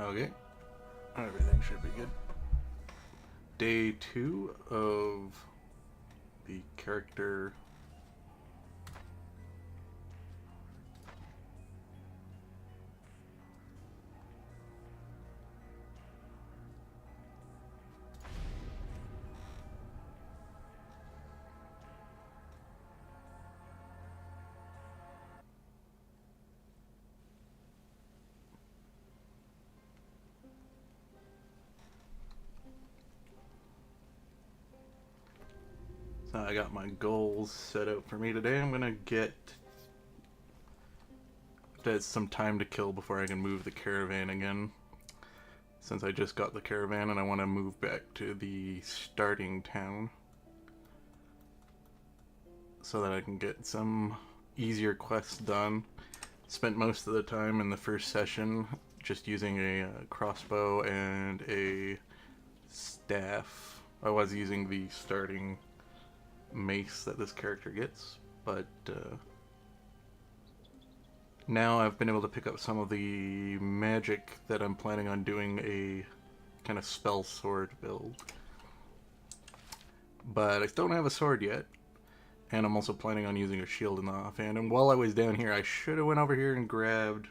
Okay, everything should be good. Day 2 of the character. So I got my goals set out for me today. I'm gonna get some time to kill before I can move the caravan again. Since I just got the caravan and I want to move back to the starting town. So that I can get some easier quests done. Spent most of the time in the first session just using a crossbow and a staff. I was using the starting mace that this character gets, but now I've been able to pick up some of the magic that I'm planning on doing a kind of spell sword build. But I still don't have a sword yet, and I'm also planning on using a shield in the offhand. And while I was down here, I should have went over here and grabbed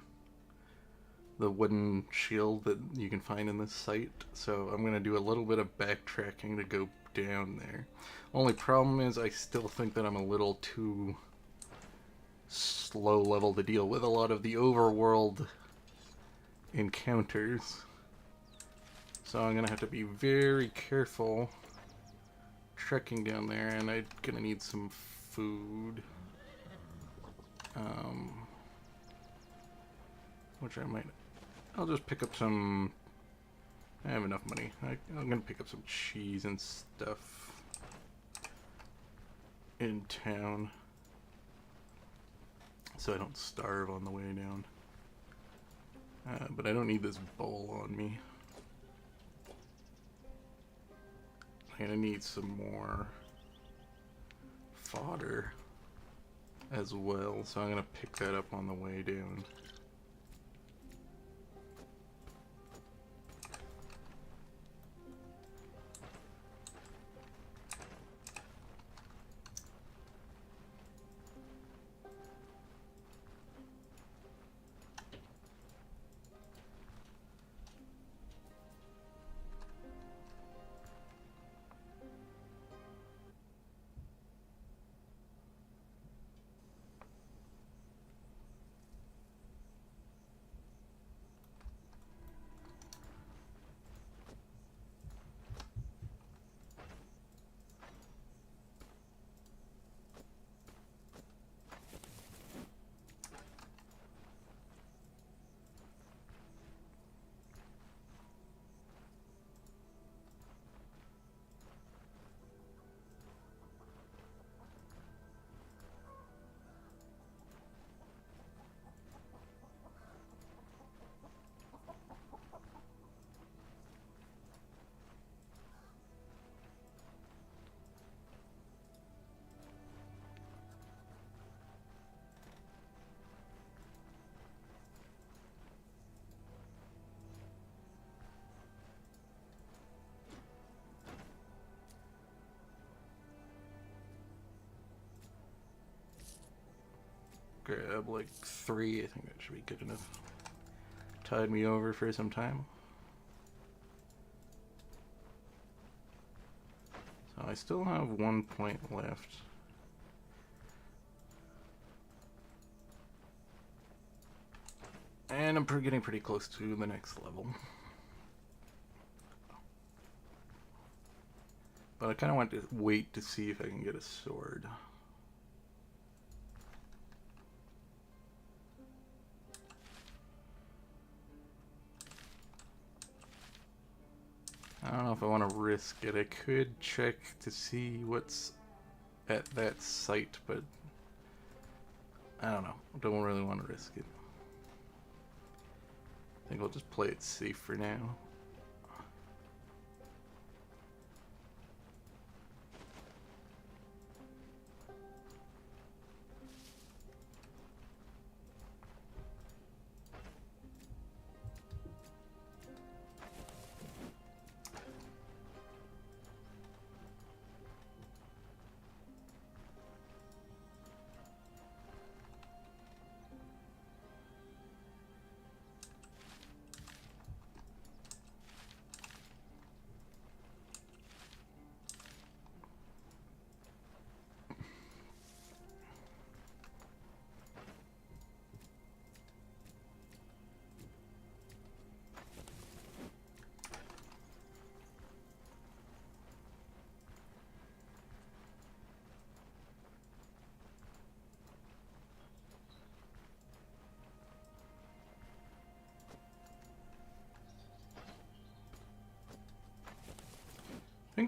the wooden shield that you can find in this site. So I'm going to do a little bit of backtracking to go down there. Only problem is I still think that I'm a little too slow level to deal with a lot of the overworld encounters. So I'm going to have to be very careful trekking down there, and I'm going to need some food. Which I'll just pick up some. I have enough money. I'm gonna pick up some cheese and stuff in town so I don't starve on the way down. But I don't need this bowl on me. I'm gonna need some more fodder as well, so I'm gonna pick that up on the way down. Grab like 3, I think that should be good enough. Tide me over for some time. So I still have 1 point left. And I'm getting pretty close to the next level. But I kind of want to wait to see if I can get a sword. I don't know if I want to risk it. I could check to see what's at that site, but I don't know. I don't really want to risk it. I think I'll just play it safe for now.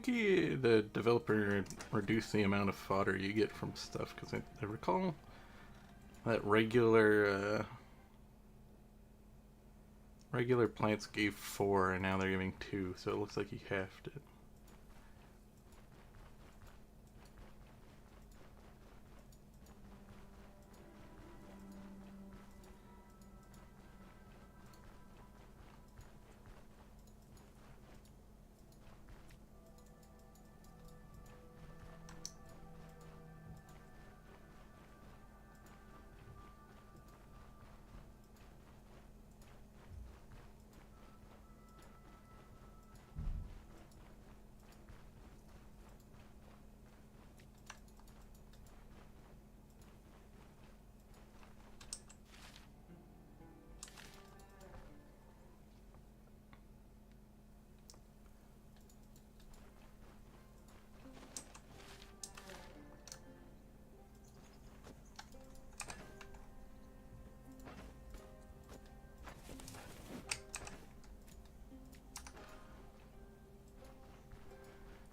think the developer reduced the amount of fodder you get from stuff, because I recall that regular plants gave 4 and now they're giving 2, so it looks like he halved it.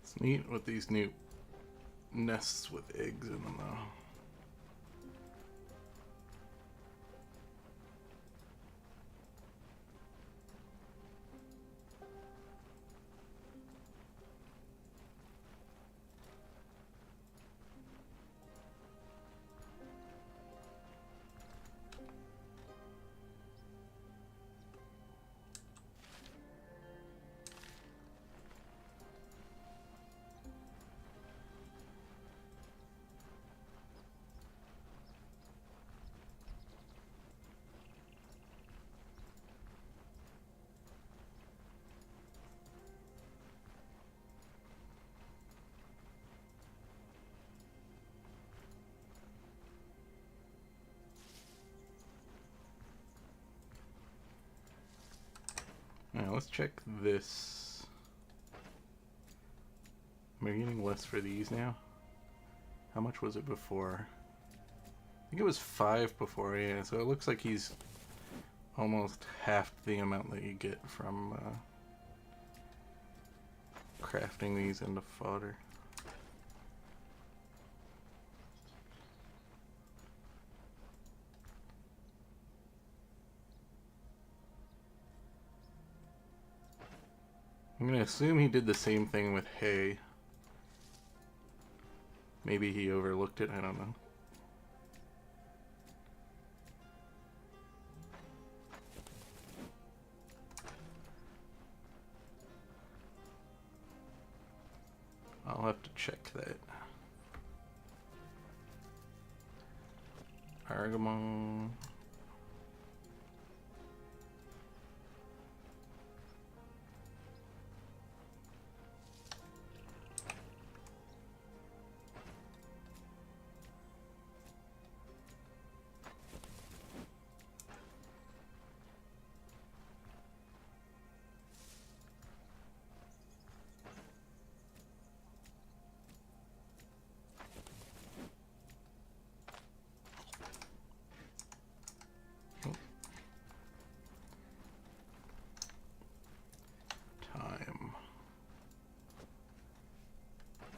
It's neat with these new nests with eggs in them, though. Now let's check this. Am I getting less for these now? How much was it before? I think it was 5 before, yeah, so it looks like he's almost half the amount that you get from crafting these into fodder. I'm gonna assume he did the same thing with hay. Maybe he overlooked it, I don't know. I'll have to check that. Argamon.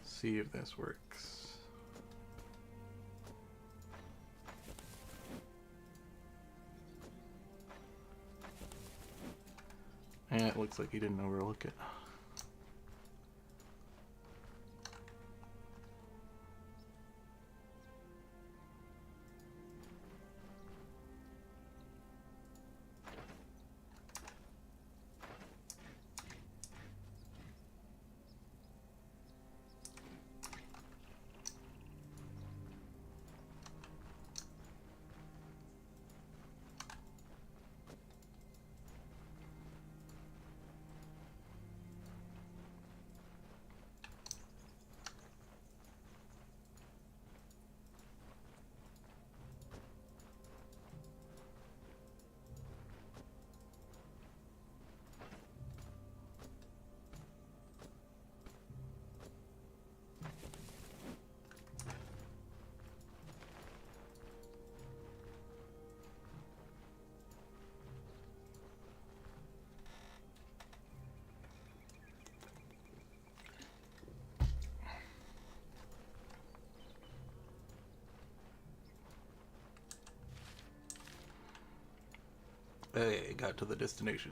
See if this works. And it looks like he didn't overlook it. Hey, got to the destination.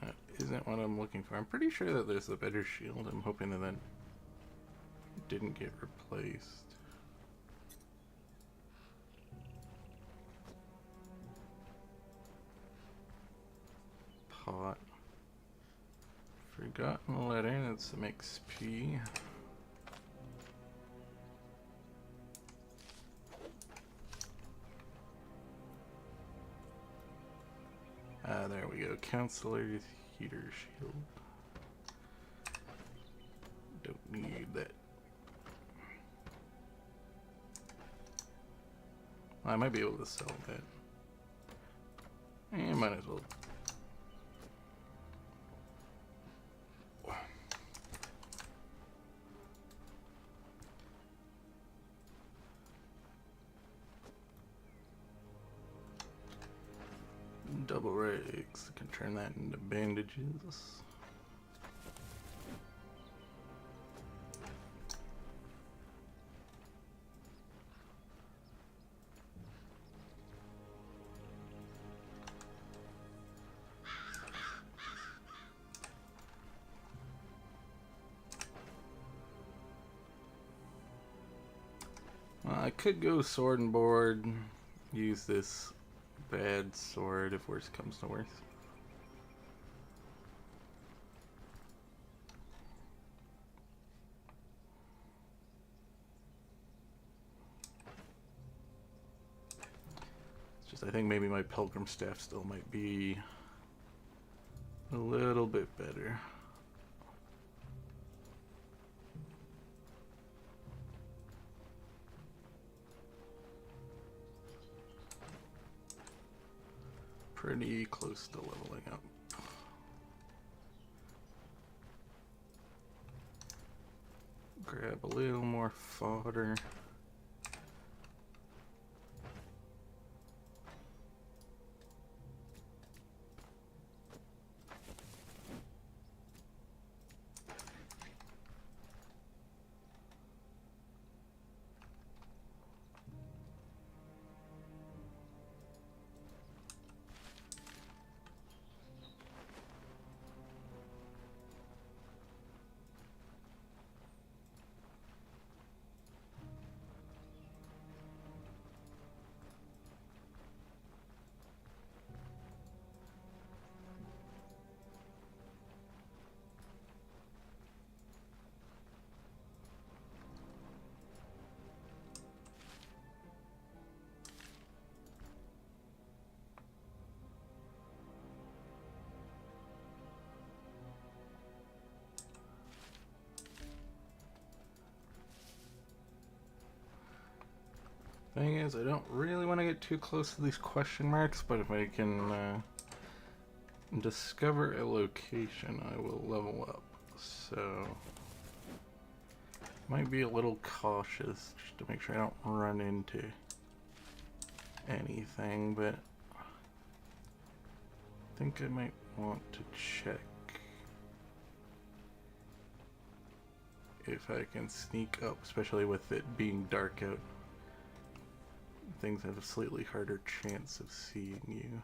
That isn't what I'm looking for. I'm pretty sure that there's a better shield. I'm hoping that that didn't get replaced. Pot. Forgotten letter, that's some XP. There we go. Counselor's heater shield. Don't need that. I might be able to sell that. Might as well. Double rags. Can turn that into bandages. I could go sword and board, use this bad sword if worse comes to worse. It's just I think maybe my pilgrim staff still might be a little bit better. Pretty close to leveling up. Grab a little more fodder. Thing is, I don't really want to get too close to these question marks, but if I can discover a location, I will level up. So, might be a little cautious just to make sure I don't run into anything, but I think I might want to check if I can sneak up, especially with it being dark out. Things have a slightly harder chance of seeing you.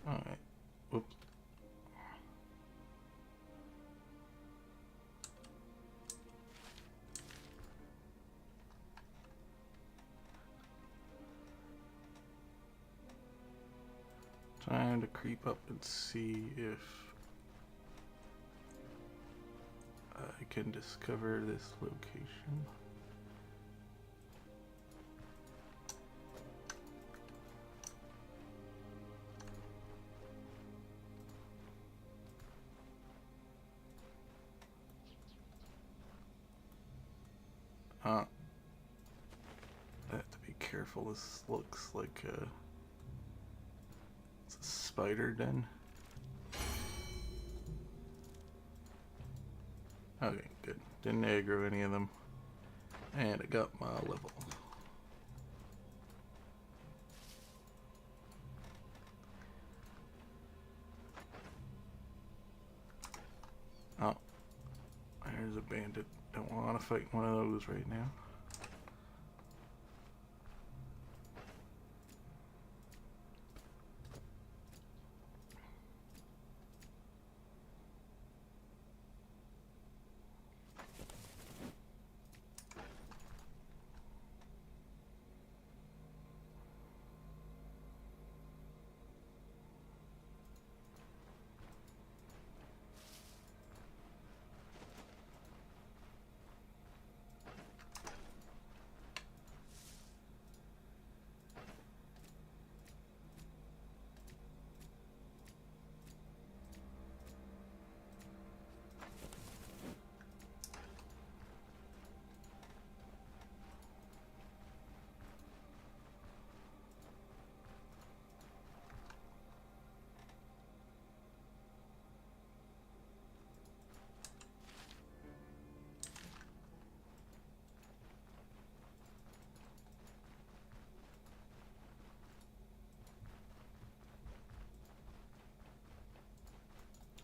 Alright. Whoops. Time to creep up and see if I can discover this location. I have to be careful. This looks like it's a spider den. Okay, good. Didn't aggro any of them. And I got my level. Oh, there's a bandit. Don't want to fight one of those right now.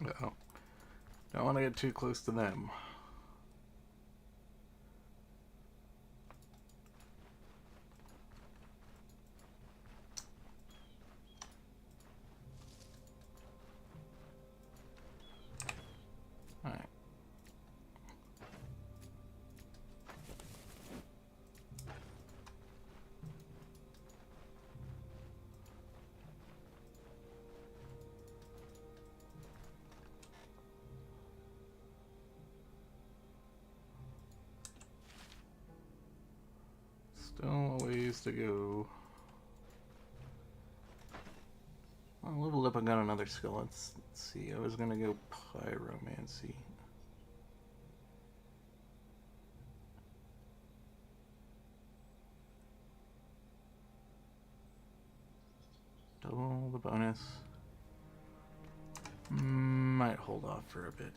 Uh-oh. Don't want to get too close to them. Alright. Still a ways to go. I leveled up and got another skill. Let's see. I was gonna go pyromancy. Double the bonus. Might hold off for a bit.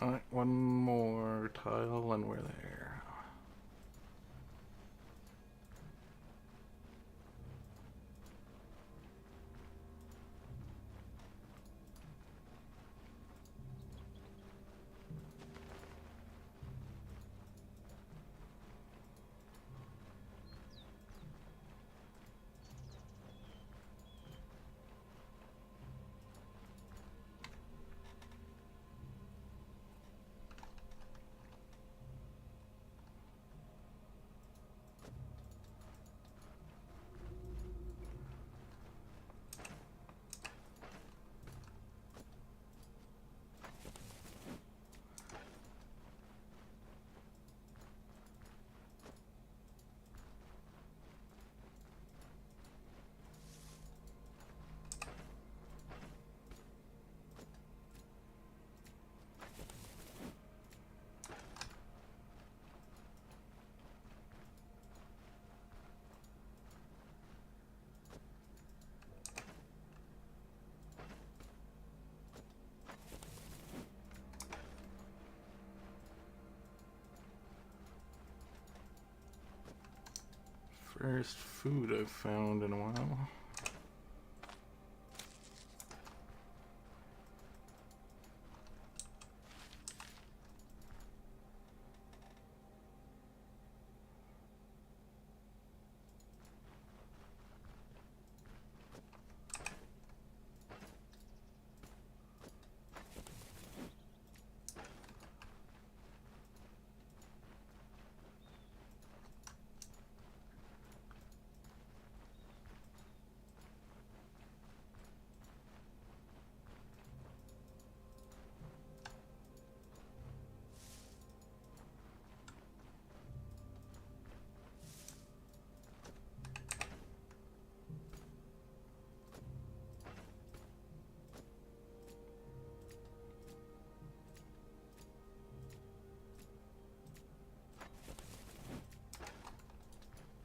Alright, one more tile and we're there. First food I've found in a while.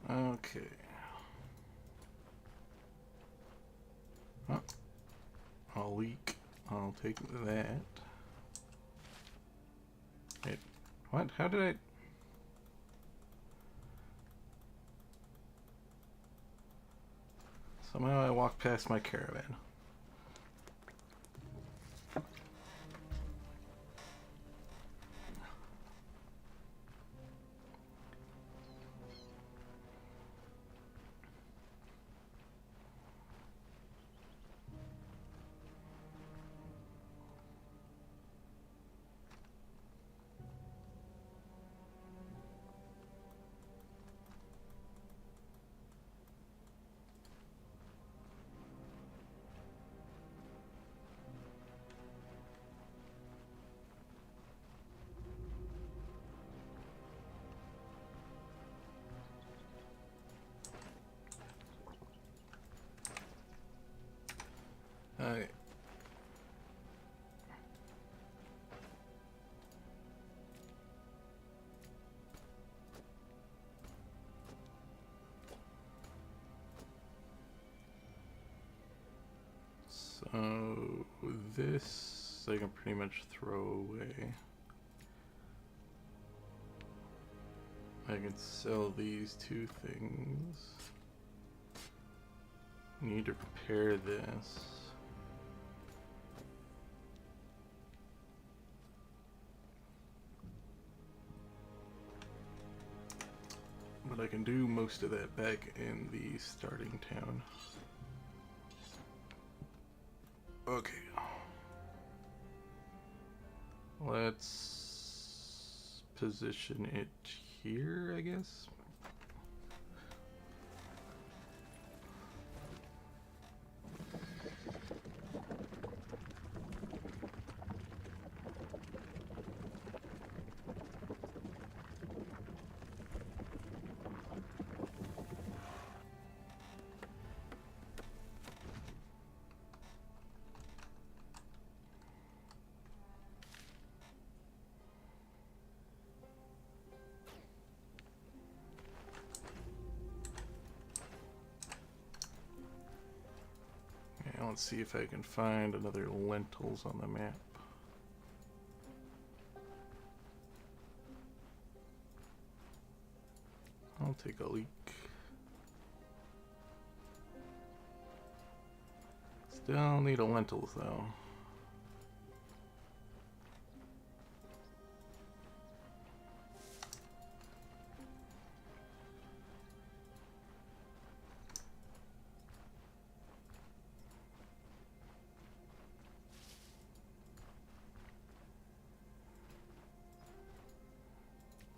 Okay. Oh, I'll leak. I'll take that. Wait, what? How did I... Somehow I walked past my caravan. Okay. So this I can pretty much throw away. I can sell these two things. Need to prepare this. But I can do most of that back in the starting town. Okay. Let's position it here, I guess. Let's see if I can find another lentils on the map. take a leak. Still need a lentils though.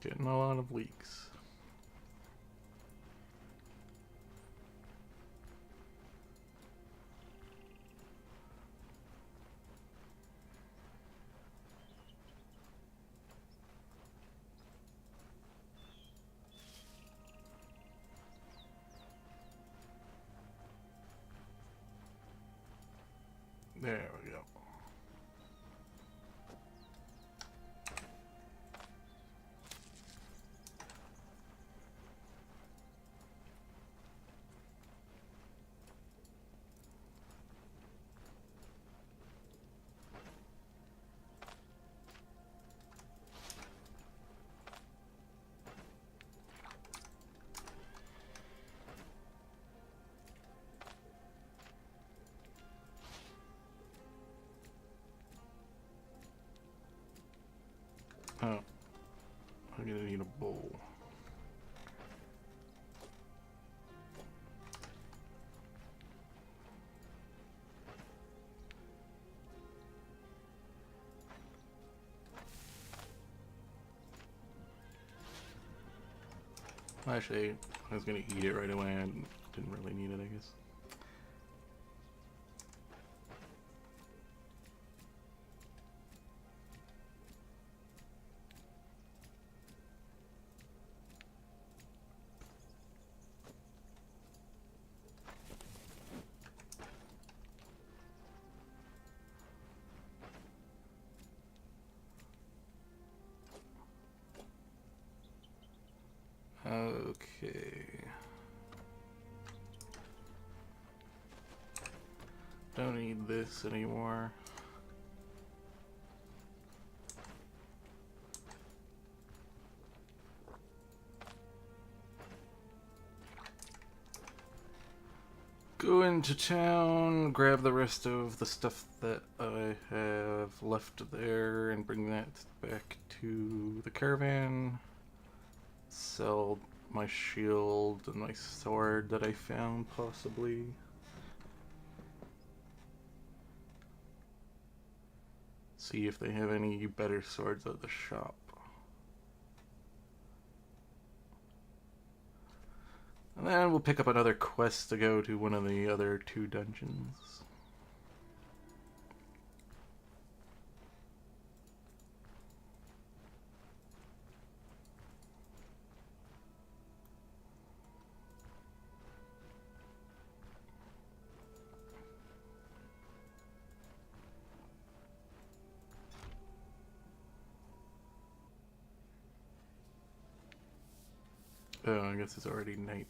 Getting a lot of leaks. There we go. Oh, I'm gonna need a bowl. Actually, I was gonna eat it right away. I didn't really need it, I guess. Okay. Don't need this anymore. Go into town, grab the rest of the stuff that I have left there, and bring that back to the caravan. Sell my shield and my sword that I found, possibly. See if they have any better swords at the shop. And then we'll pick up another quest to go to one of the other 2 dungeons. Oh, I guess it's already night.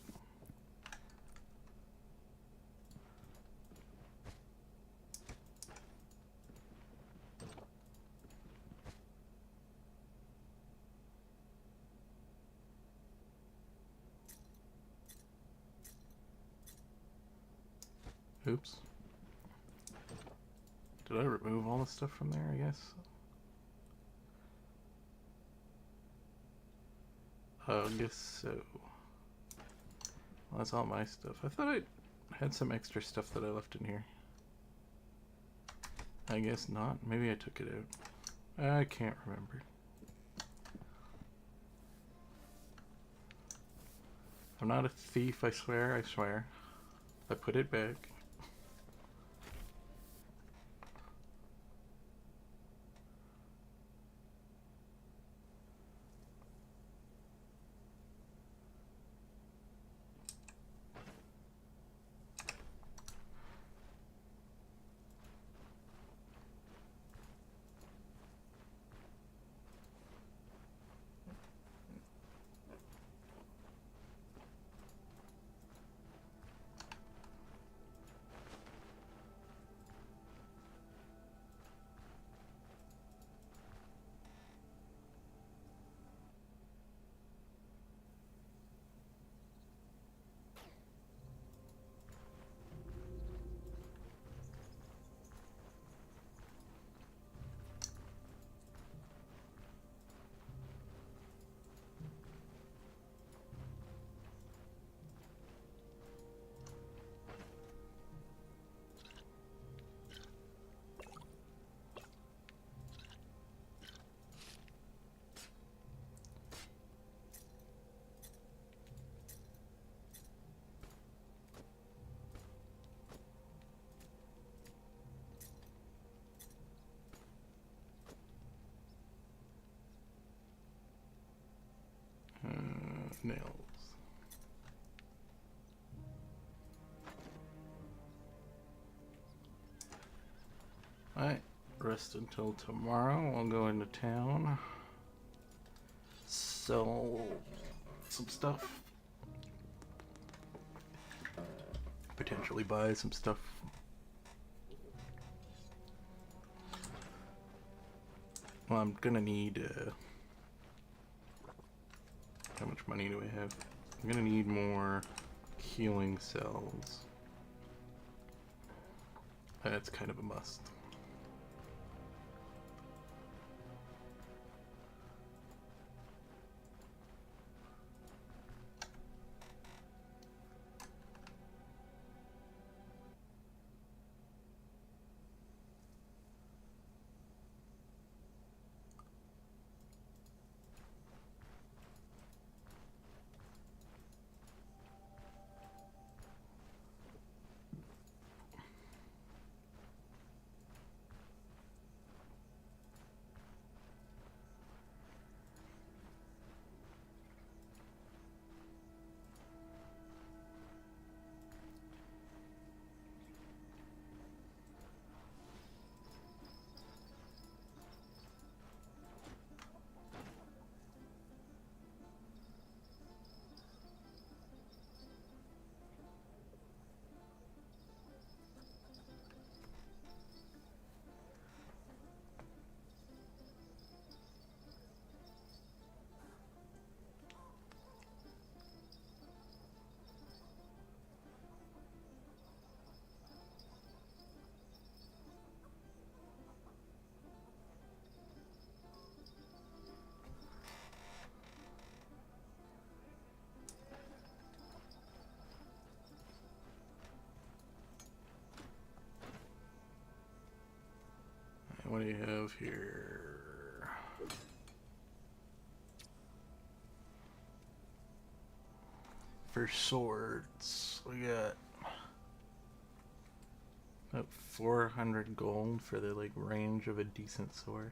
Oops. Did I remove all the stuff from there, I guess? I guess so. Well, that's all my stuff. I thought I had some extra stuff that I left in here. I guess not. Maybe I took it out. I can't remember. I'm not a thief, I swear, I swear. I put it back. nails. Alright, rest until tomorrow. I'll go into town, sell some stuff, potentially buy some stuff. Well, I'm gonna need, how much money do I have? I'm gonna need more healing cells. That's kind of a must. What do you have here? For swords, we got about 400 gold for the like range of a decent sword.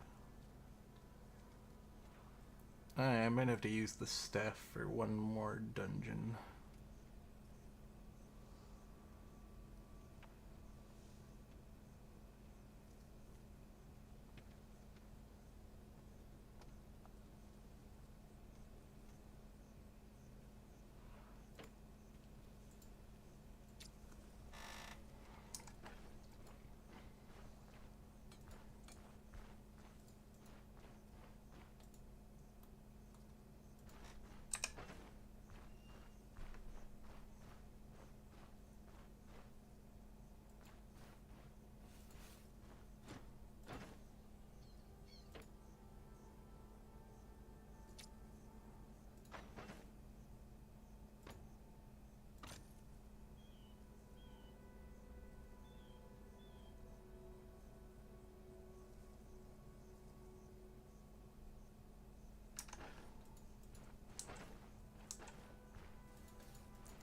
I might have to use the staff for one more dungeon.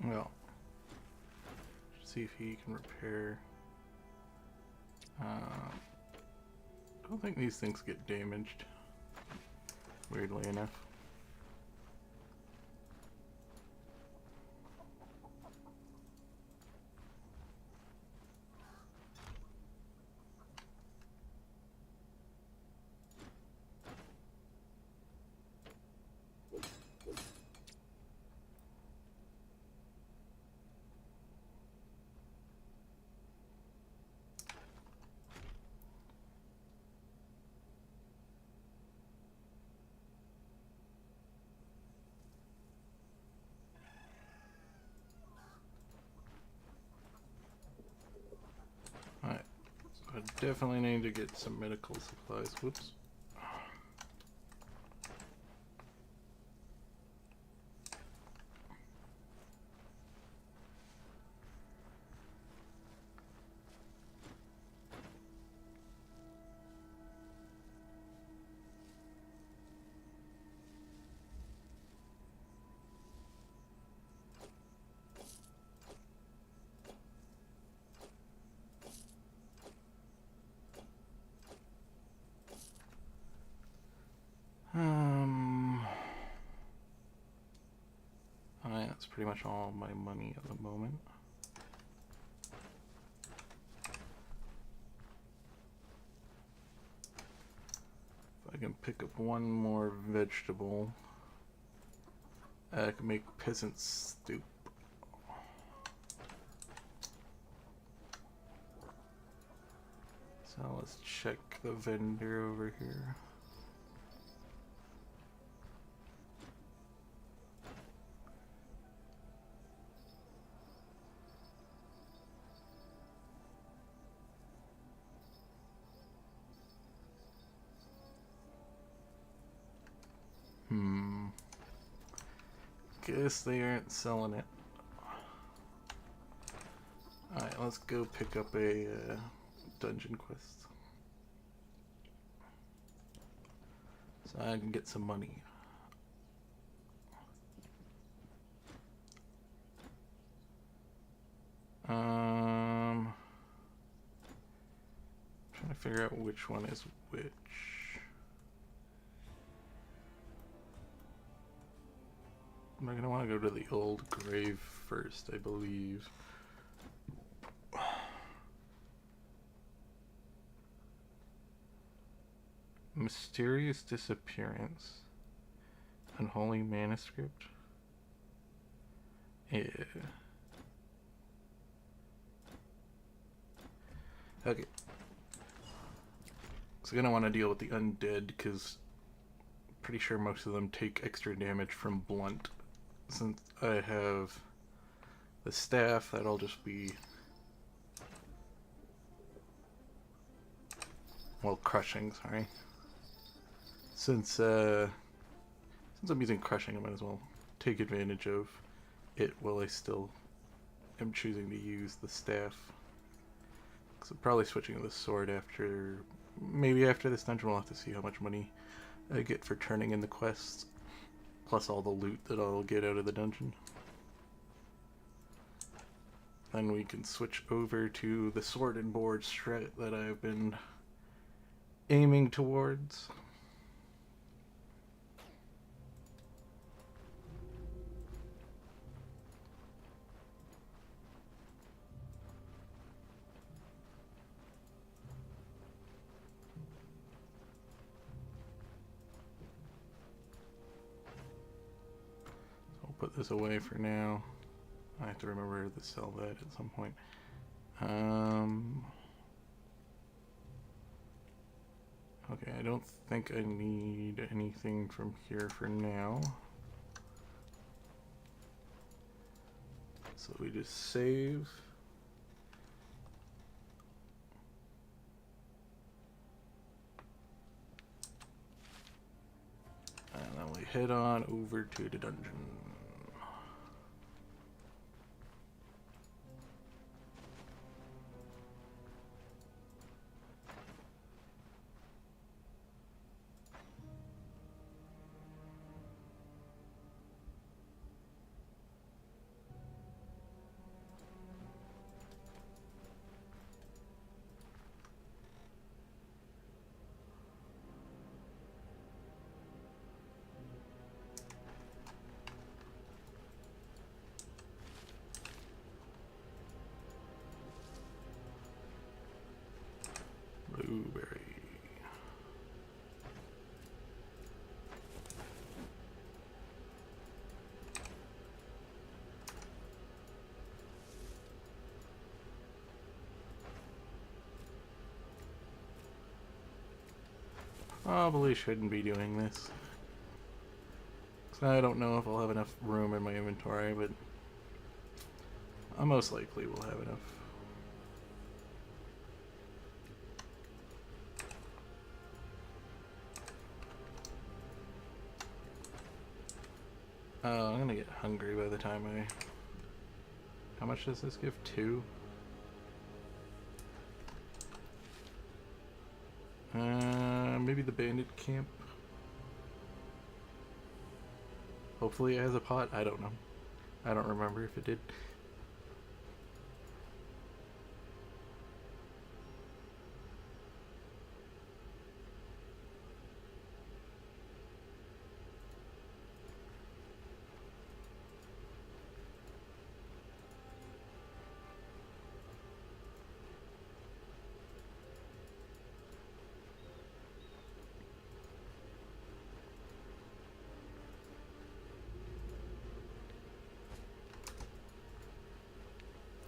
Well, see if he can repair. I don't think these things get damaged, weirdly enough. Alright, so I definitely need to get some medical supplies. Whoops. That's pretty much all my money at the moment. If I can pick up one more vegetable, I can make peasant soup. So let's check the vendor over here. Guess they aren't selling it. Alright, let's go pick up a dungeon quest. So I can get some money. Trying to figure out which one is which. I'm not gonna want to go to the old grave first, I believe. Mysterious disappearance. Unholy manuscript. Yeah. Okay. So I'm gonna want to deal with the undead because pretty sure most of them take extra damage from blunt. Since I have the staff, that'll just be, well, crushing, sorry. Since I'm using crushing, I might as well take advantage of it while I still am choosing to use the staff. So I'm probably switching to the sword after, maybe after this dungeon. We'll have to see how much money I get for turning in the quests, plus all the loot that I'll get out of the dungeon. Then we can switch over to the sword and board strat that I've been aiming towards. Put this away for now. I have to remember to sell that at some point. Okay, I don't think I need anything from here for now. So we just save. And then we head on over to the dungeon. Blueberry. Probably shouldn't be doing this. So I don't know if I'll have enough room in my inventory, but I most likely will have enough. Oh, I'm gonna get hungry by the time I... How much does this give? 2? Maybe the bandit camp? Hopefully it has a pot? I don't know. I don't remember if it did.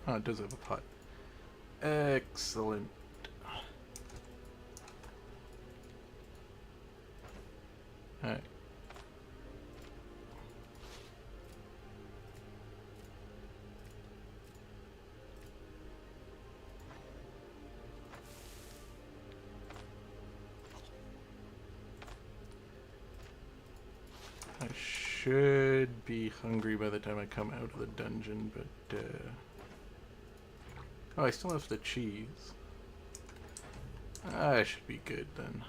Oh, it does have a pot. Excellent. Alright. I should be hungry by the time I come out of the dungeon, but oh, I still have the cheese. I should be good then.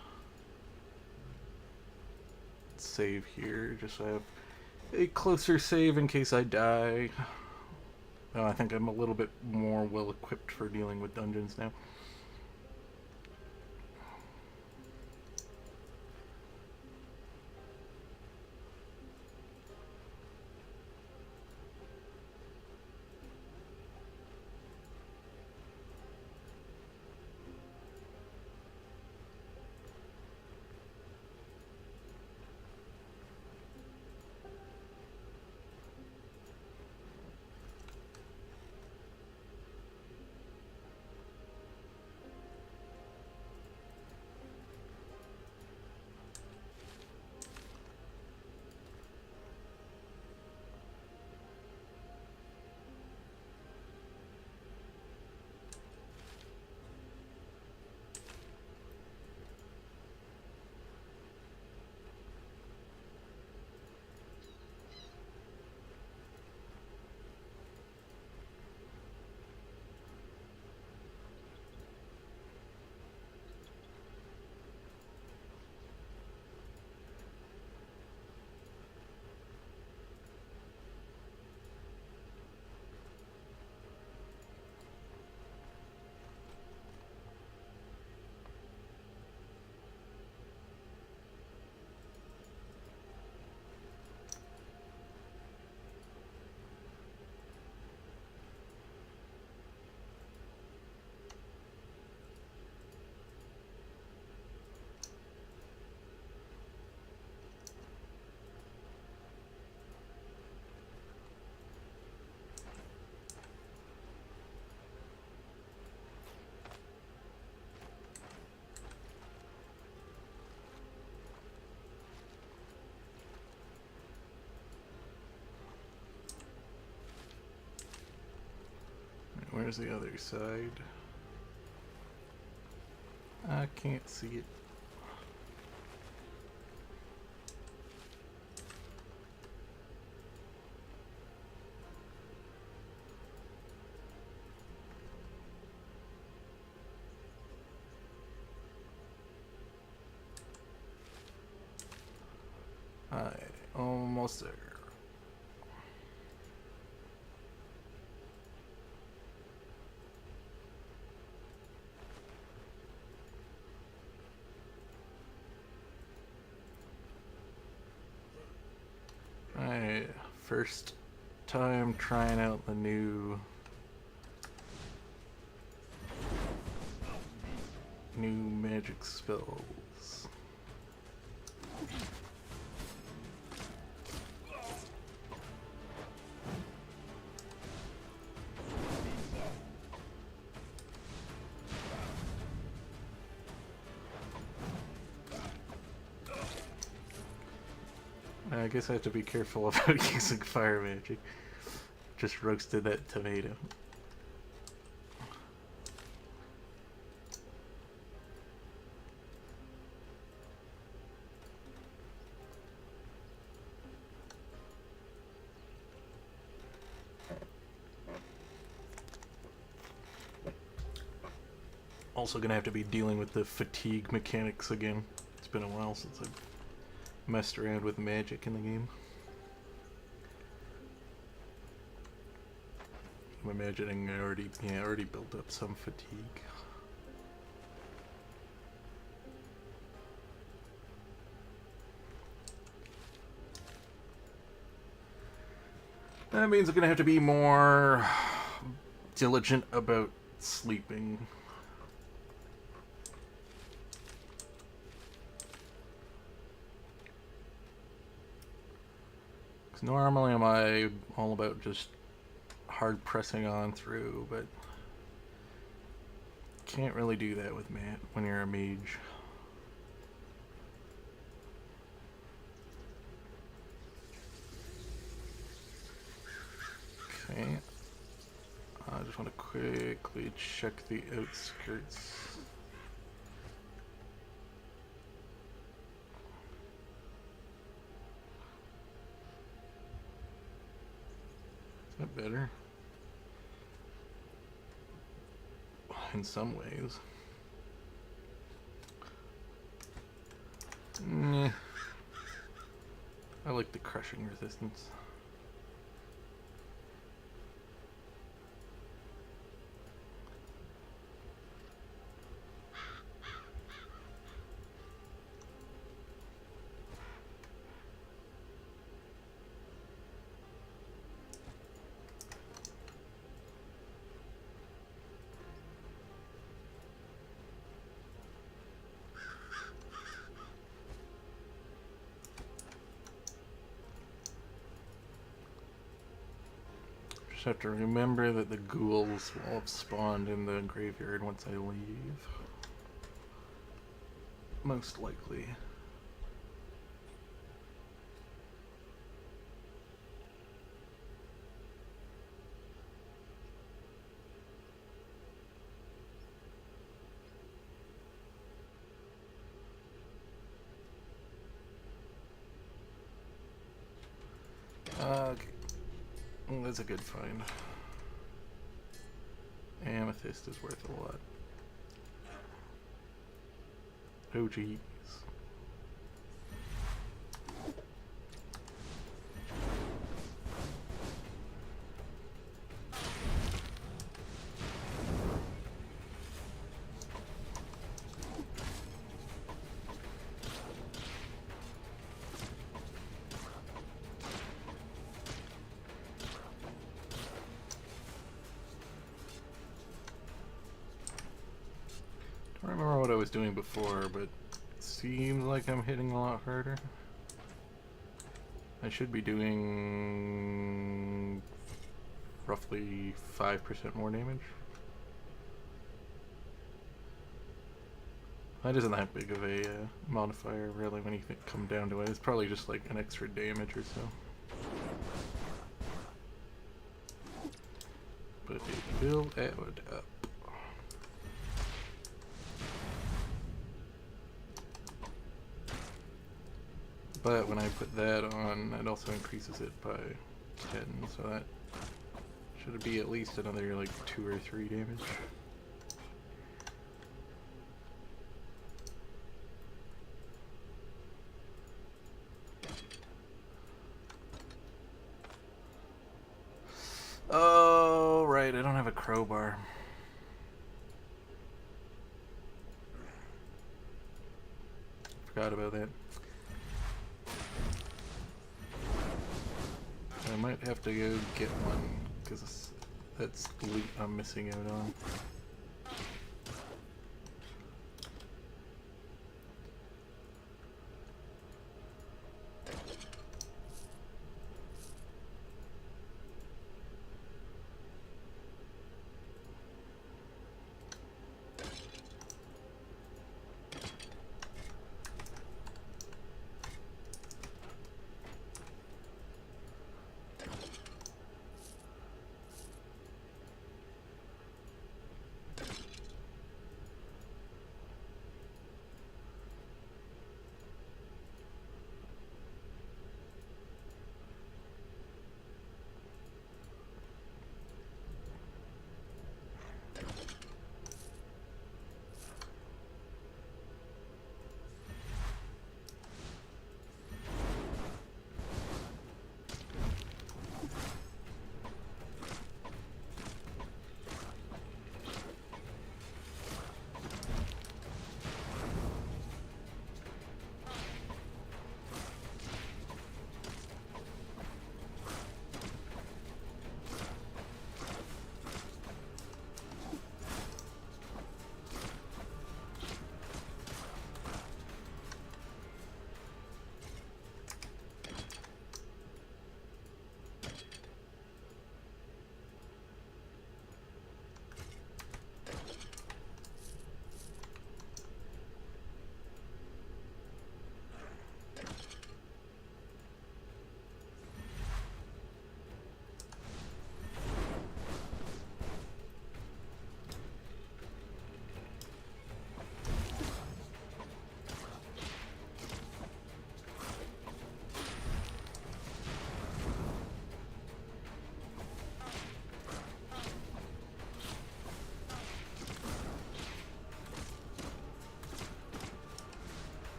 Save here, just so I have a closer save in case I die. Oh, I think I'm a little bit more well equipped for dealing with dungeons now. Where's the other side? I can't see it. Almost there. Alright, first time trying out the new magic spells. I guess I have to be careful about using fire magic. Just roasted that tomato. Also gonna have to be dealing with the fatigue mechanics again. It's been a while since I've messed around with magic in the game. I'm imagining I already built up some fatigue. That means I'm gonna have to be more diligent about sleeping. Normally am I all about just hard pressing on through, but can't really do that with Matt when you're a mage. Okay. I just want to quickly check the outskirts. Is that better? In some ways. Nah. I like the crushing resistance. Just have to remember that the ghouls will have spawned in the graveyard once I leave. Most likely. Okay. That's a good find. Amethyst is worth a lot. Oh geez. I don't remember what I was doing before, but it seems like I'm hitting a lot harder. I should be doing roughly 5% more damage. That isn't that big of a modifier, really, when you come down to it. It's probably just like an extra damage or so. But it will add up. But when I put that on, it also increases it by 10, so that should be at least another like 2 or 3 damage. Oh, right, I don't have a crowbar. Forgot about that. I might have to go get one, because that's loot I'm missing out on.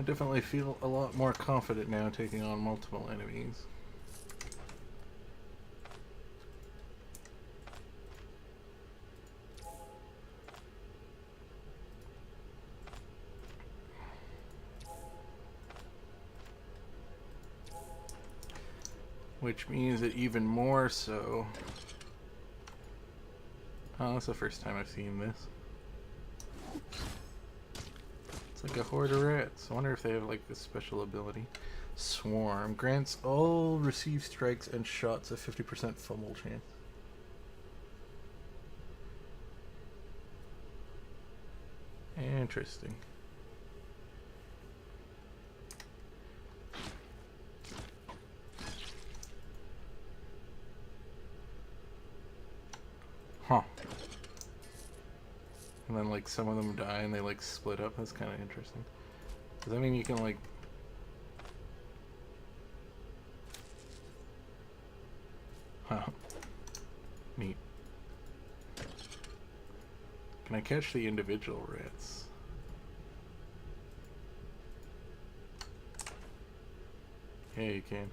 definitely feel a lot more confident now taking on multiple enemies. Which means that even more so... Oh, that's the first time I've seen this. It's like a horde of rats. I wonder if they have like this special ability. Swarm grants all received strikes and shots a 50% fumble chance. Interesting. Huh. And then like some of them die and they like split up. That's kind of interesting. Does that mean you can like... Huh. Neat. Can I catch the individual rats? Yeah, you can.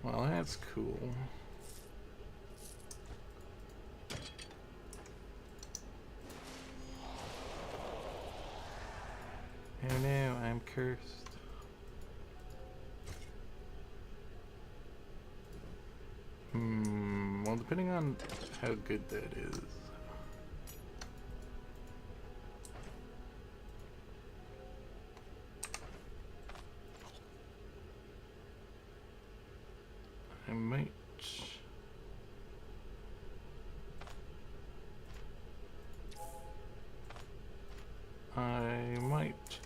Well, that's cool. Oh no, I'm cursed. Well, depending on how good that is. I might...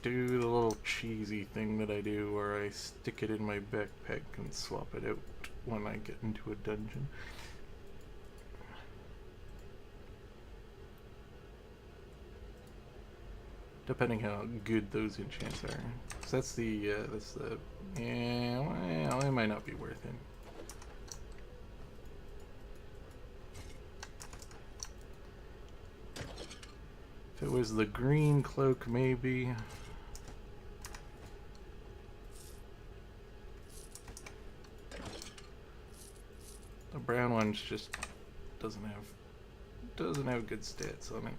do the little cheesy thing that I do where I stick it in my backpack and swap it out when I get into a dungeon. Depending how good those enchants are. So that's the, yeah, well, it might not be worth it. If it was the green cloak, maybe. The brown one's just doesn't have good stats on it.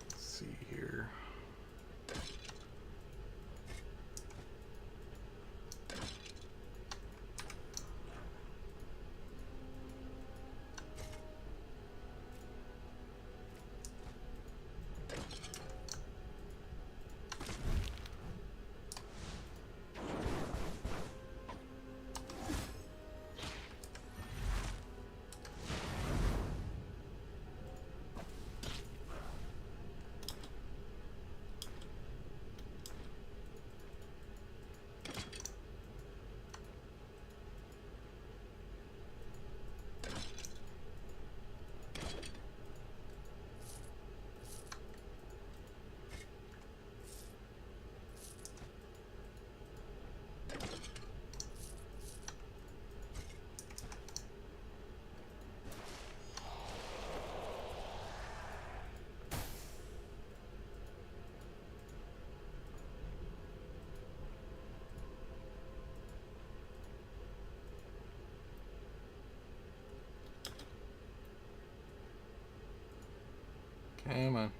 Let's see here. Come on.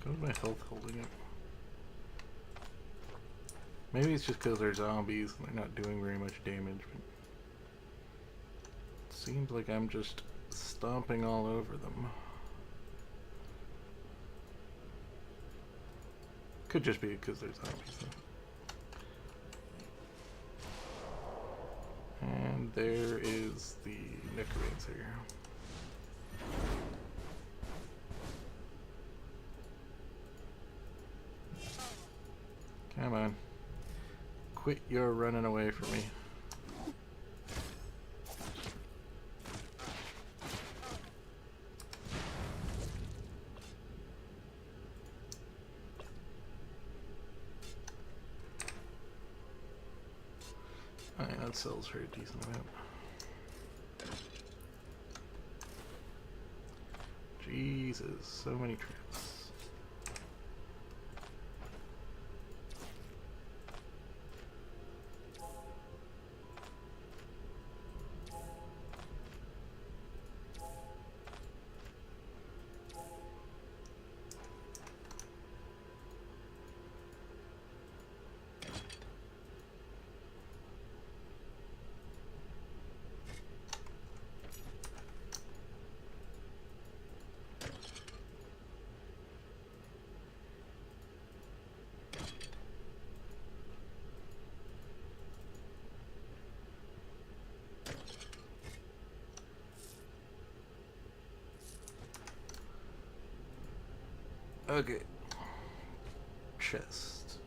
How's my health holding up? Maybe it's just because they're zombies and they're not doing very much damage, but it seems like I'm just stomping all over them. Could just be because there's zombies though. And there is the necromancer. Come on. Quit your running away from me. Alright, that sells for a decent amount. Jesus, so many traps. Okay. Chest.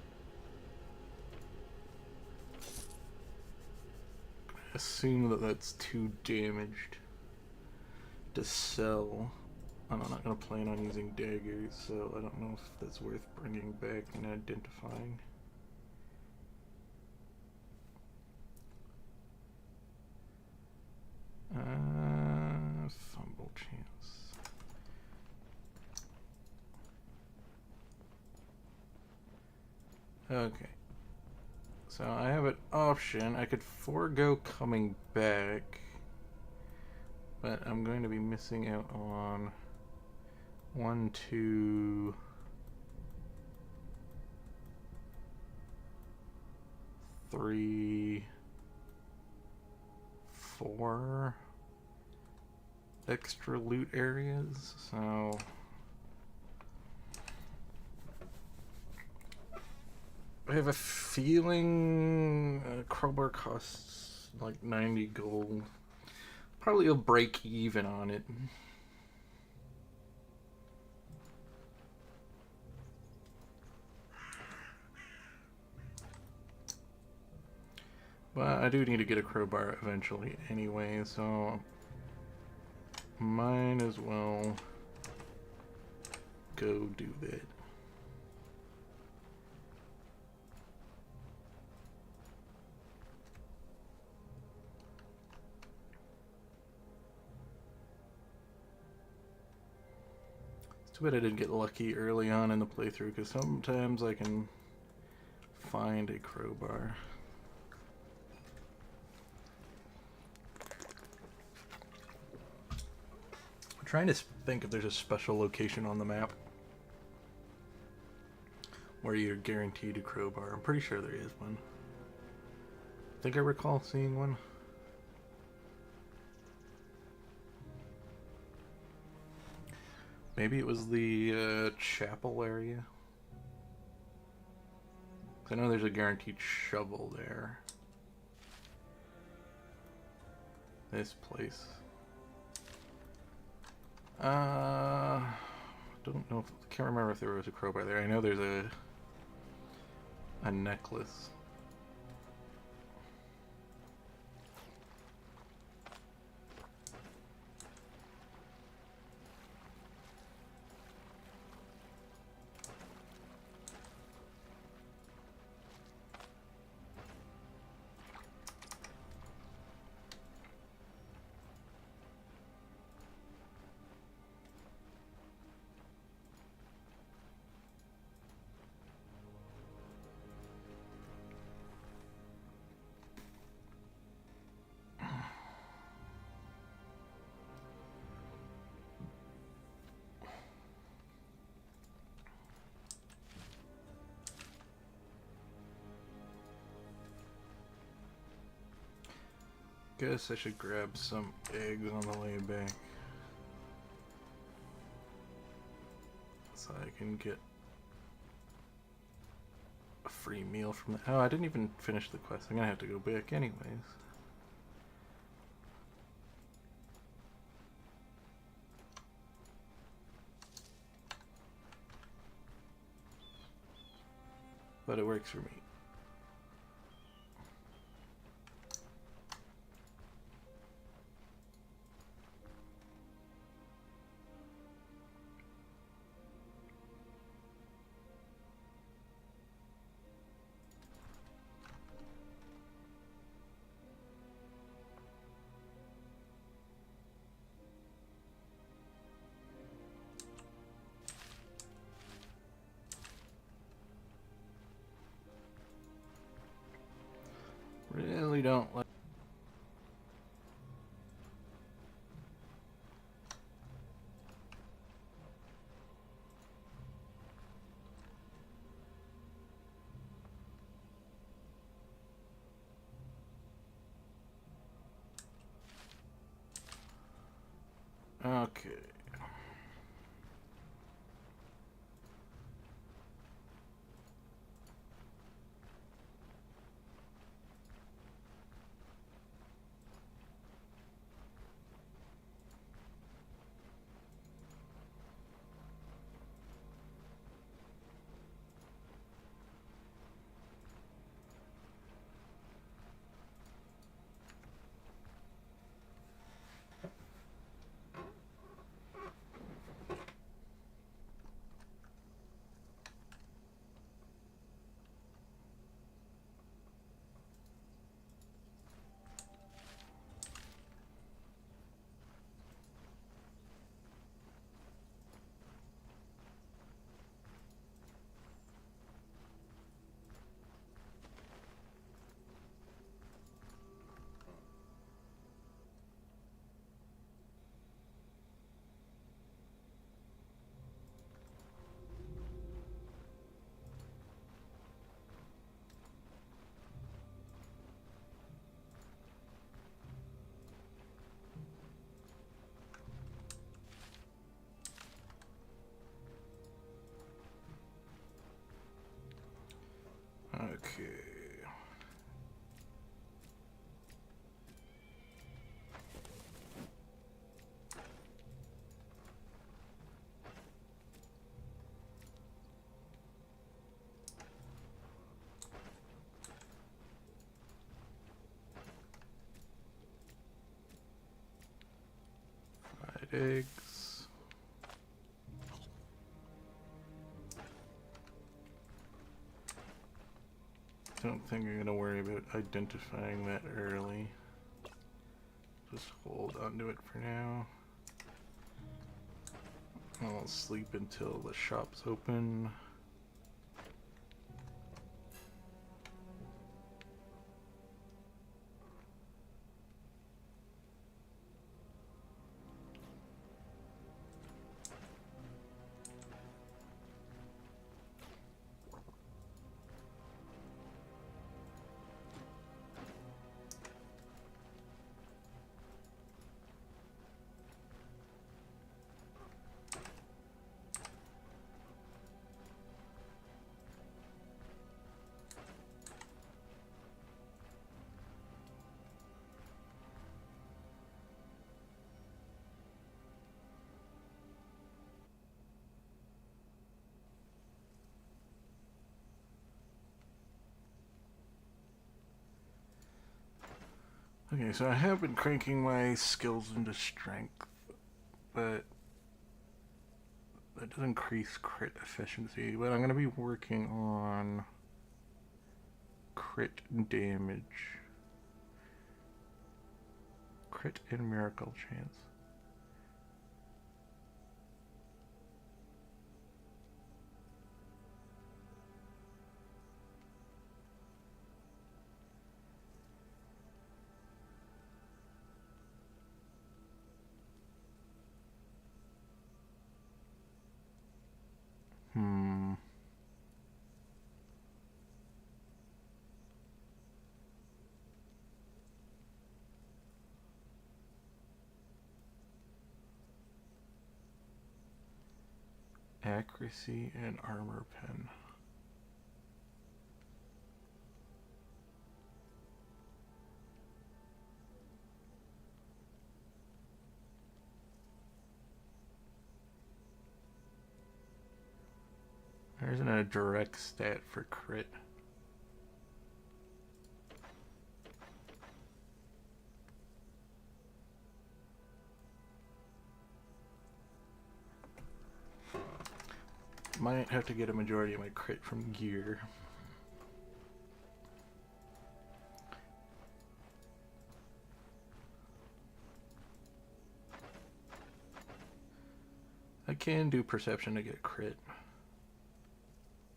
I assume that that's too damaged to sell. And I'm not going to plan on using daggers, so I don't know if that's worth bringing back and identifying. Fumble chance. Okay. So I have an option. I could forego coming back, but I'm going to be missing out on 1, 2, 3, 4 extra loot areas. So I have a feeling a crowbar costs like 90 gold. Probably a break even on it. But I do need to get a crowbar eventually anyway, so might as well go do that. It's too bad I didn't get lucky early on in the playthrough, because sometimes I can find a crowbar. I'm trying to think if there's a special location on the map where you're guaranteed a crowbar. I'm pretty sure there is one. I think I recall seeing one. Maybe it was the chapel area. I know there's a guaranteed shovel there. This place. Don't know. Can't remember if there was a crowbar there. I know there's a necklace. Guess I should grab some eggs on the way back so I can get free meal from the... Oh, I didn't even finish the quest. I'm gonna have to go back anyways. But it works for me. Really don't like... Okay. Okay. Fried eggs. Don't think I'm gonna worry about identifying that early. Just hold on to it for now. I'll sleep until the shop's open. Okay, so I have been cranking my skills into strength, but that does increase crit efficiency. But I'm going to be working on crit damage. Crit and miracle chance. Accuracy and armor pen. There isn't a direct stat for crit. Might have to get a majority of my crit from gear. I can do perception to get crit.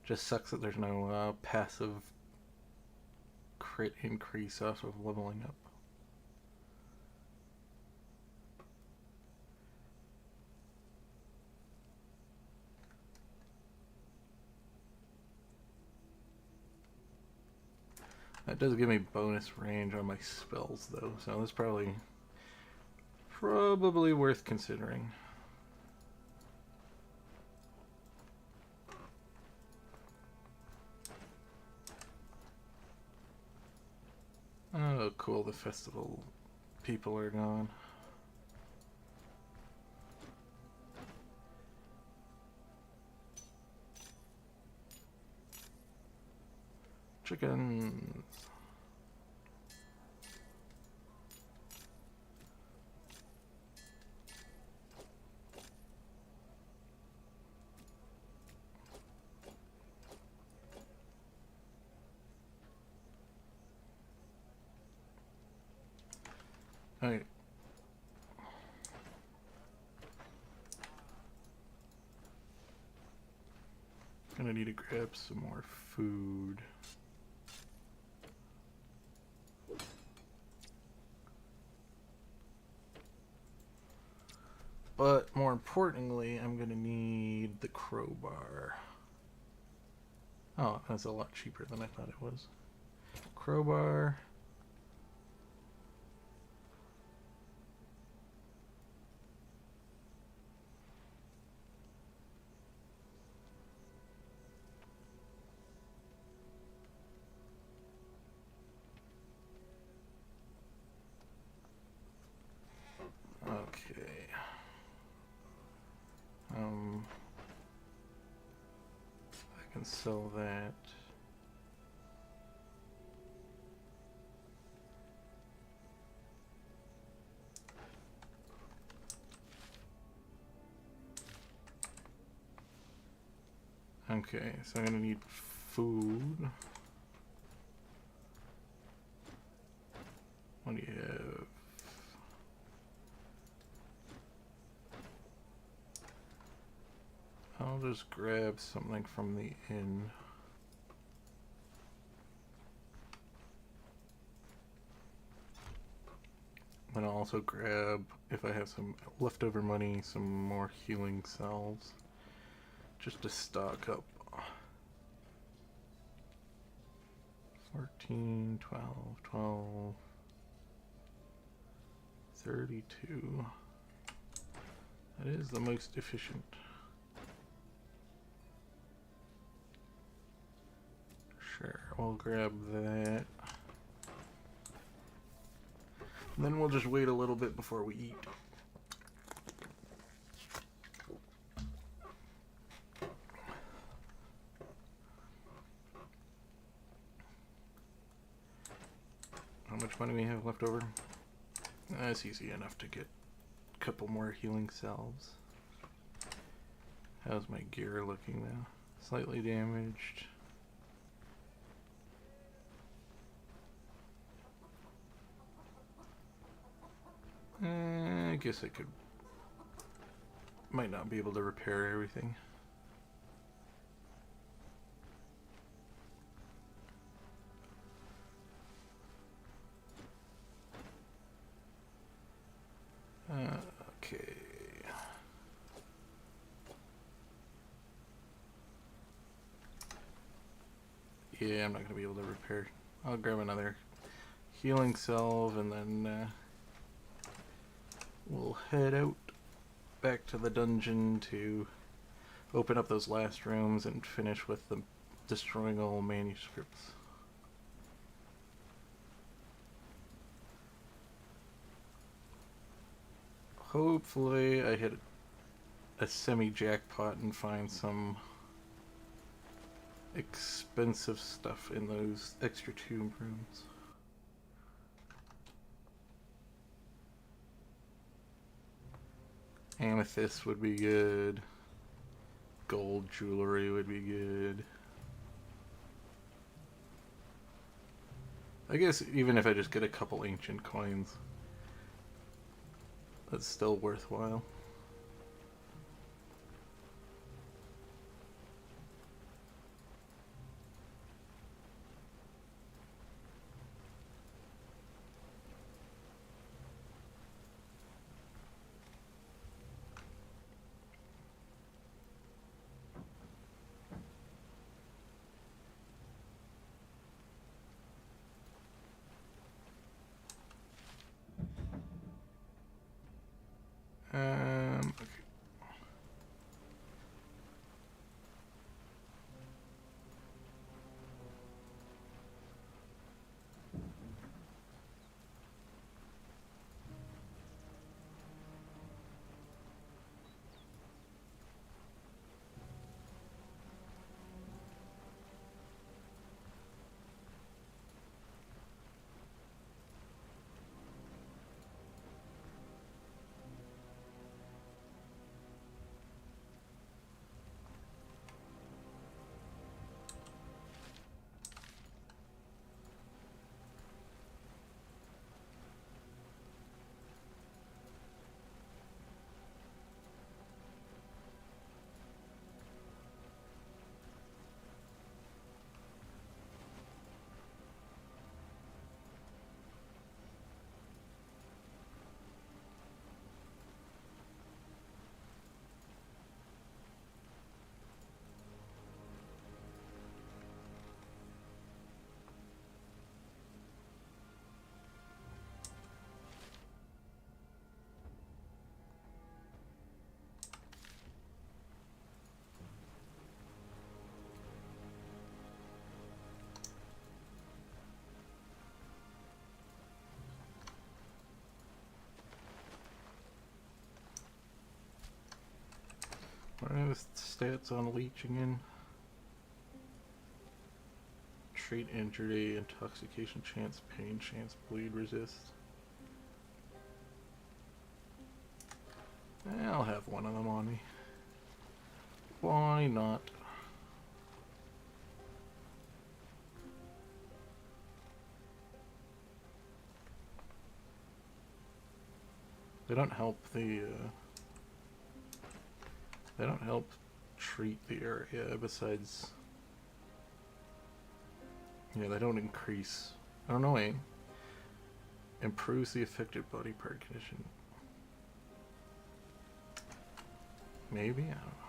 Just sucks that there's no passive crit increase off of leveling up. That does give me bonus range on my spells though, so that's probably worth considering. Oh, cool, the festival people are gone. Chickens. Okay. Gonna need to grab some more food. But more importantly, I'm gonna need the crowbar. Oh, that's a lot cheaper than I thought it was. Crowbar. Okay. I can sell that. Okay, so I'm gonna need food. What do you have? I'll just grab something from the inn. Then I'll also grab, if I have some leftover money, some more healing cells. Just to stock up. 14, 12, 32. That is the most efficient. Sure, we'll grab that. And then we'll just wait a little bit before we eat. How much money we have left over? That's easy enough to get a couple more healing cells. How's my gear looking now? Slightly damaged. I guess I could... might not be able to repair everything. Okay. Yeah, I'm not going to be able to repair. I'll grab another healing salve and then we'll head out back to the dungeon to open up those last rooms and finish with the destroying all manuscripts. Hopefully I hit a semi-jackpot and find some expensive stuff in those extra tomb rooms. Amethyst would be good. Gold jewelry would be good. I guess even if I just get a couple ancient coins, that's still worthwhile. Okay. What are the stats on leech again? Trait injury, intoxication chance, pain chance, bleed resist. I'll have one of them on me. Why not? They don't help the they don't help treat the area besides, yeah, they don't increase. I don't know, wait. Improves the affected body part condition. Maybe? I don't know.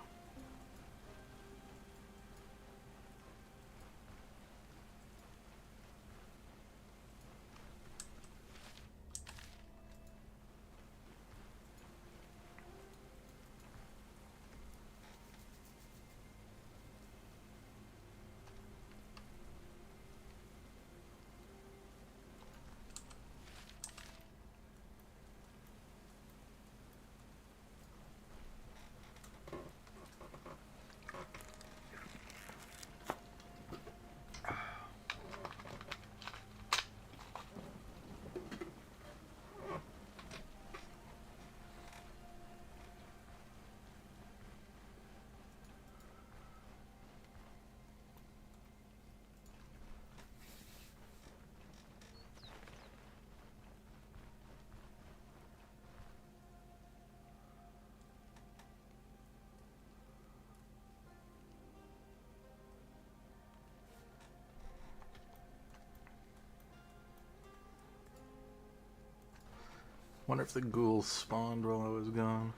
Wonder if the ghouls spawned while I was gone.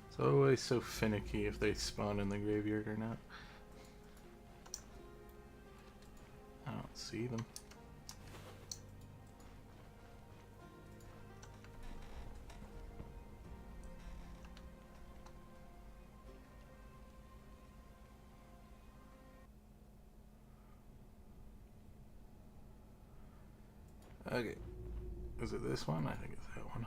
It's always so finicky if they spawn in the graveyard or not. I don't see them. Okay. Is it this one? I think it's that one.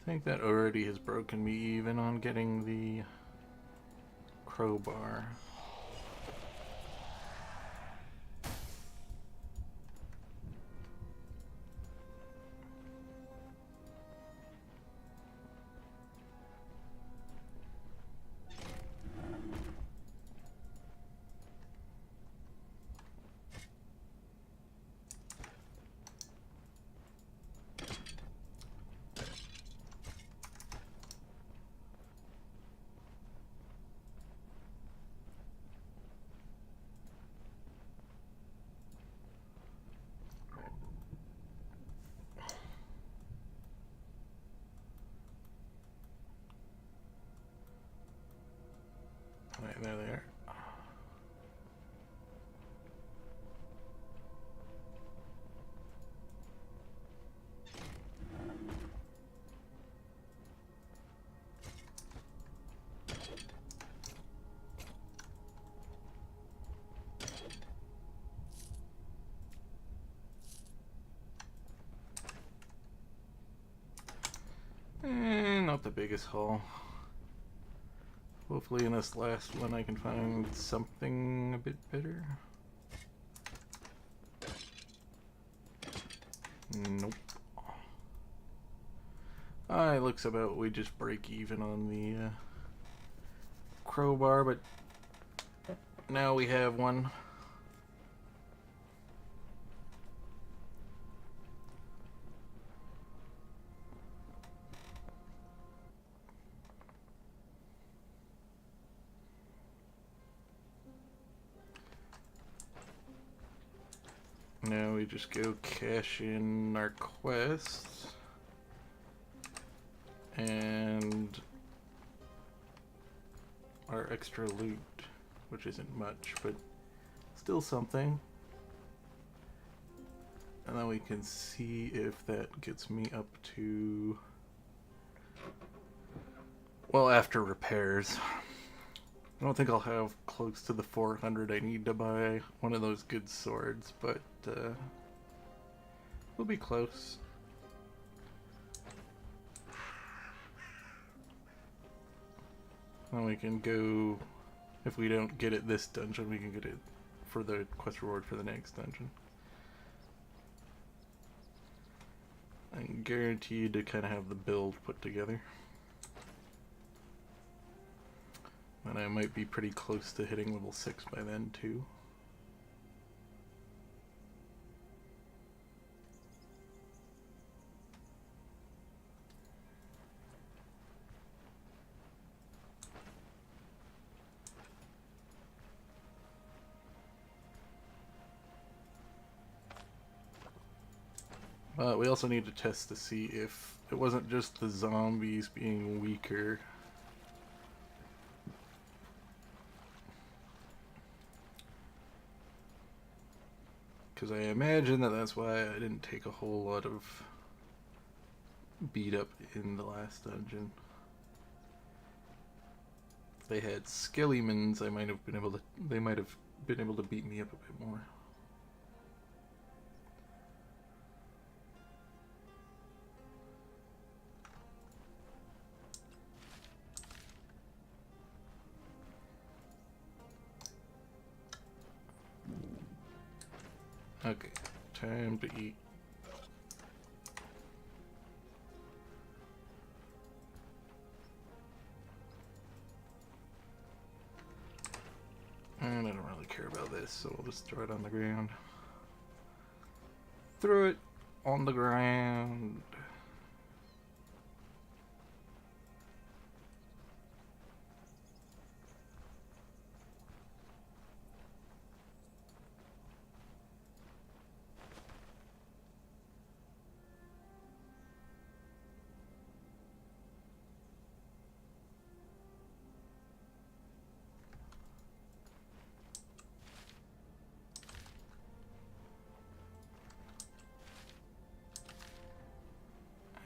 I think that already has broken me even on getting the crowbar. Right, there they are. Not the biggest haul. Hopefully in this last one I can find something a bit better. Nope. It looks about we just break even on the crowbar, but now we have one. Now we just go cash in our quests and our extra loot, which isn't much, but still something. And then we can see if that gets me up to, well, after repairs. I don't think I'll have close to the 400 I need to buy one of those good swords, but we'll be close. Then we can go, if we don't get it this dungeon, we can get it for the quest reward for the next dungeon. I'm guaranteed to kind of have the build put together. And I might be pretty close to hitting level 6 by then too. But we also need to test to see if it wasn't just the zombies being weaker. Because I imagine that that's why I didn't take a whole lot of beat up in the last dungeon. If they had skellymans, I might have been able to. They might have been able to beat me up a bit more. Okay, time to eat. And I don't really care about this, so we'll just throw it on the ground. Throw it on the ground.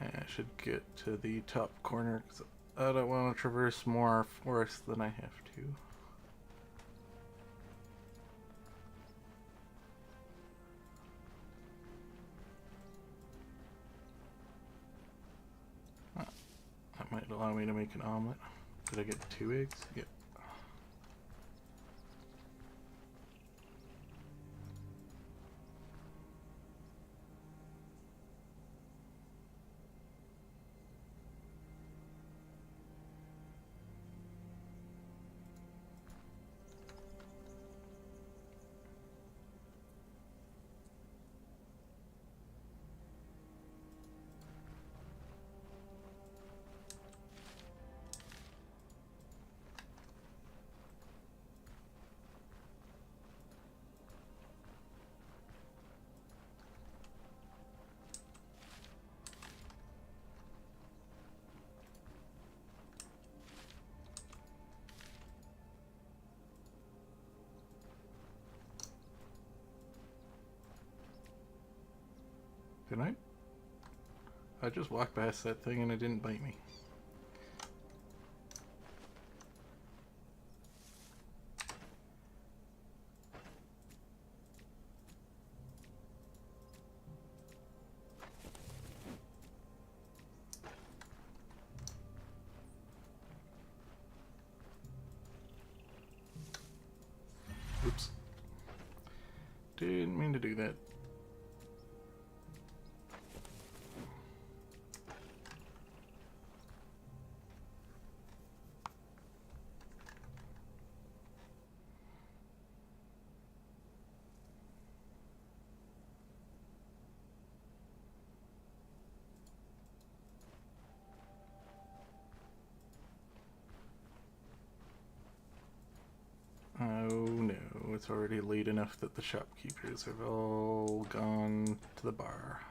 I should get to the top corner because I don't want to traverse more forest than I have to. allow me to make an omelet. Did I get 2 eggs? Yep. Did I? I just walked past that thing and it didn't bite me. Oops. Didn't mean to do that. Oh no, it's already late enough that the shopkeepers have all gone to the bar.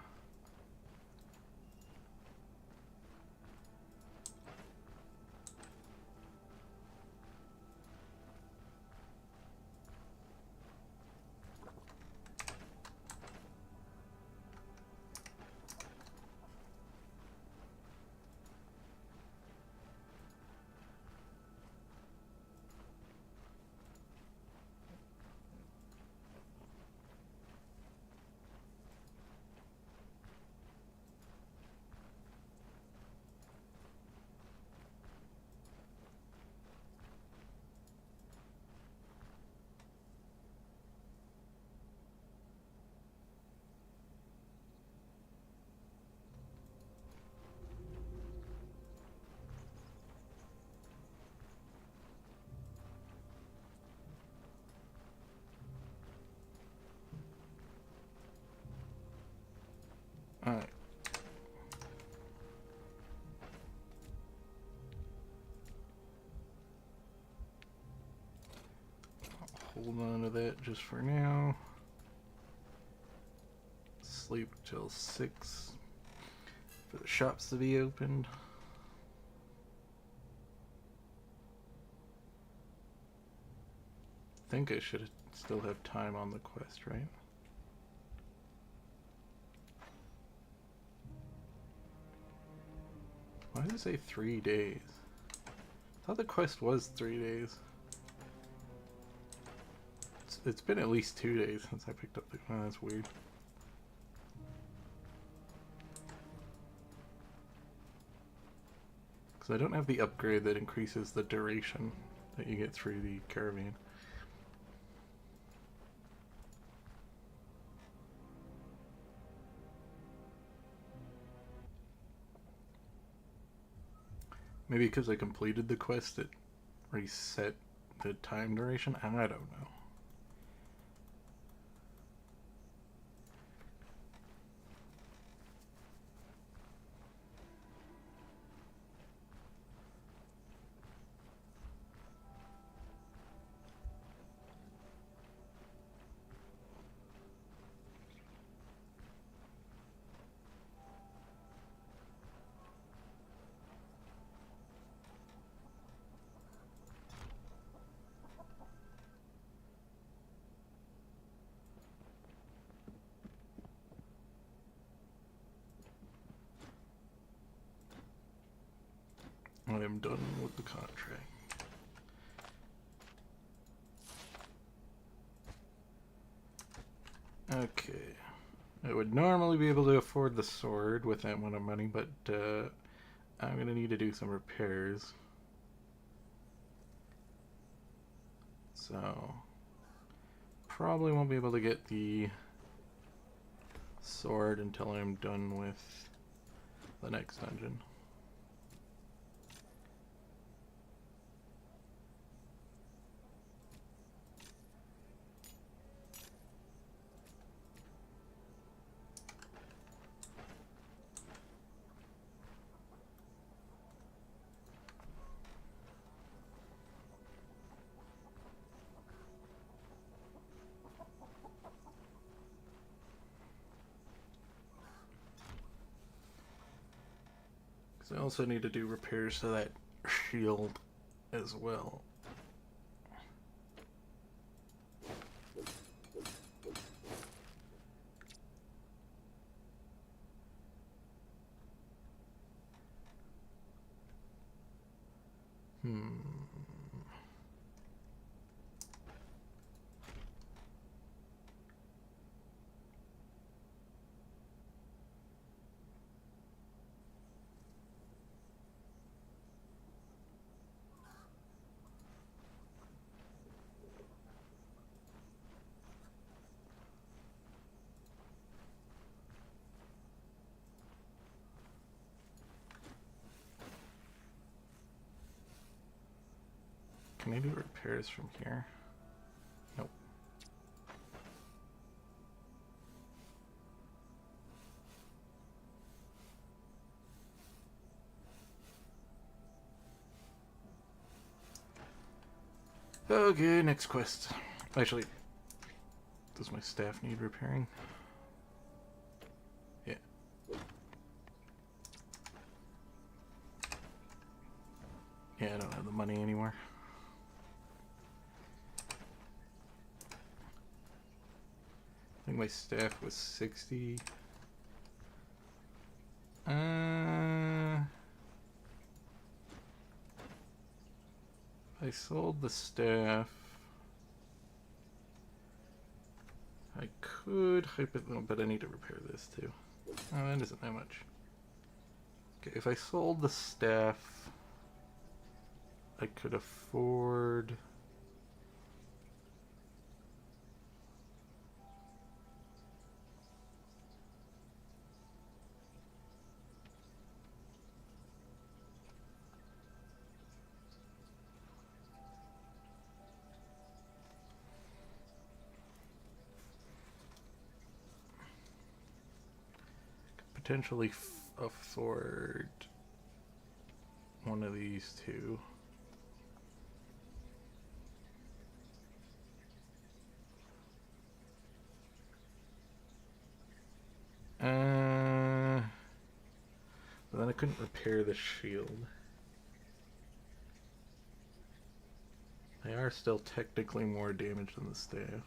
Alright. I'll hold on to that just for now. Sleep till 6 for the shops to be opened. I think I should still have time on the quest, right? Why did it say 3 days? I thought the quest was 3 days. It's been at least 2 days since I picked up the... Oh, that's weird. Because I don't have the upgrade that increases the duration that you get through the caravan. Maybe because I completed the quest, it reset the time duration? I don't know. I am done with the contract. Okay. I would normally be able to afford the sword with that amount of money, but I'm going to need to do some repairs. So, probably won't be able to get the sword until I'm done with the next dungeon. I also need to do repairs to that shield as well. Can I do repairs from here? Nope. Okay, next quest. Actually, does my staff need repairing? Yeah. Yeah, I don't have the money anymore. I think my staff was 60. I sold the staff. I could hype it, but I need to repair this too. Oh, that isn't that much. Okay, if I sold the staff, I could afford... potentially afford one of these two. But then I couldn't repair the shield. They are still technically more damaged than the staff.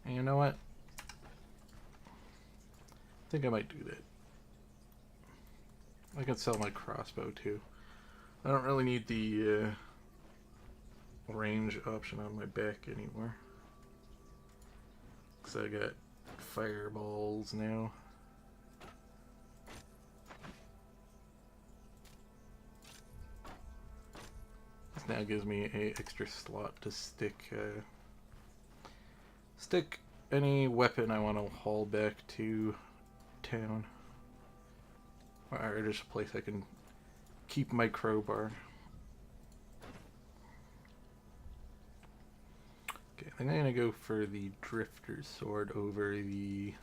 And you know what? I think I might do that. I can sell my crossbow too. I don't really need the range option on my back anymore. Because I got fireballs now. This now gives me an extra slot to stick any weapon I want to haul back to town. Or just a place I can keep my crowbar. Okay, I think I'm gonna go for the Drifter's Sword over the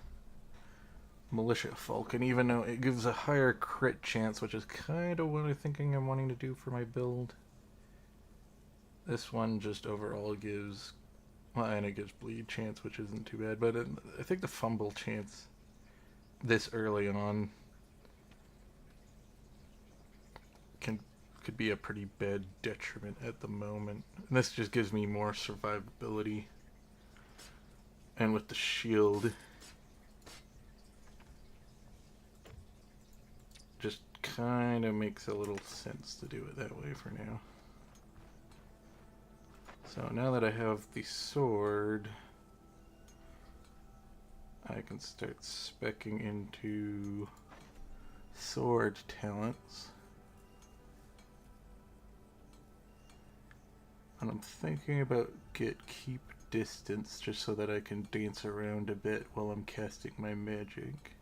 Militia Falcon, even though it gives a higher crit chance, which is kind of what I'm wanting to do for my build. This one just overall gives, well, and it gives bleed chance, which isn't too bad, but I think the fumble chance this early on could be a pretty bad detriment at the moment. And this just gives me more survivability. And with the shield, just kind of makes a little sense to do it that way for now. So now that I have the sword, I I can start speccing into sword talents. And I'm thinking about keep distance just so that I can dance around a bit while I'm casting my magic.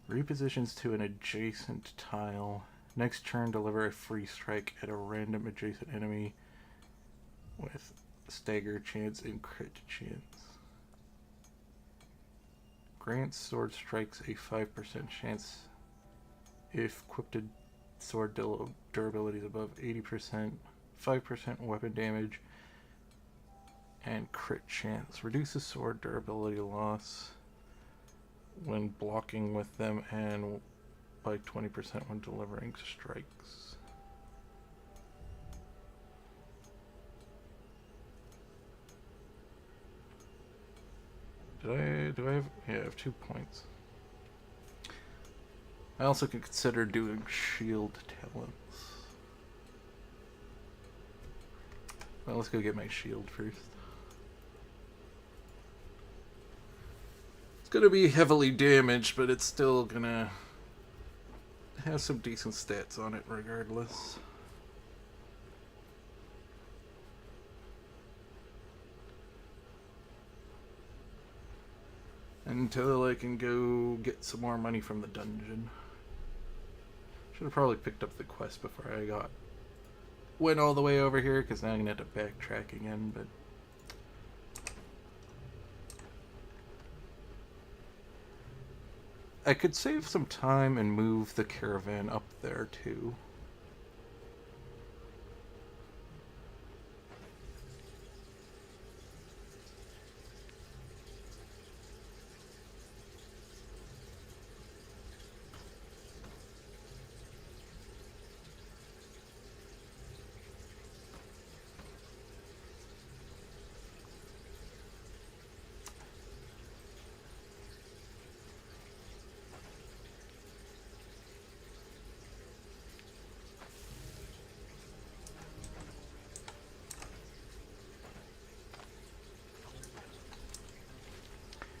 Repositions to an adjacent tile. Next turn, deliver a free strike at a random adjacent enemy with stagger chance and crit chance. Grants sword strikes a 5% chance if equipped sword durability is above 80%, 5% weapon damage, and crit chance. Reduces sword durability loss when blocking with them and by 20% when delivering strikes. Do I have, yeah, I have 2 points. I also could consider doing shield talents. Well, let's go get my shield first. It's gonna be heavily damaged, but it's still gonna have some decent stats on it regardless. Until I can go get some more money from the dungeon. Should have probably picked up the quest before I went all the way over here, because now I'm gonna have to backtrack again, but I could save some time and move the caravan up there too.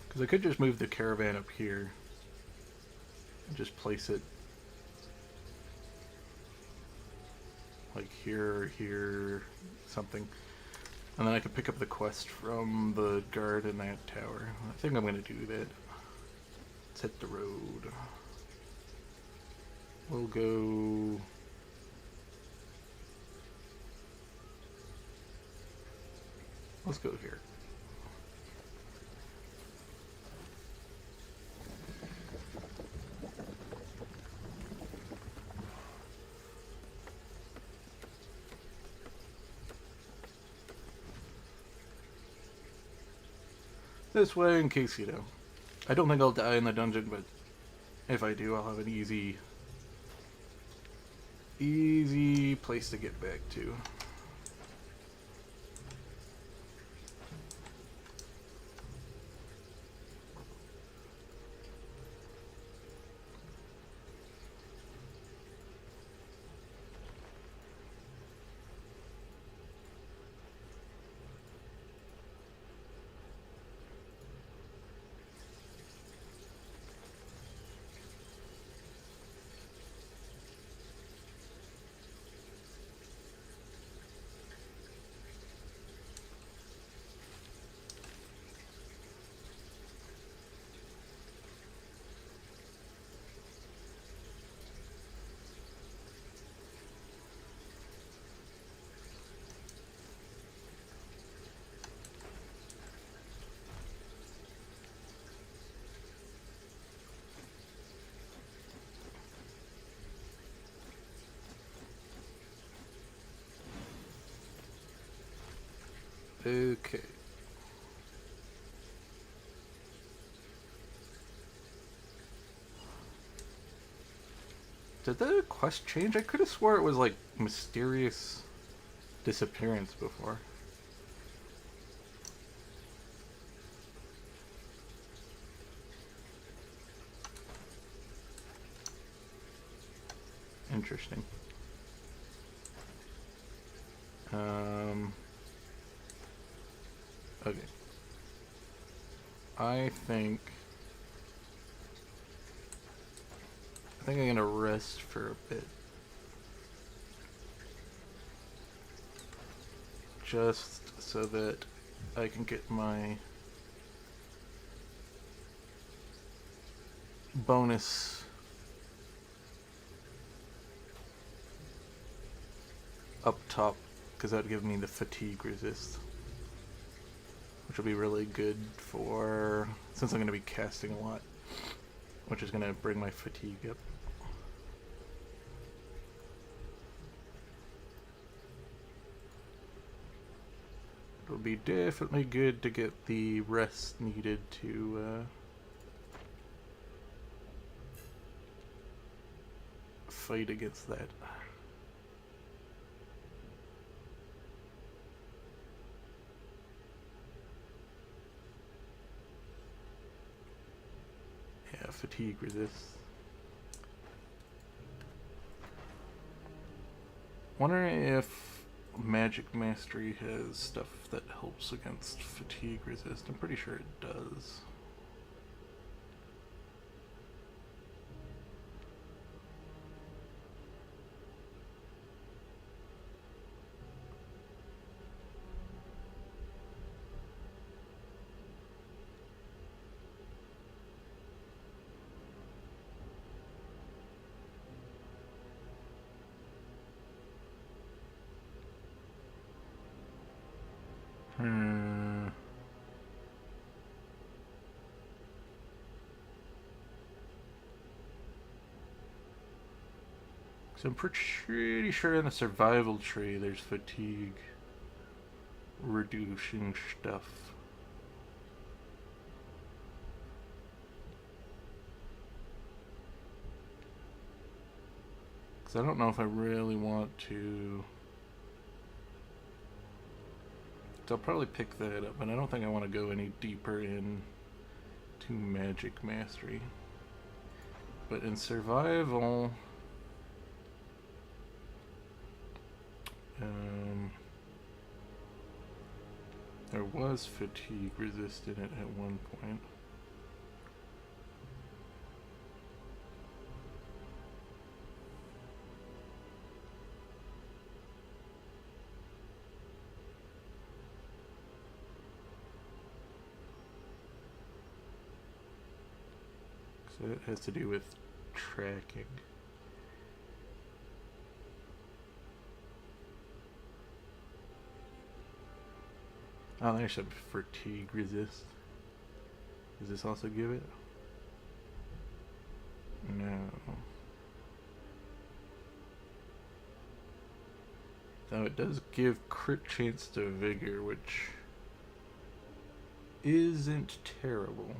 Because I could just move the caravan up here and just place it like here or here, something. And then I could pick up the quest from the guard in that tower. I think I'm going to do that. Let's hit the road. We'll go... Let's go here. This way, in case, you know. I don't think I'll die in the dungeon, but if I do, I'll have an easy place to get back to. Okay. Did the quest change? I could have swore it was like mysterious disappearance before. Interesting. Okay. I think I'm gonna rest for a bit. Just so that I can get my bonus up top, because that would give me the fatigue resist, which will be really good for, since I'm going to be casting a lot, which is going to bring my fatigue up. It'll be definitely good to get the rest needed to fight against that. Yeah, fatigue resist. Wondering if Magic Mastery has stuff that helps against fatigue resist. I'm pretty sure it does. So I'm pretty sure in the survival tree there's fatigue reducing stuff. Because I don't know if I really want to. So I'll probably pick that up, but I don't think I want to go any deeper in to Magic Mastery. But in survival, there was fatigue resistant at one point. So it has to do with tracking. Oh, there's some fatigue resist. Does this also give it? No. Though it does give crit chance to vigor, which isn't terrible.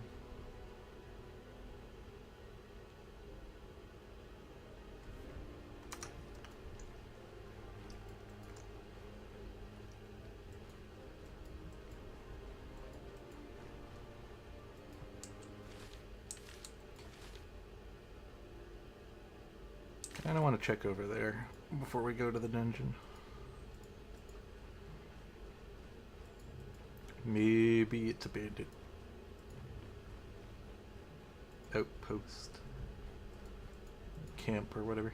I don't want to check over there before we go to the dungeon. Maybe it's abandoned. Outpost. Camp or whatever.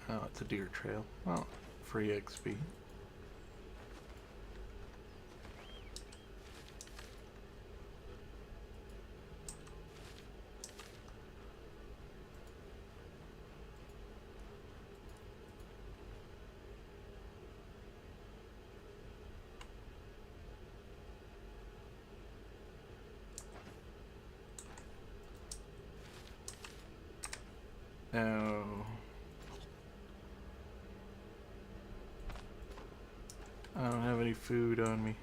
Oh, it's a deer trail. Well, free XP. Oh. I don't have any food on me.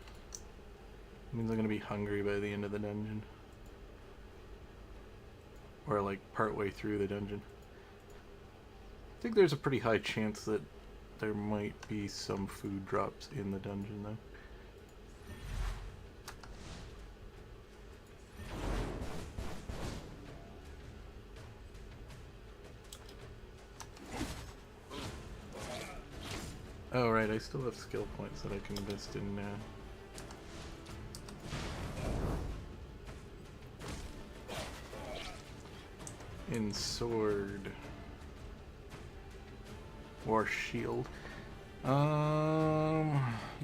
It means I'm gonna be hungry by the end of the dungeon. or like partway through the dungeon. I think there's a pretty high chance that there might be some food drops in the dungeon though. Oh right, I still have skill points that I can invest in now. In sword or shield.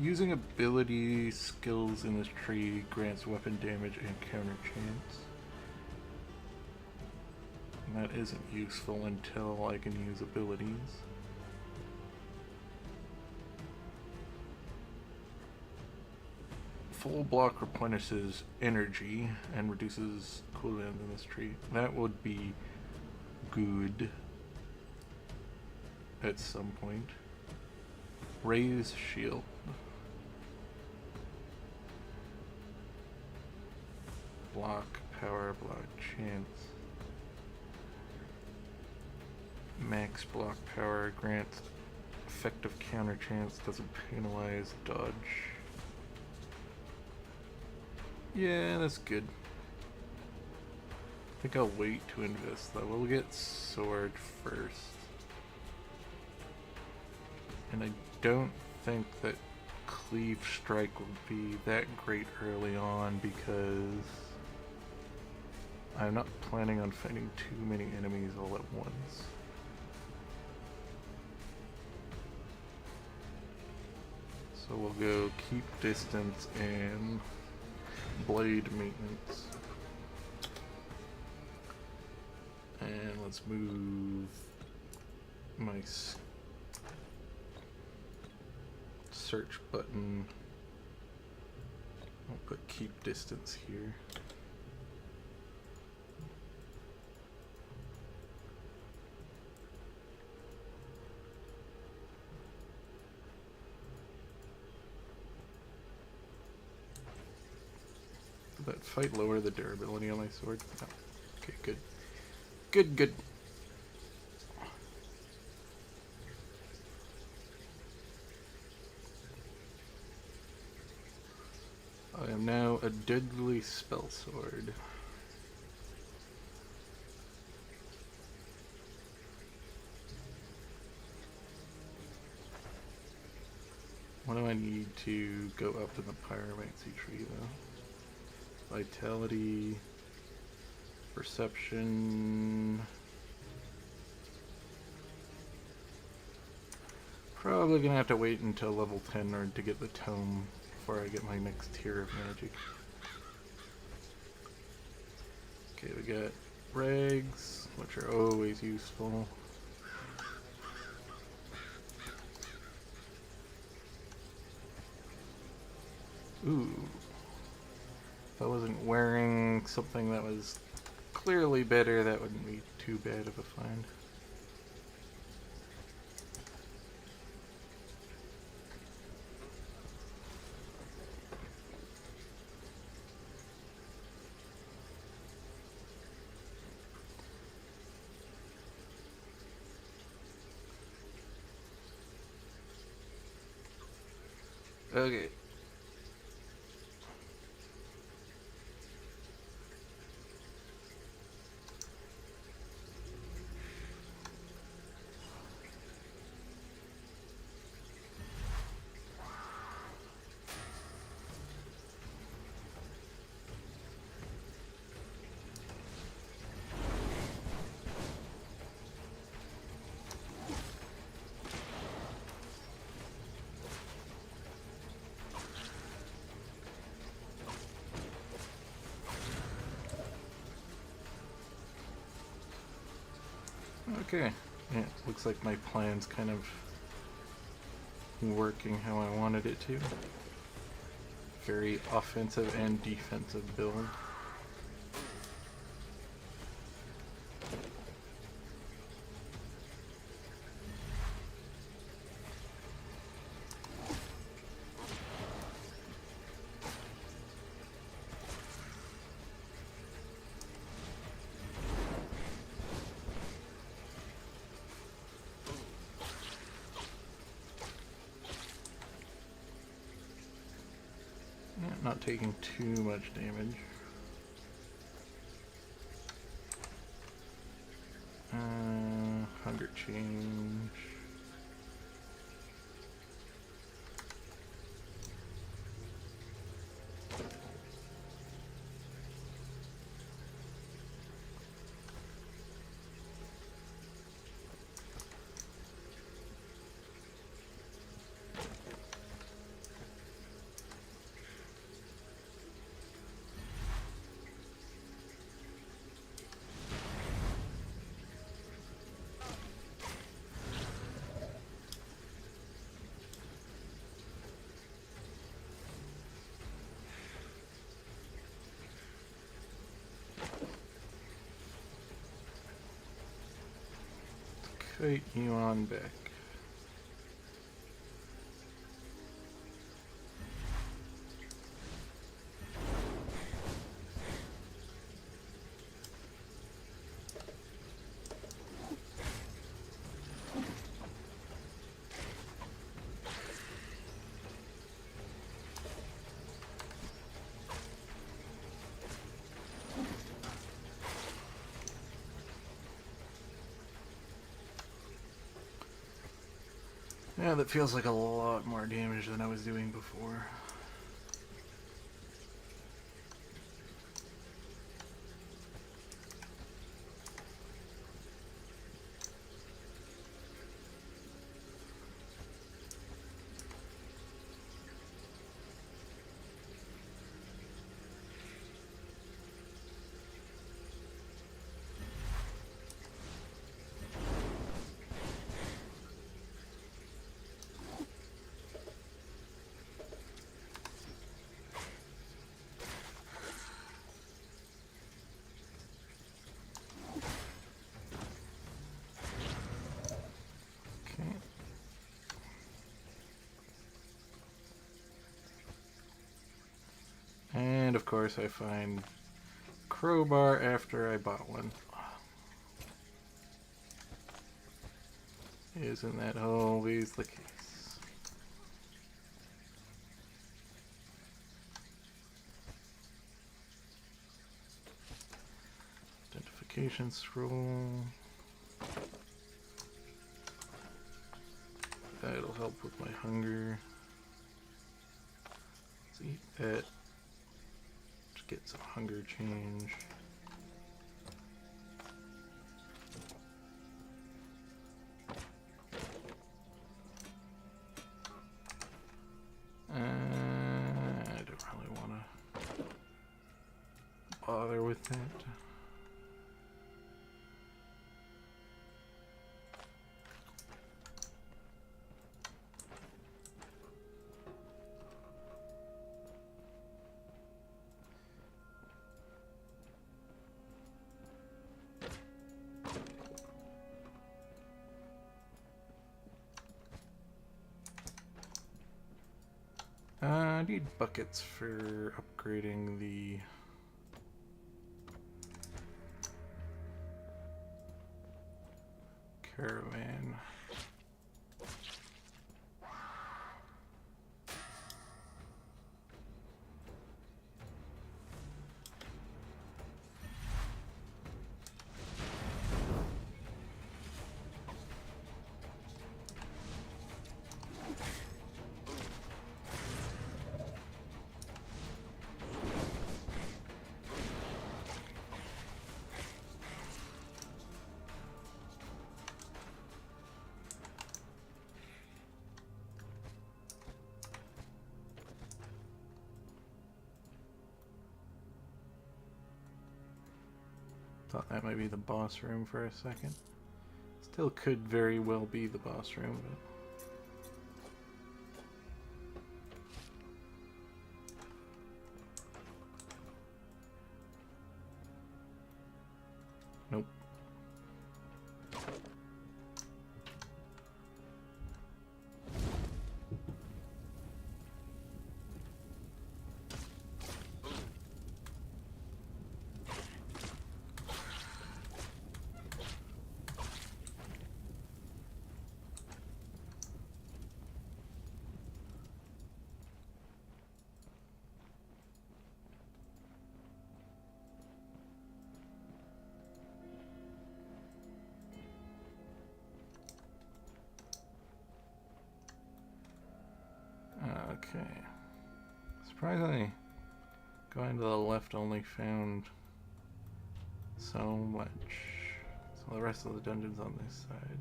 Using ability skills in this tree grants weapon damage and counter chance. And that isn't useful until I can use abilities. Full block replenishes energy and reduces cooldown in this tree. That would be good at some point. Raise shield. Block power, block chance. Max block power grants effective counter chance, doesn't penalize dodge. Yeah, that's good. I think I'll wait to invest though. We'll get sword first. And I don't think that cleave strike will be that great early on because I'm not planning on fighting too many enemies all at once. So we'll go keep distance and blade maintenance. And let's move my search button. I'll put keep distance here. Did that fight lower the durability on my sword? No. Okay, good. Good. I am now a deadly spell sword. What do I need to go up in the pyromancy tree though? Vitality, perception. Probably gonna have to wait until level 10 or to get the tome before I get my next tier of magic. Okay, we got rags, which are always useful. Ooh. If I wasn't wearing something that was clearly better, that wouldn't be too bad of a find. Okay. Okay, yeah, looks like my plan's kind of working how I wanted it to. Very offensive and defensive build. not taking too much damage. Hunger change. Kite you on back. Yeah, that feels like a lot more damage than I was doing before. And of course I find crowbar after I bought one. Isn't that always the case? Identification scroll. That'll help with my hunger. Let's eat that. Just get some hunger change. I don't really want to bother with that. I need buckets for upgrading the caravan. Thought that might be the boss room for a second. Still could very well be the boss room, but... Nope. Okay. Surprisingly, going to the left only found so much. So the rest of the dungeon's on this side.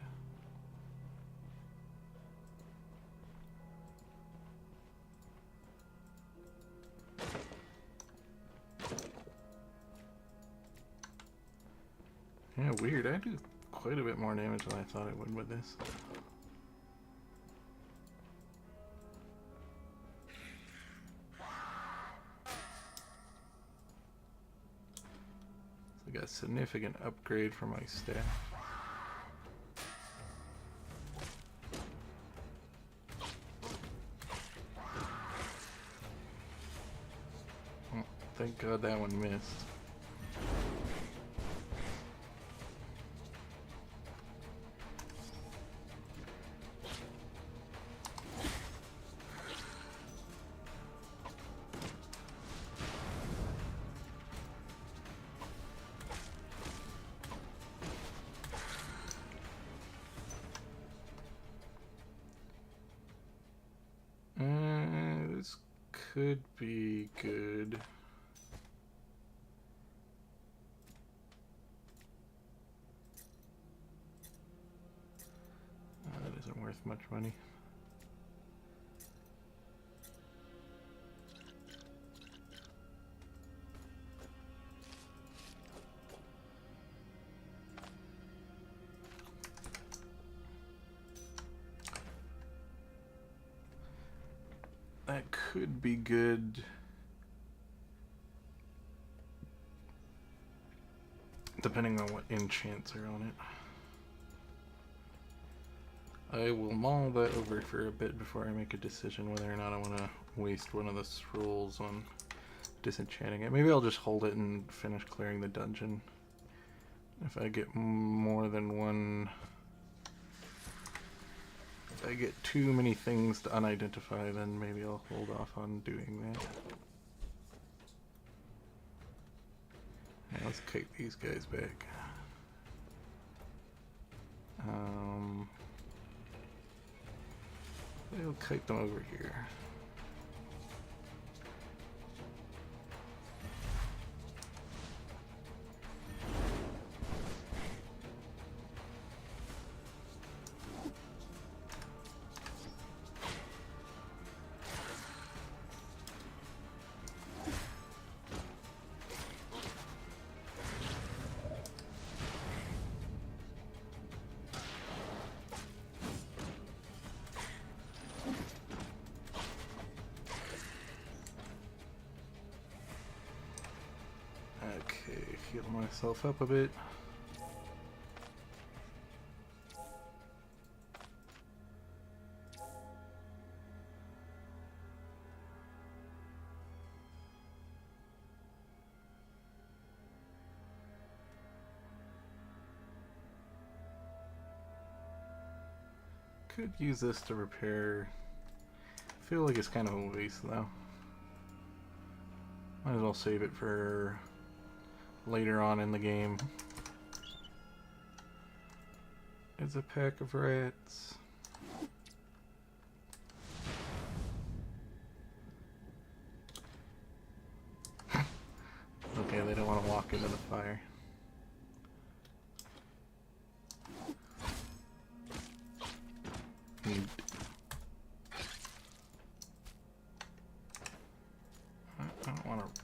Yeah, weird. I do quite a bit more damage than I thought I would with this. So I got a significant upgrade for my staff. Oh, thank God that one missed. This could be good. That isn't worth much money. That could be good. Depending on what enchants are on it. I will mull that over for a bit before I make a decision whether or not I want to waste one of the scrolls on disenchanting it. Maybe I'll just hold it and finish clearing the dungeon. If I get more than one... If I get too many things to unidentify, then maybe I'll hold off on doing that. Let's kick these guys back. We'll kite them over here. Okay, heal myself up a bit. Could use this to repair. I feel like it's kind of a waste though. Might as well save it for later on in the game. It's a pack of rats. Okay, they don't want to walk into the fire. I don't want to.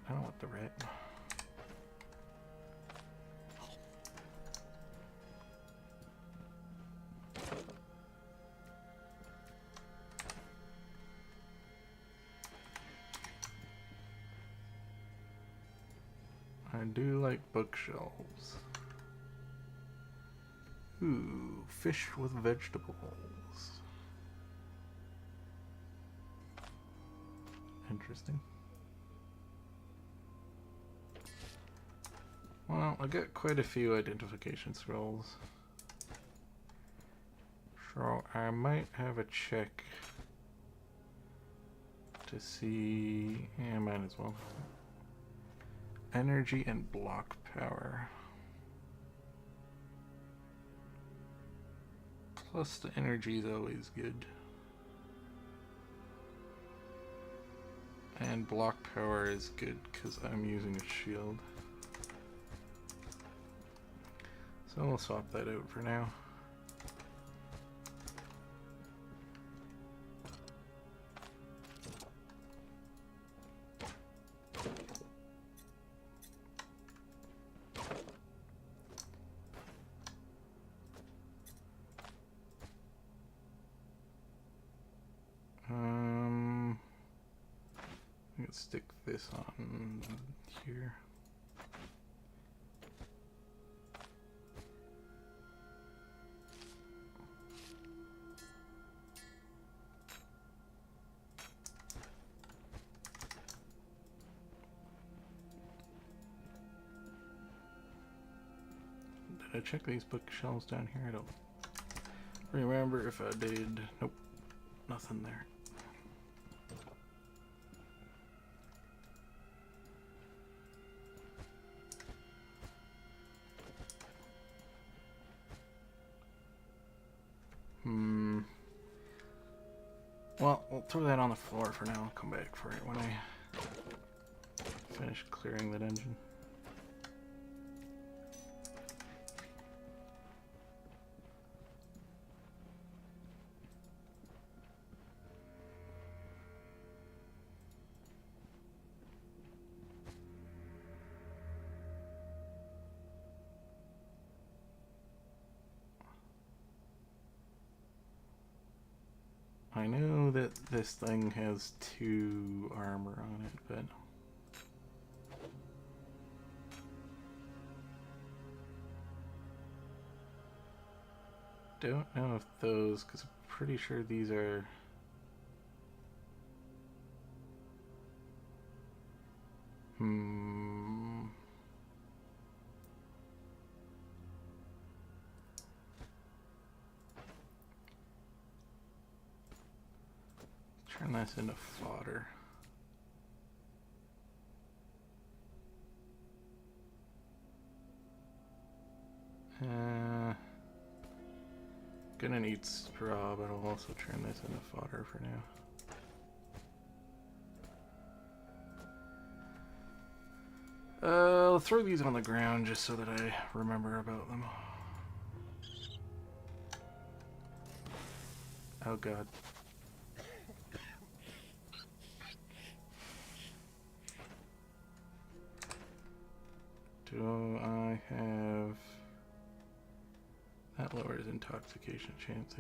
I don't want the rat. I do like bookshelves. Ooh, fish with vegetables. Interesting. Well, I got quite a few identification scrolls. So I might have a check to see. Yeah, I might as well. Energy and block power. Plus the energy is always good. And block power is good because I'm using a shield. So we'll swap that out for now. Let's stick this on here. Did I check these bookshelves down here? I don't remember if I did. Nope, nothing there. Well, we'll throw that on the floor for now. I'll come back for it when I finish clearing the dungeon. I know that this thing has 2 armor on it, but don't know if those, because I'm pretty sure these are turn this into fodder. Gonna need straw, but I'll also turn this into fodder for now. I'll throw these on the ground just so that I remember about them. Oh god. Do I have... That lowers intoxication chance.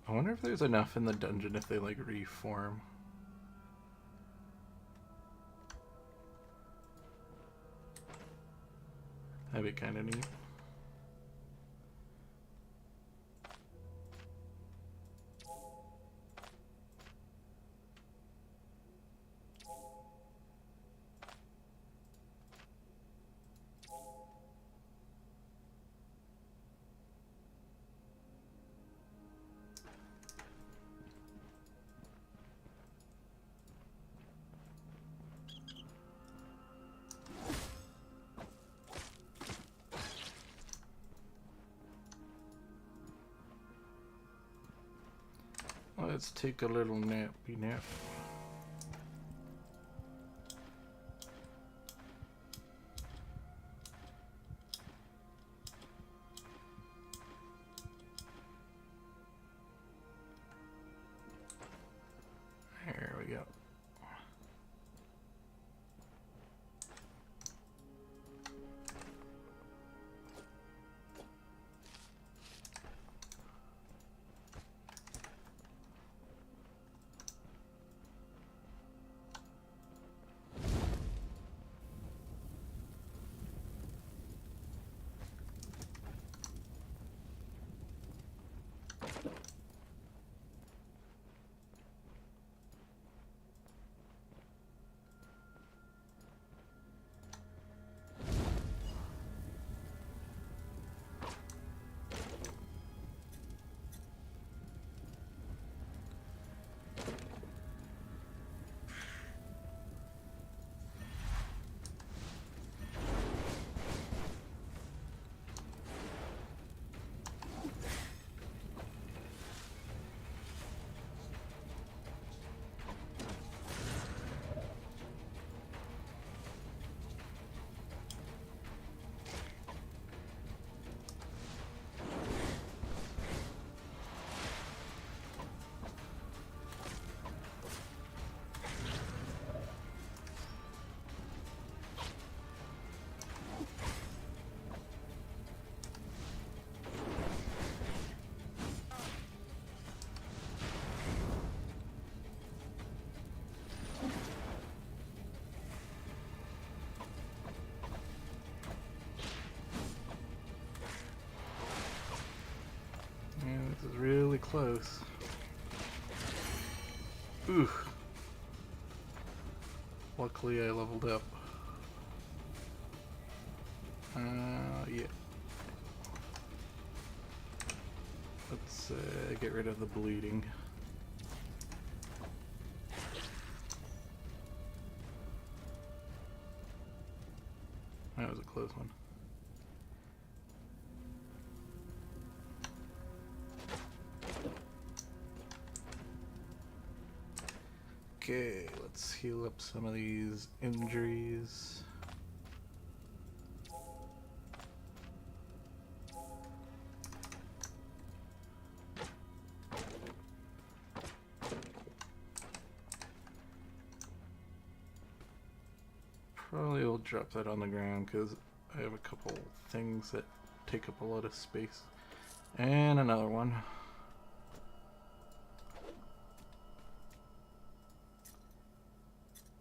I wonder if there's enough in the dungeon if they like reform. That'd be kind of neat. Let's take a little nappy nap. There we go. Yeah, this is really close. Ooh. Luckily I leveled up. Yeah. Let's get rid of the bleeding. That was a close one. Okay, let's heal up some of these injuries. Probably will drop that on the ground because I have a couple things that take up a lot of space. And another one.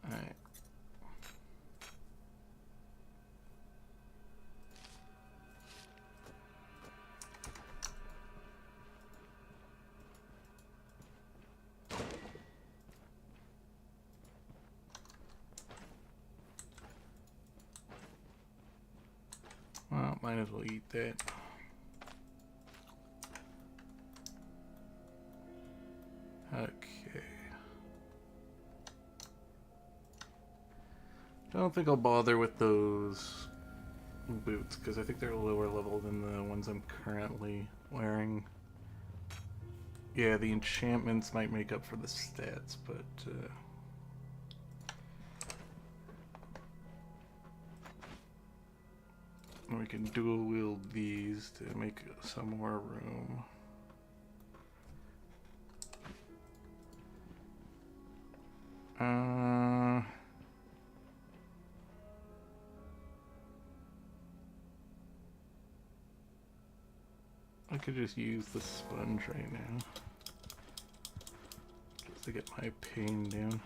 Alright. Well, might as well eat that. Okay. Don't think I'll bother with those boots because I think they're lower level than the ones I'm currently wearing. Yeah, the enchantments might make up for the stats, but we can dual wield these to make some more room. I could just use the sponge right now just to get my pain down.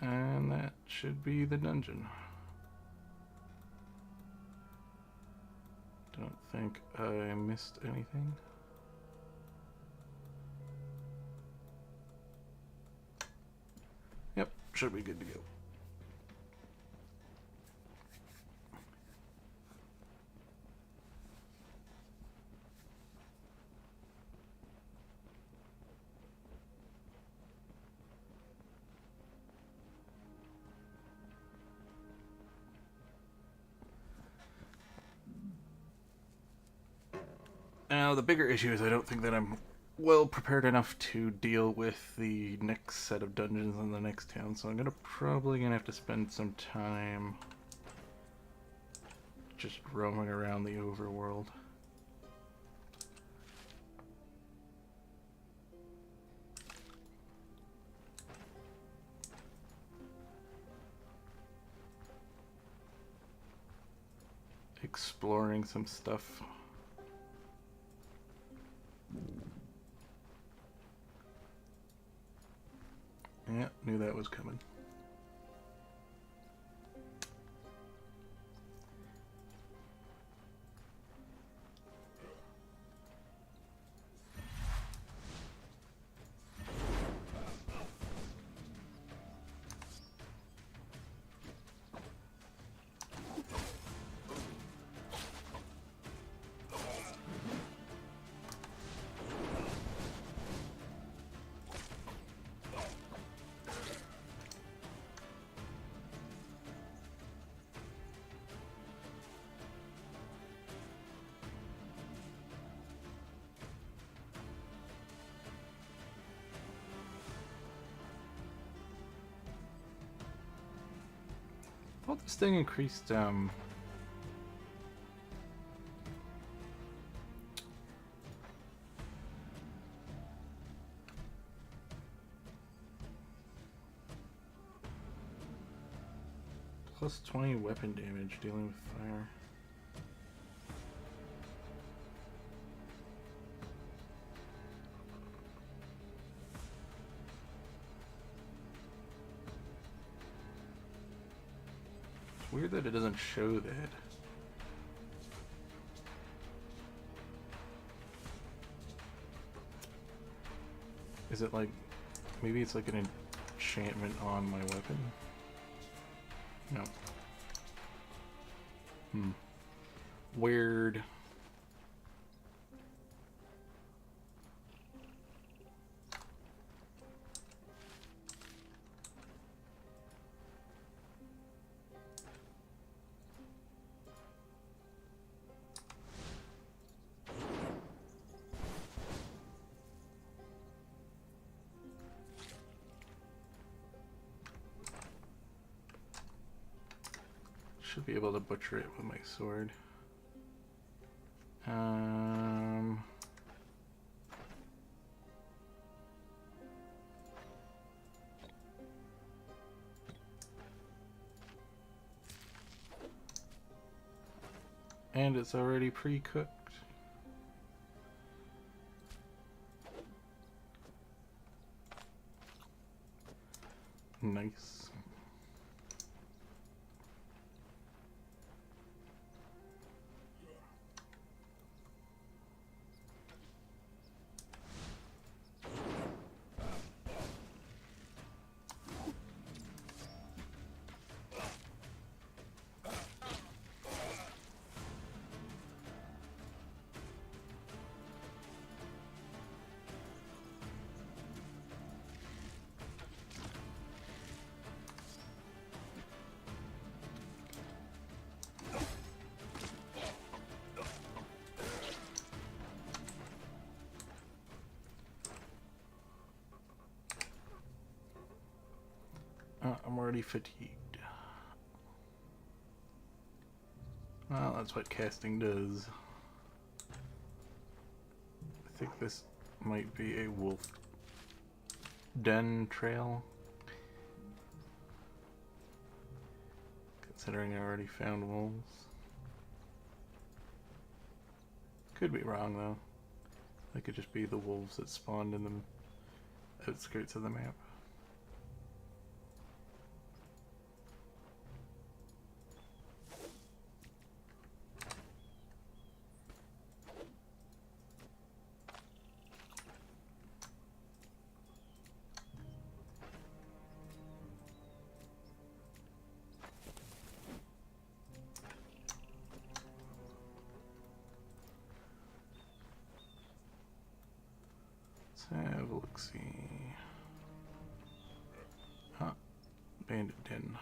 And that should be the dungeon. Don't think I missed anything. Yep, should be good to go. Now, the bigger issue is I don't think that I'm well prepared enough to deal with the next set of dungeons in the next town, so I'm probably gonna have to spend some time just roaming around the overworld. Exploring some stuff. Yeah, knew that was coming. I thought this thing increased plus 20 weapon damage dealing with fire. Weird that it doesn't show that. Is it like, maybe it's like an enchantment on my weapon? No. Weird. Should be able to butcher it with my sword. And it's already pre-cooked. Nice. I'm already fatigued. Well, that's what casting does. I think this might be a wolf den trail. Considering I already found wolves. Could be wrong though. They could just be the wolves that spawned in the outskirts of the map. Let's have a look-see. Huh. Bandit Den.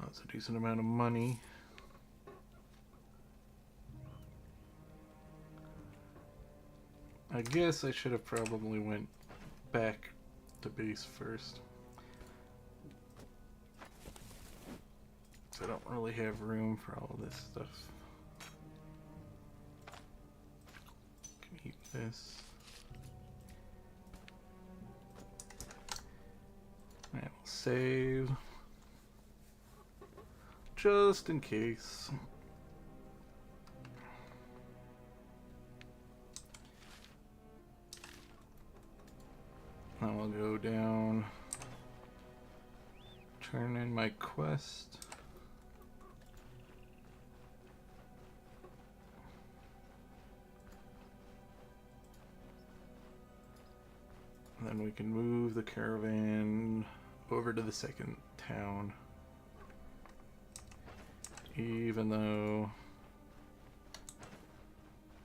That's a decent amount of money. I guess I should have probably went back to base first. So I don't really have room for all of this stuff. Can eat this. And we'll save. Just in case. Now I'll go down, turn in my quest. then we can move the caravan over to the second town. Even though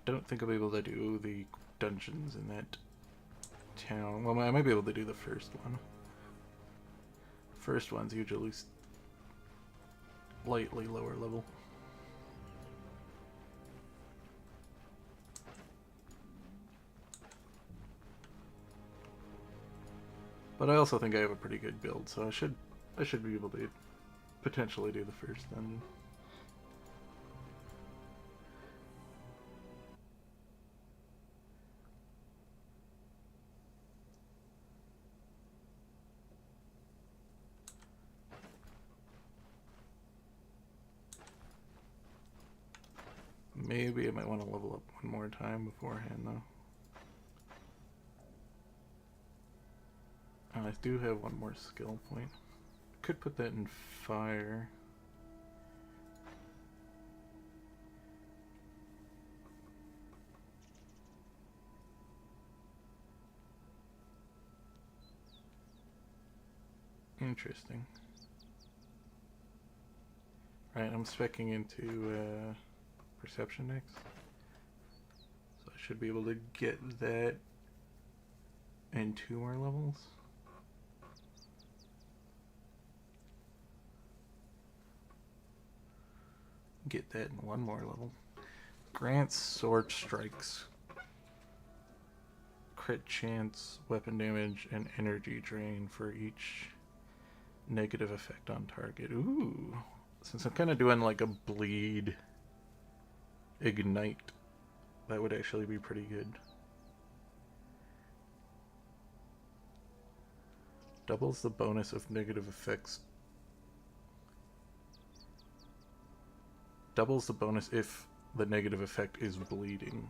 I don't think I'll be able to do the dungeons in that town. Well, I might be able to do the first one. First one's usually slightly lower level. But I also think I have a pretty good build, so I should be able to potentially do the first dungeon. Maybe I might want to level up one more time beforehand, though. I do have one more skill point. Could put that in fire. Interesting. Right, I'm speccing into perception next. So I should be able to get that in 2 more levels. Get that in 1 more level. Grants sword strikes, crit chance, weapon damage, and energy drain for each negative effect on target. Ooh. Since I'm kind of doing like a bleed ignite, that would actually be pretty good. Doubles the bonus of negative effects. Doubles the bonus if the negative effect is bleeding.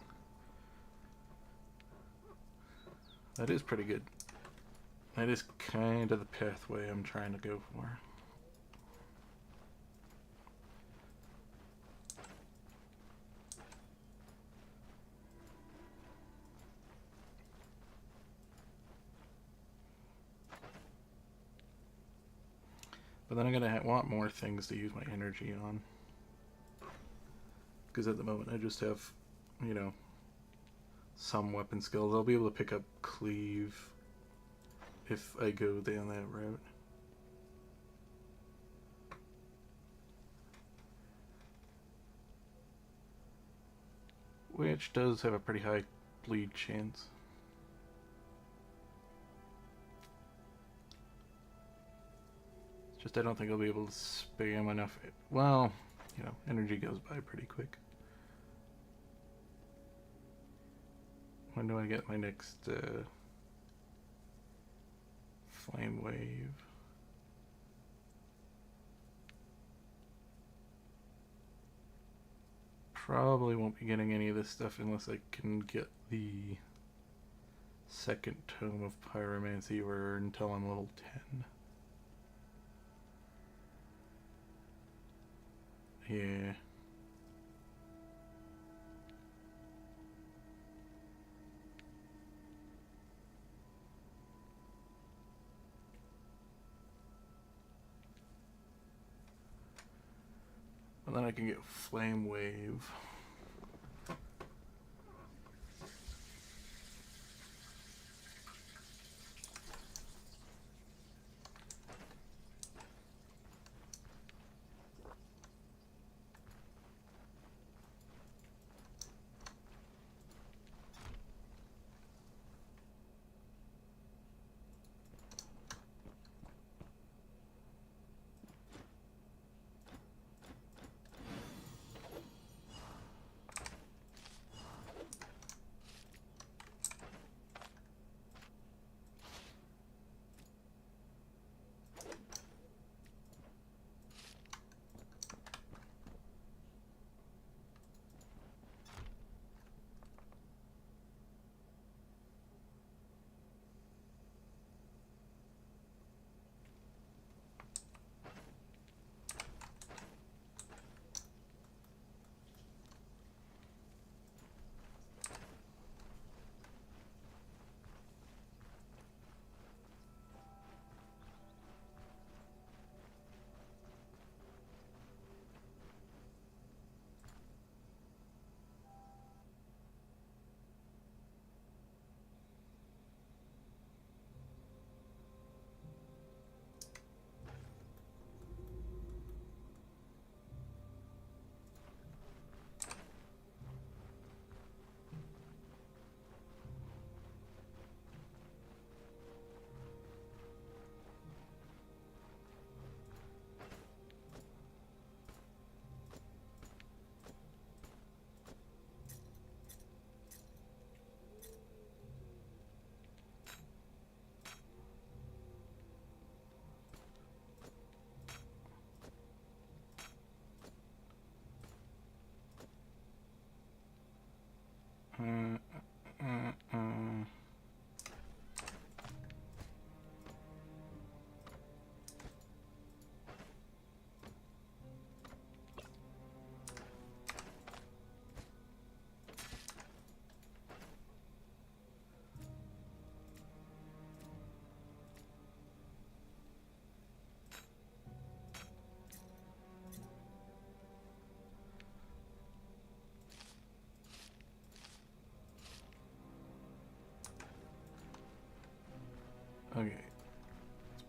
That is pretty good. That is kind of the pathway I'm trying to go for. But then I'm going to want more things to use my energy on. Because at the moment I just have, you know, some weapon skills. I'll be able to pick up cleave if I go down that route. Which does have a pretty high bleed chance. Just I don't think I'll be able to spam enough. Well, you know, energy goes by pretty quick. When do I get my next flame wave? Probably won't be getting any of this stuff unless I can get the second tome of pyromancy or until I'm level 10. Yeah. And then I can get Flame Wave.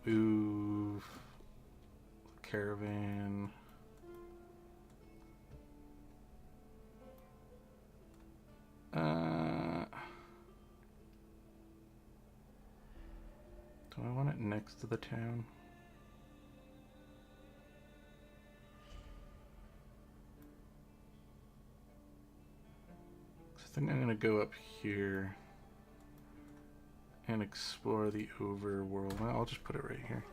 Ooh. Caravan. Do I want it next to the town? I think I'm gonna go up here and explore the overworld. Well, I'll just put it right here.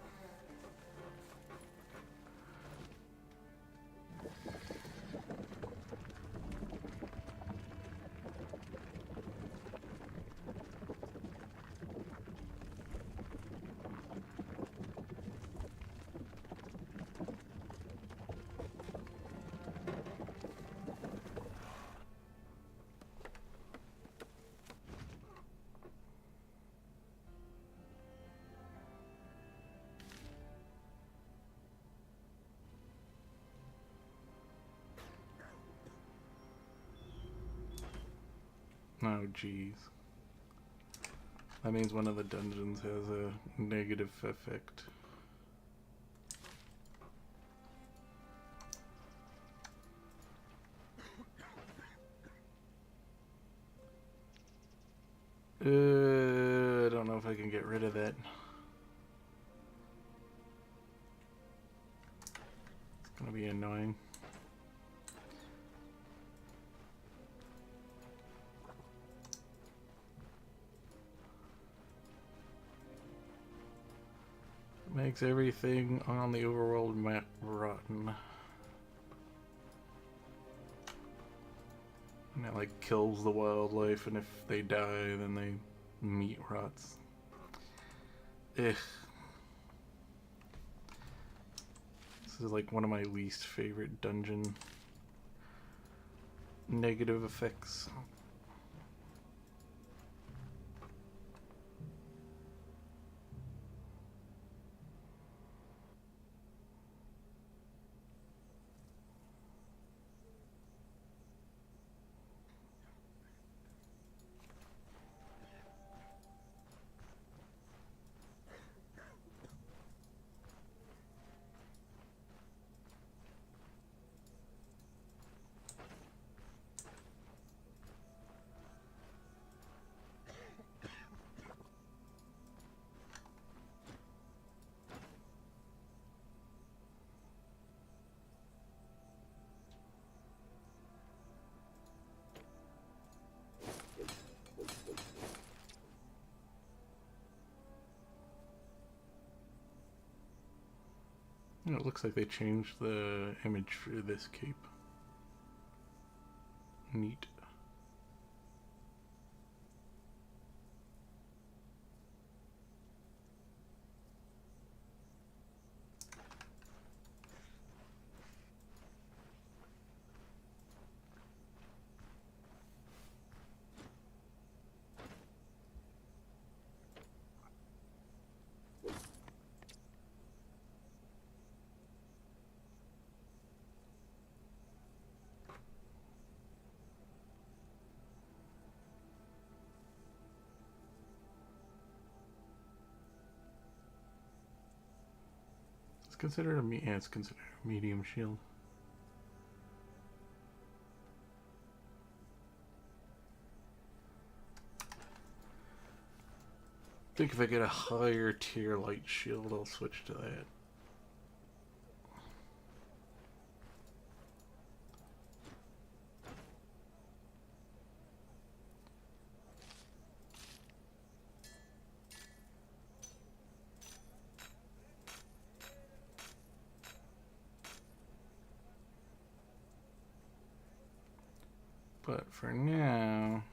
Oh, geez. That means one of the dungeons has a negative effect. I don't know if I can get rid of that. It's gonna be annoying. Makes everything on the overworld map rotten. And it like kills the wildlife, and if they die, then they meat rots. Ugh. This is like one of my least favorite dungeon negative effects. It looks like they changed the image for this cape. Neat. It's considered a it's considered a medium shield. I think if I get a higher tier light shield, I'll switch to that. But for now,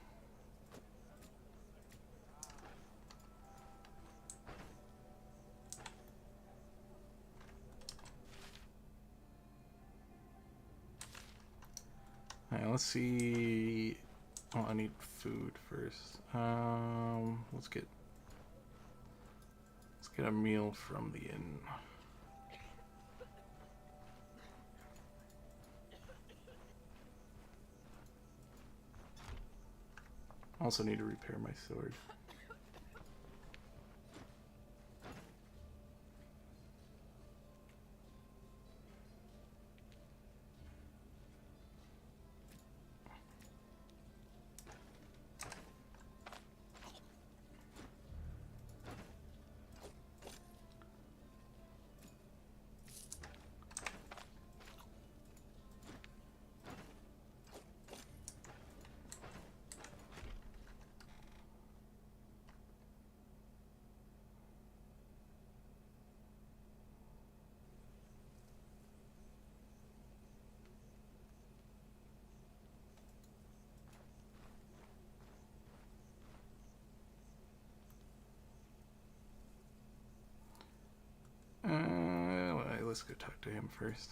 alright, let's see. Oh, I need food first. Let's get a meal from the inn. Also need to repair my sword. let's go talk to him first.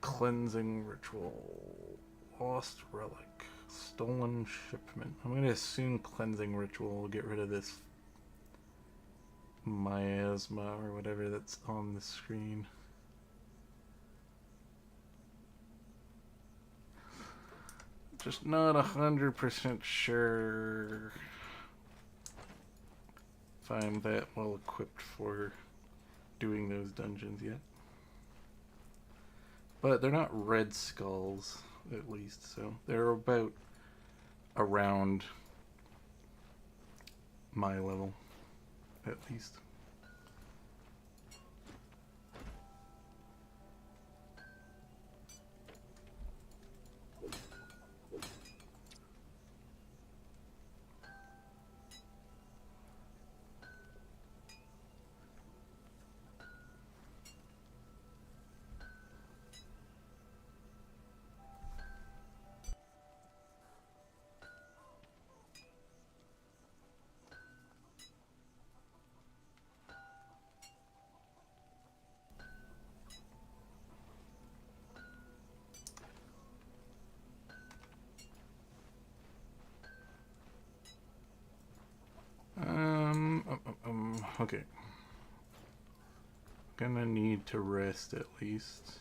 Cleansing ritual. Lost relic. Stolen shipment. I'm going to assume cleansing ritual will get rid of this miasma or whatever that's on the screen. Just not 100% sure if I'm that well equipped for doing those dungeons yet. But they're not red skulls, at least, so they're about around my level, at least. Okay. Gonna need to rest at least.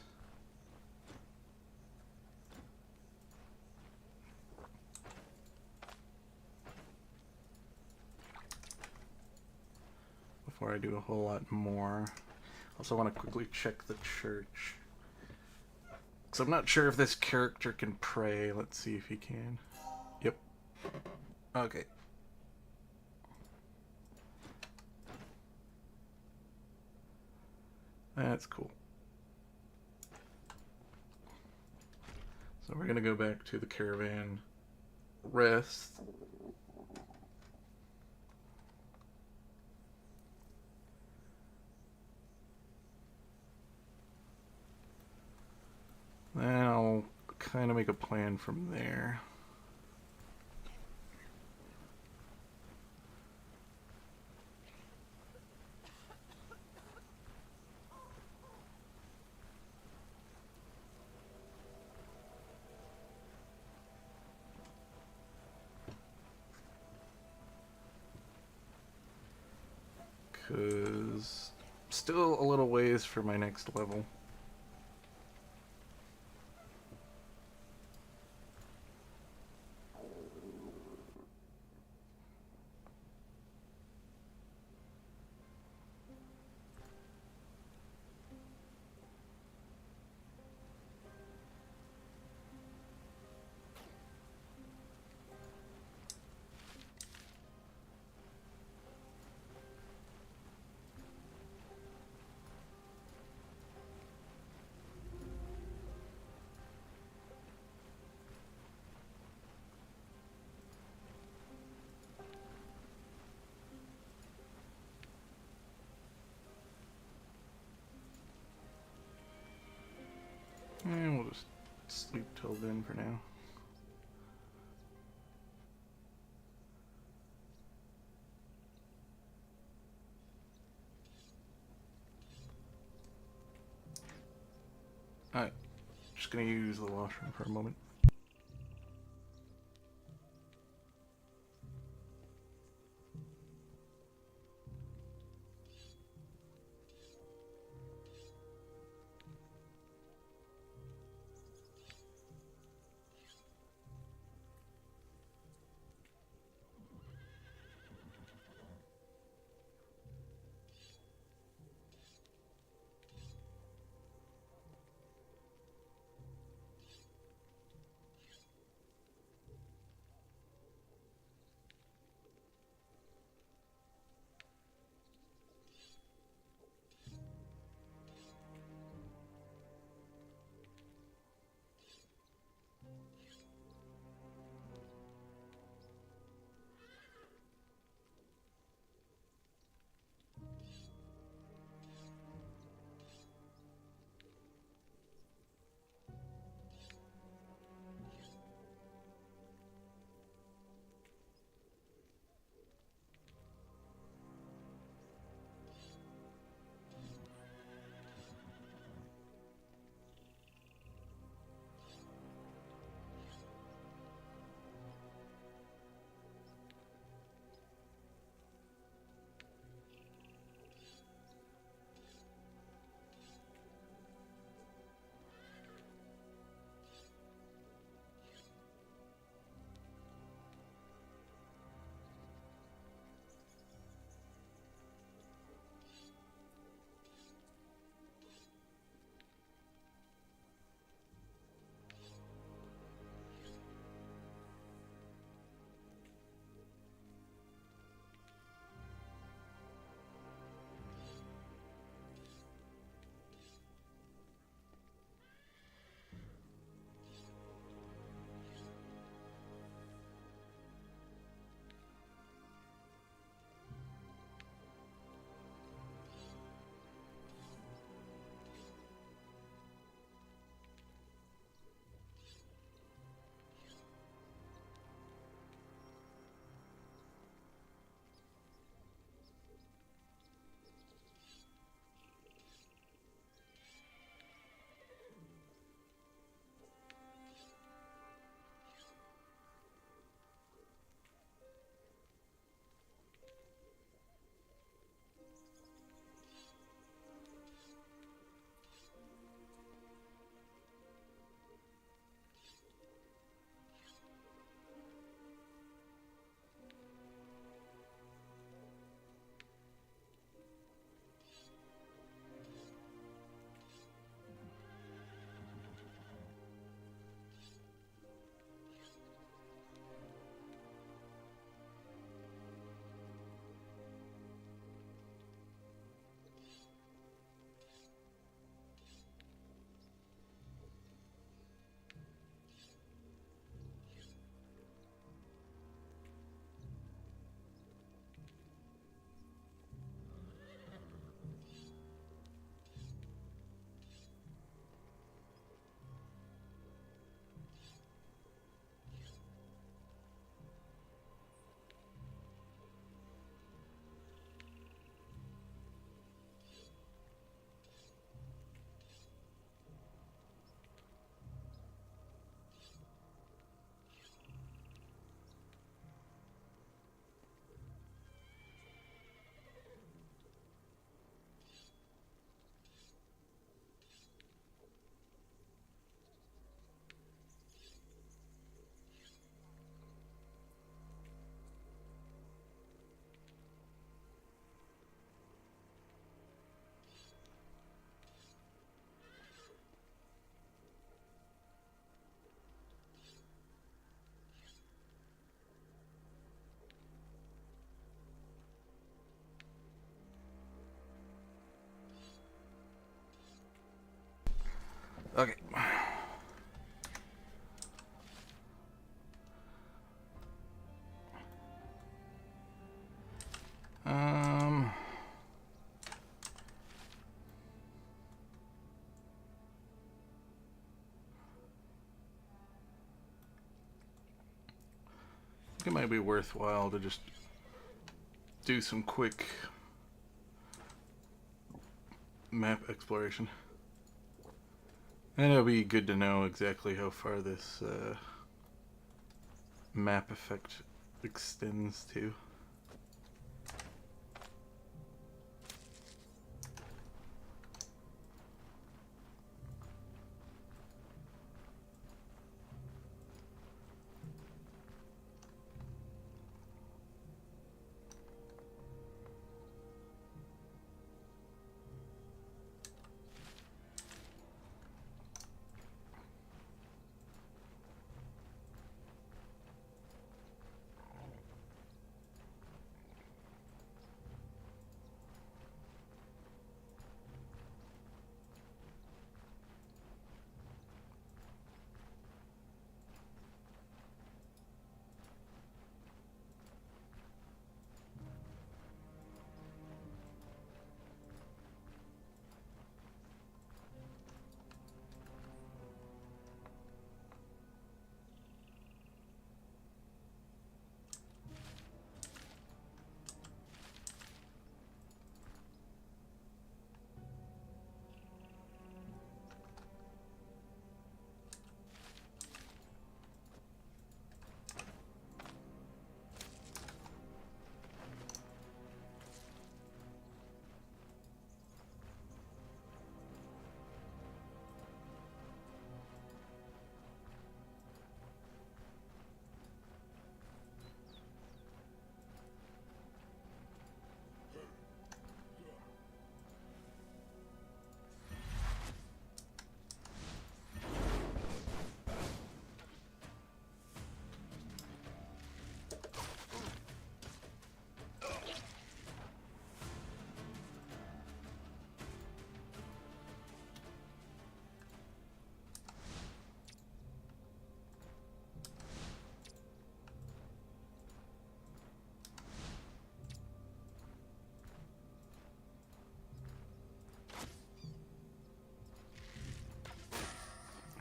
Before I do a whole lot more. Also want to quickly check the church. Because I'm not sure if this character can pray. Let's see if he can. Yep. Okay. That's cool. So we're gonna go back to the caravan, rest. Then I'll kind of make a plan from there. Because still a little ways for my next level. And we'll just sleep till then for now. Alright, just gonna use the washroom for a moment. Okay. I think it might be worthwhile to just do some quick map exploration. And it'll be good to know exactly how far this map effect extends to.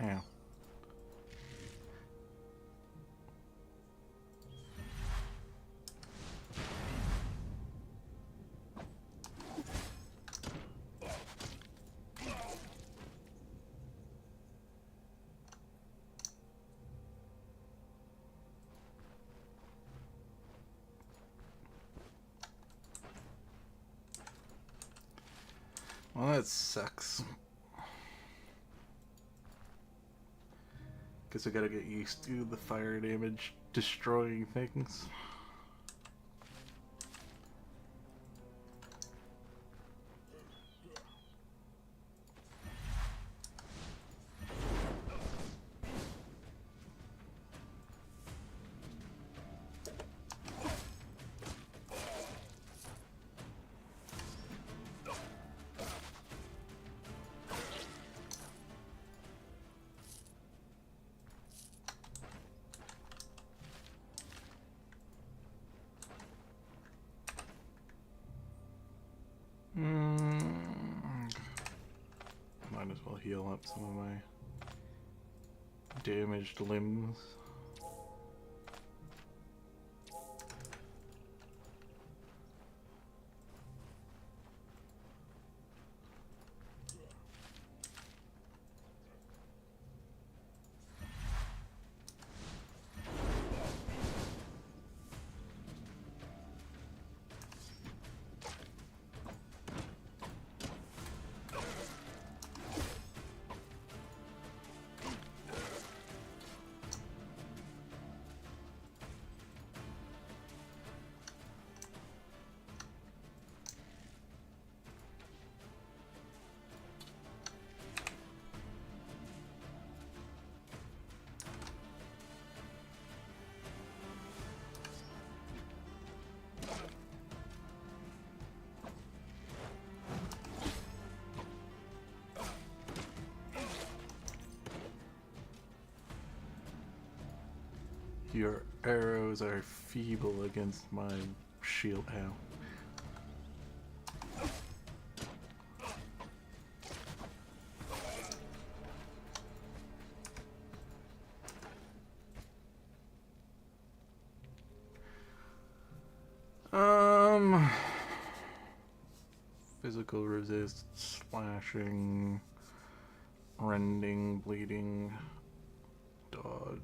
Yeah. Well, that sucks. Guess I gotta get used to the fire damage destroying things. Might as well heal up some of my damaged limbs. Your arrows are feeble against my shield. Ow. Physical resist, slashing, rending, bleeding, dodge.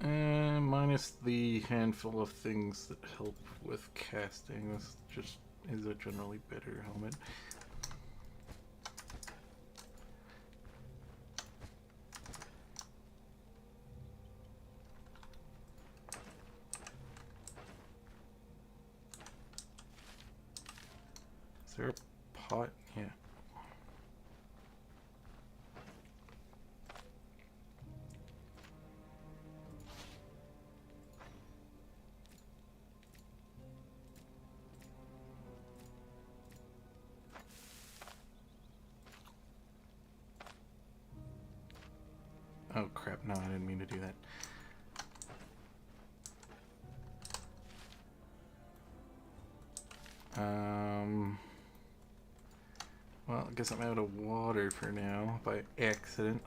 And minus the handful of things that help with casting, this just is a generally better helmet. Is there a pot? Yeah. Oh crap, no, I didn't mean to do that. Well, I guess I'm out of water for now, by accident.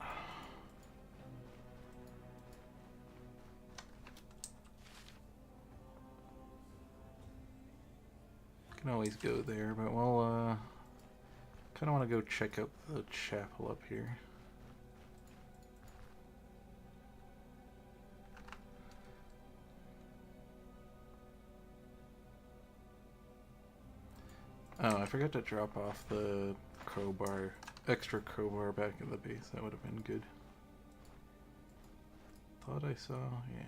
Can always go there, but we'll, kind of want to go check out the chapel up here. Oh, I forgot to drop off the crowbar, extra crowbar back at the base. That would have been good. Thought I saw, yeah.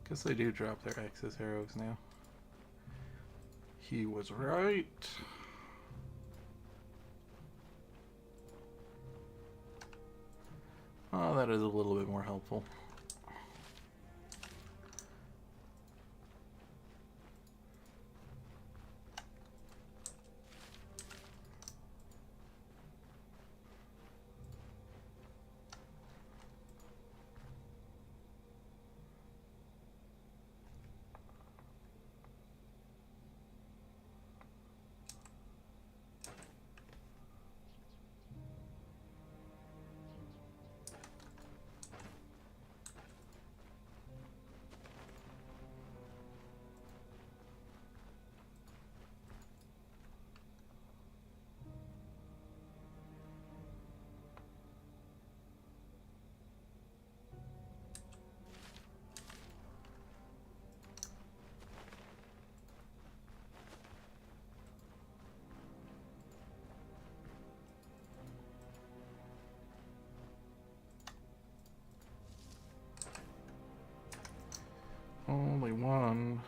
Guess they do drop their excess arrows now. He was right. Oh, that is a little bit more helpful. Only one.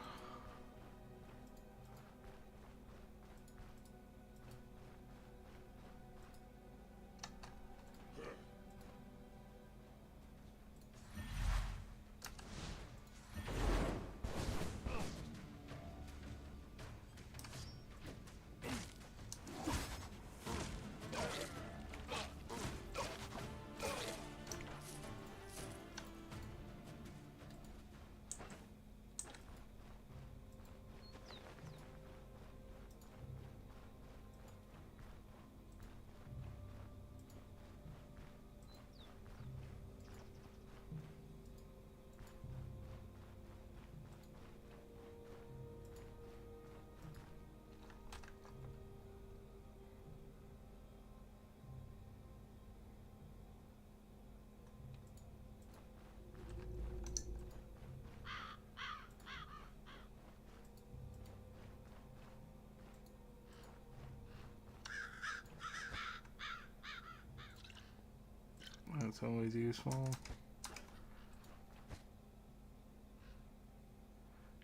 That's always useful.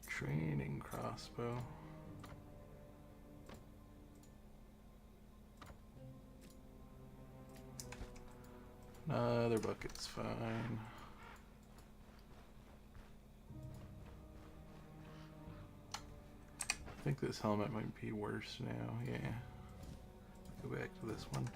Training crossbow. Another bucket's fine. I think this helmet might be worse now, yeah. Go back to this one.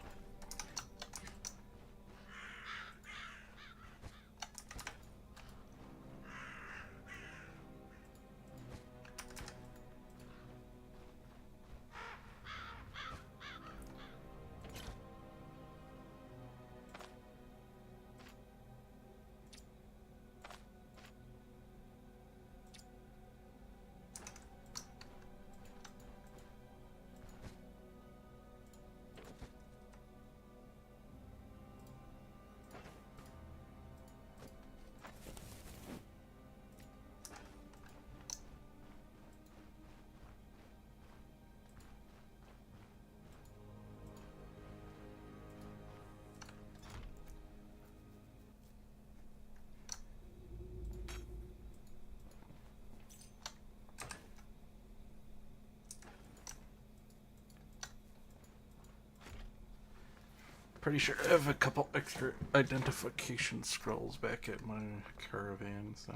Pretty sure I have a couple extra identification scrolls back at my caravan, so.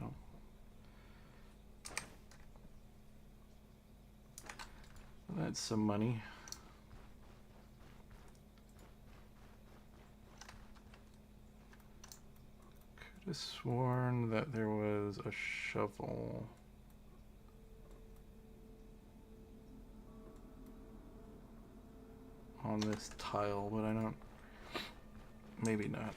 That's some money. Could have sworn that there was a shovel. On this tile, but I don't. Maybe not.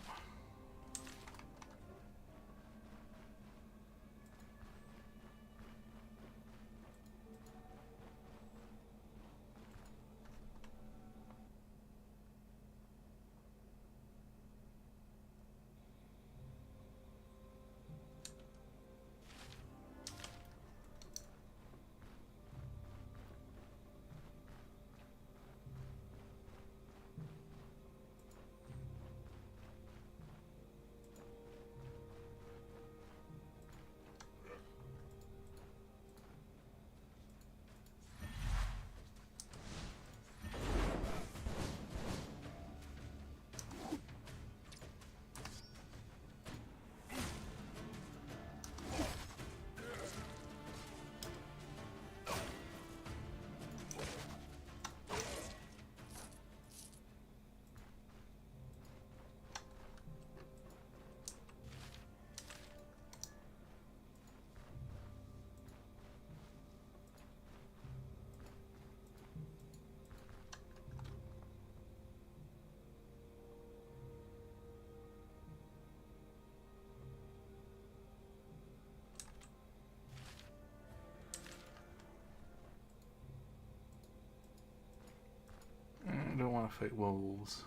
I don't want to fight wolves.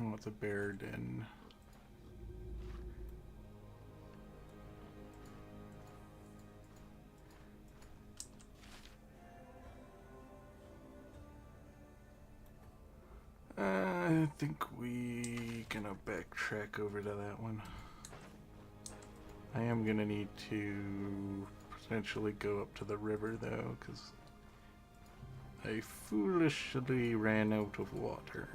Oh, it's a bear den. I think we gonna backtrack over to that one. I am gonna need to potentially go up to the river though, because I foolishly ran out of water.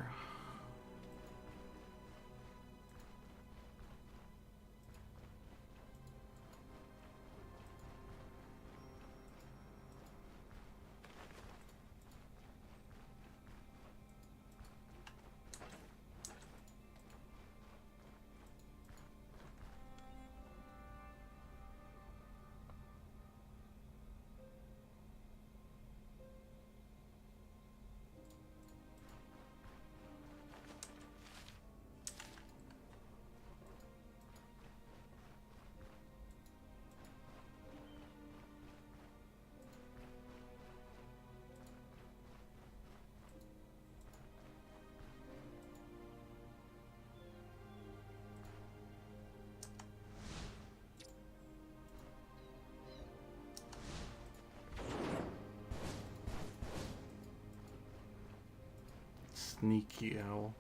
Sneaky owl.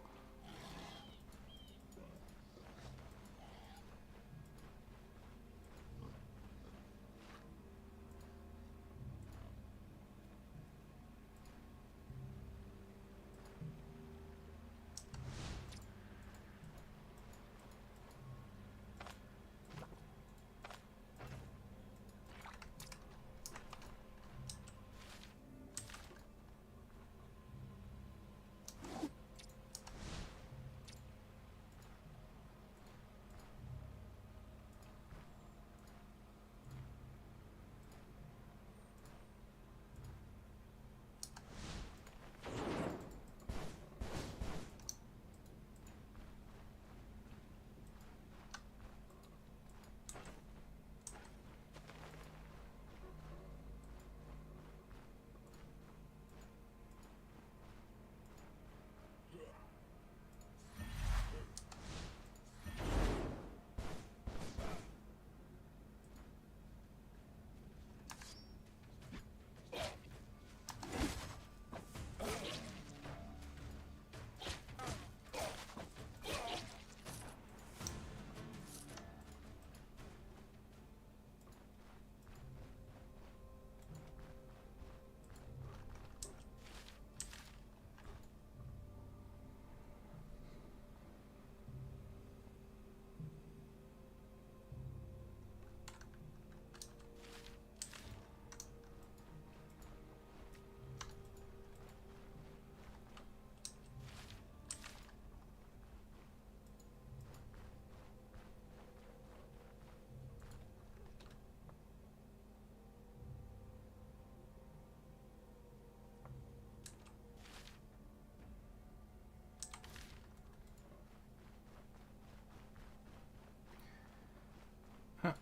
Huh.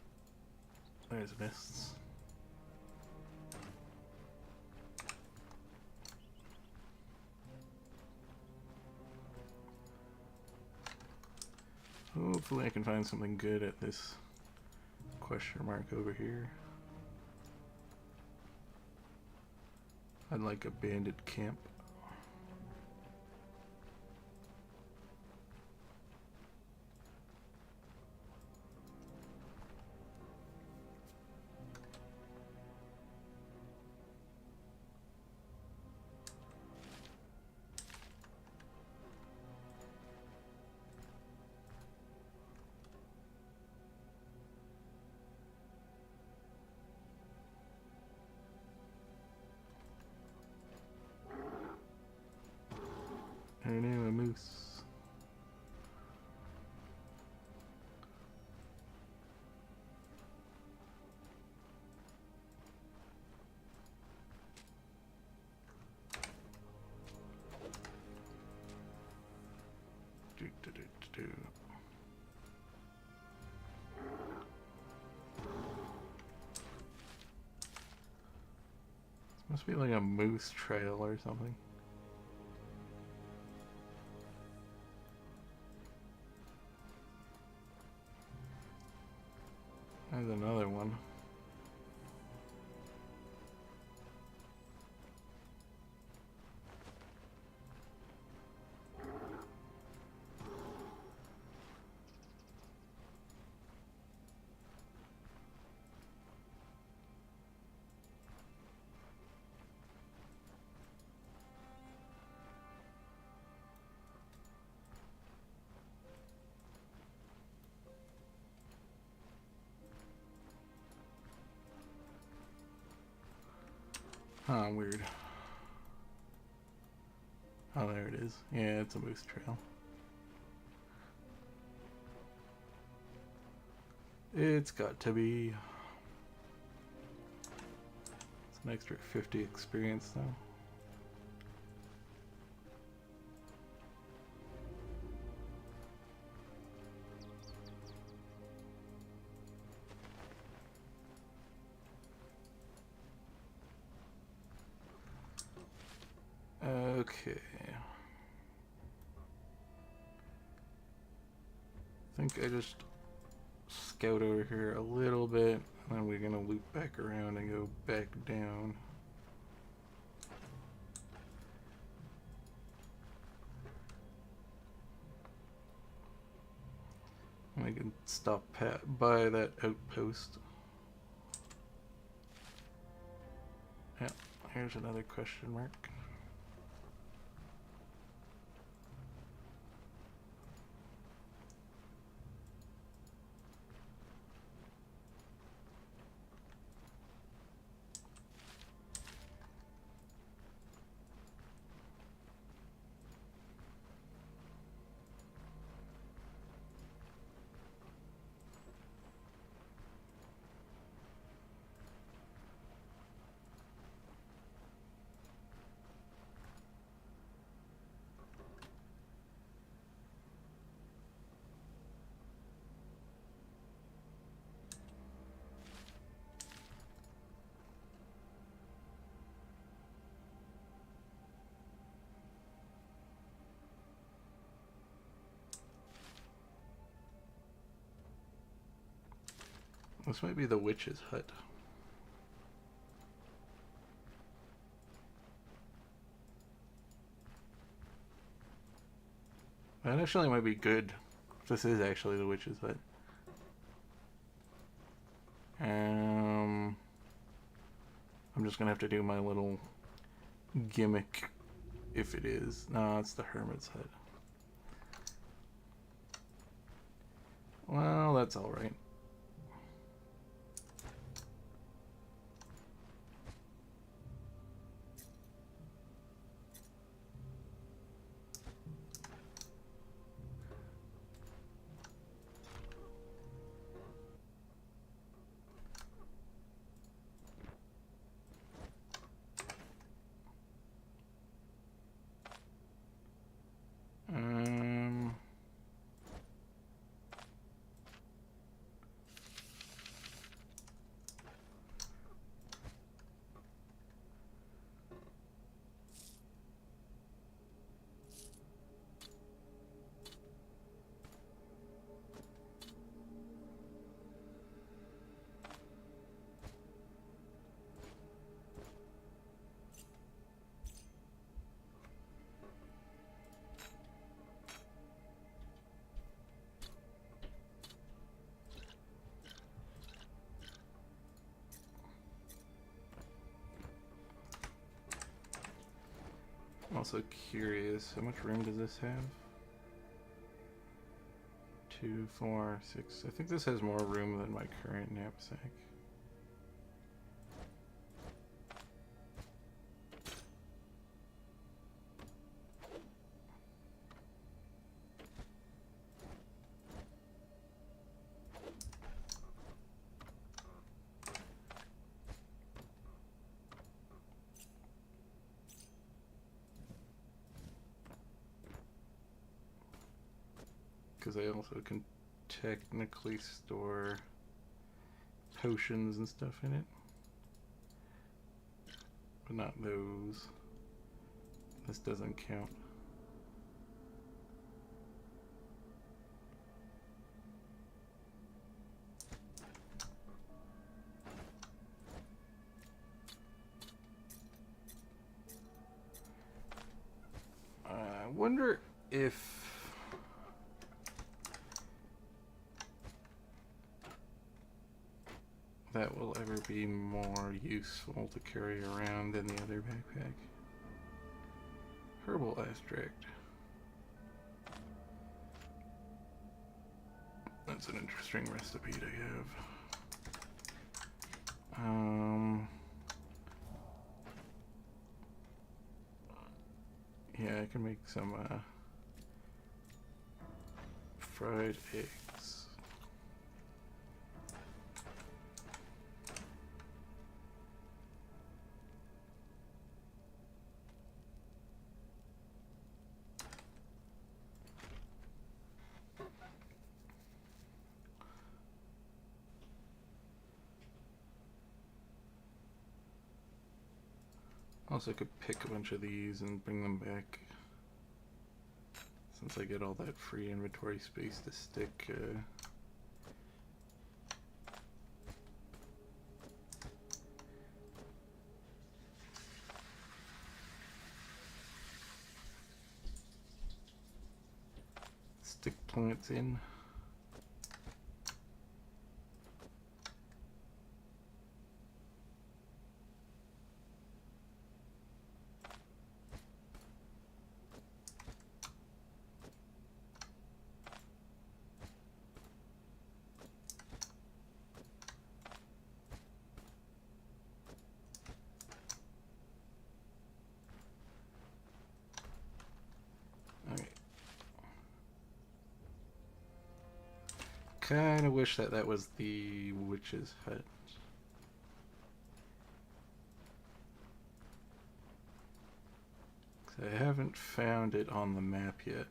There's mists. Hopefully I can find something good at this question mark over here. I'd like a bandit camp. I know, a moose. Do. This must be like a moose trail or something. There's another one. Huh, weird. Oh, there it is. Yeah, it's a moose trail. It's got to be. It's an extra 50 experience though. Okay. I think I just scout over here a little bit, and then we're gonna loop back around and go back down. can stop by that outpost. Yeah, here's another question mark. This might be the witch's hut. That actually might be good. This is actually the witch's hut. I'm just gonna have to do my little gimmick if it is. No, it's the hermit's hut. Well, that's alright. I'm also curious, how much room does this have? 2, 4, 6. I think this has more room than my current knapsack. Because I also can technically store potions and stuff in it, but not those. This doesn't count. I wonder if that will ever be more useful to carry around than the other backpack. Herbal extract. That's an interesting recipe to have. Yeah, I can make some fried eggs. Also could pick a bunch of these and bring them back, since I get all that free inventory space to stick plants in. kind of wish that that was the witch's hut. I haven't found it on the map yet.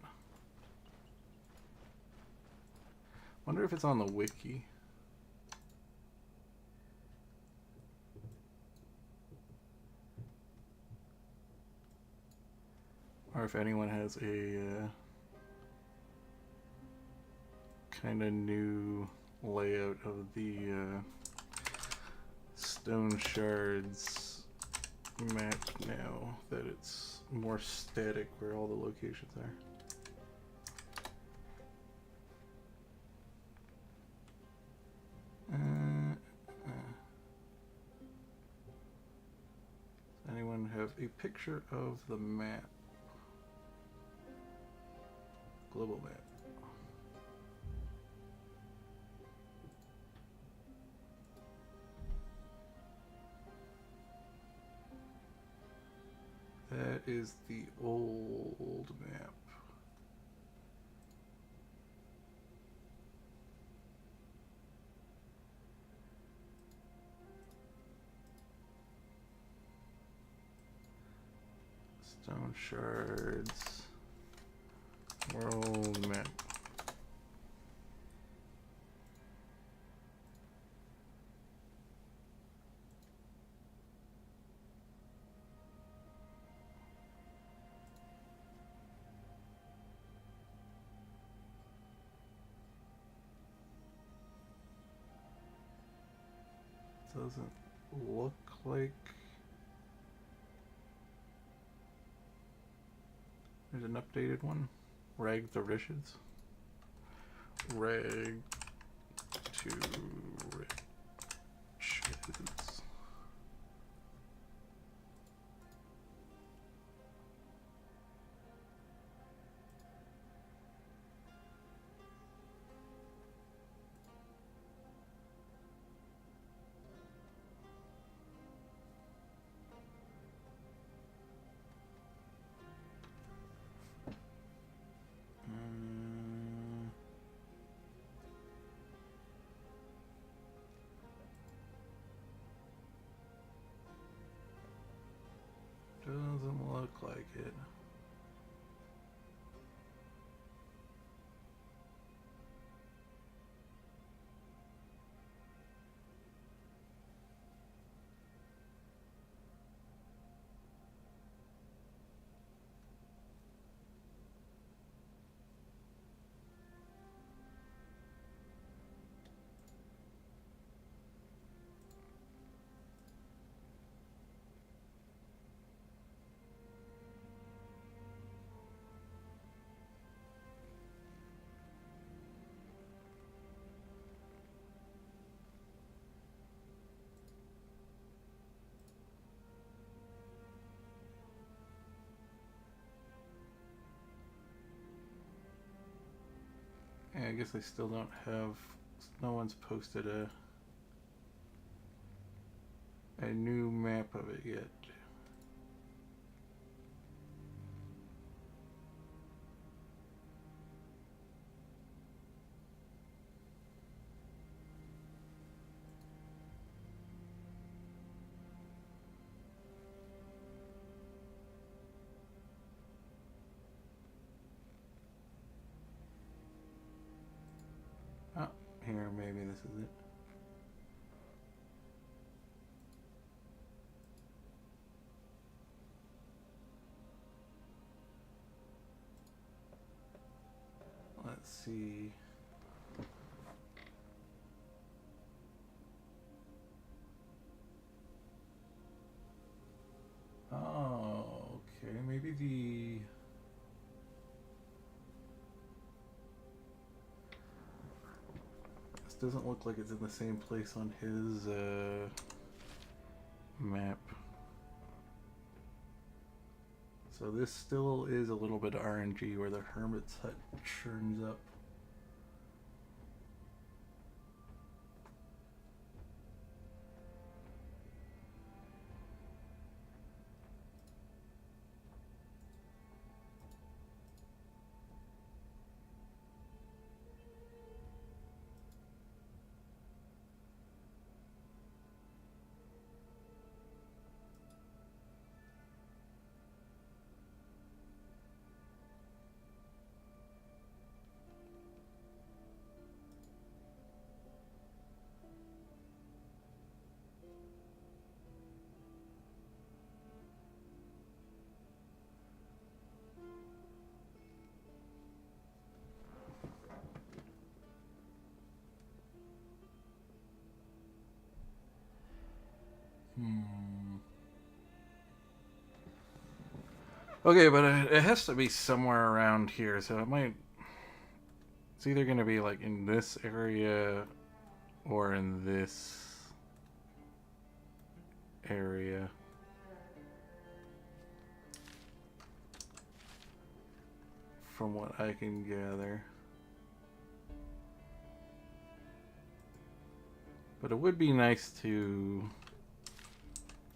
Wonder if it's on the wiki. Or if anyone has a kind of new layout of the StoneShard's map now, that it's more static where all the locations are. Does anyone have a picture of the map? Global map. That is the old map. StoneShard's world map. Doesn't look like there's an updated one. Rag the Riches. Rag to Riches. Doesn't look like it. Yeah, I guess I still don't have. No one's posted a new map of it yet. Oh, here, maybe this is it. Let's see. Oh, okay. Maybe the... This doesn't look like it's in the same place on his map. So this still is a little bit RNG where the Hermit's Hut churns up. Okay, but it has to be somewhere around here, so it might... It's either going to be like in this area or in this area. From what I can gather. But it would be nice to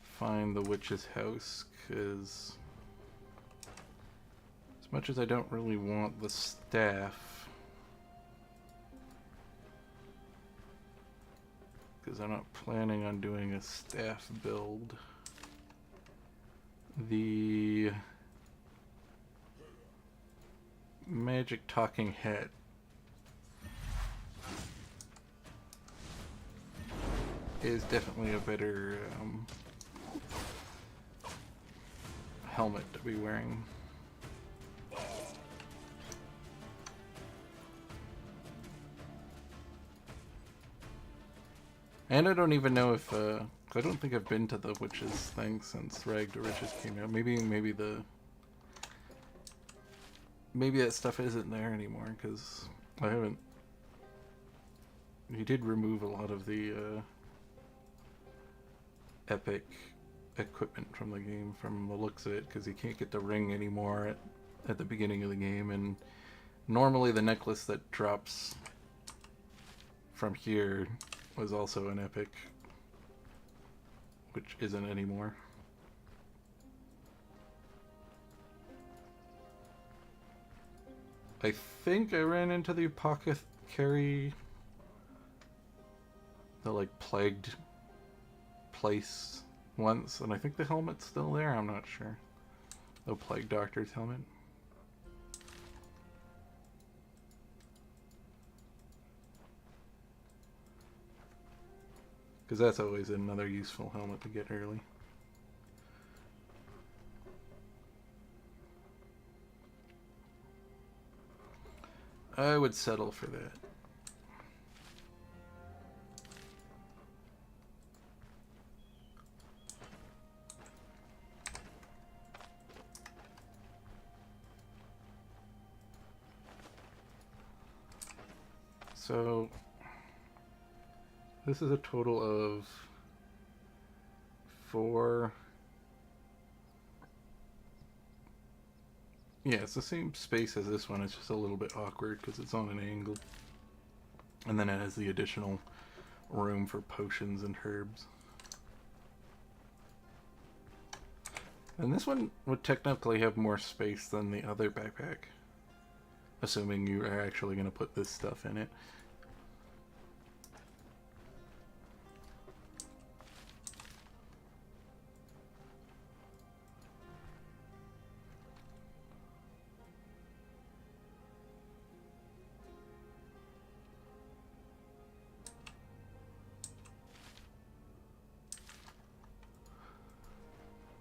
find the witch's house, because as much as I don't really want the staff, because I'm not planning on doing a staff build, the magic talking hat is definitely a better helmet to be wearing. And I don't even know if I don't think I've been to the witches thing since Rag to Riches came out. Maybe that stuff isn't there anymore, because I haven't. He did remove a lot of the epic equipment from the game, from the looks of it, because you can't get the ring anymore at the beginning of the game, and normally the necklace that drops from here was also an epic, which isn't anymore. I think I ran into the apothecary, the like plagued place once, and I think the helmet's still there. I'm not sure. The plague doctor's helmet. Because that's always another useful helmet to get early. I would settle for that. So this is a total of 4. Yeah, it's the same space as this one. It's just a little bit awkward because it's on an angle. And then it has the additional room for potions and herbs. And this one would technically have more space than the other backpack, assuming you are actually going to put this stuff in it.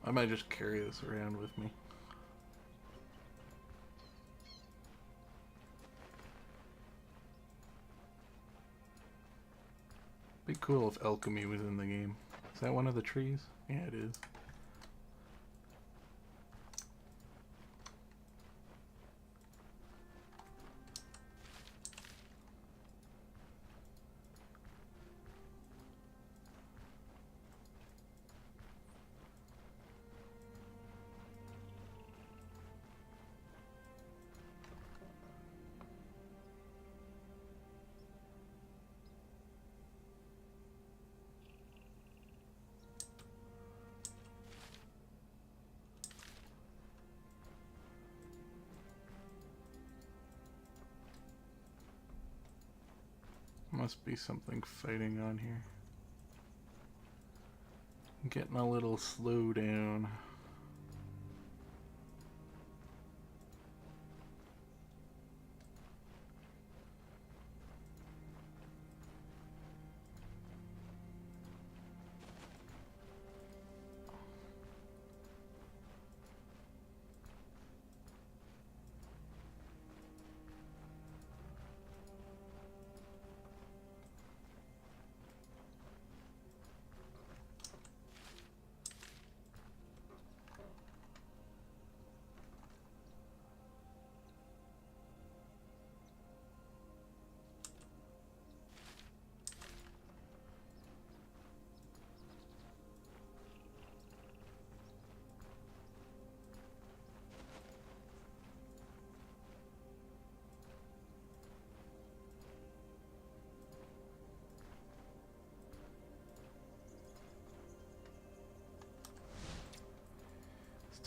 I might just carry this around with me. Be cool if alchemy was in the game. Is that one of the trees? Yeah, it is. Must be something fighting on here. I'm getting a little slow down.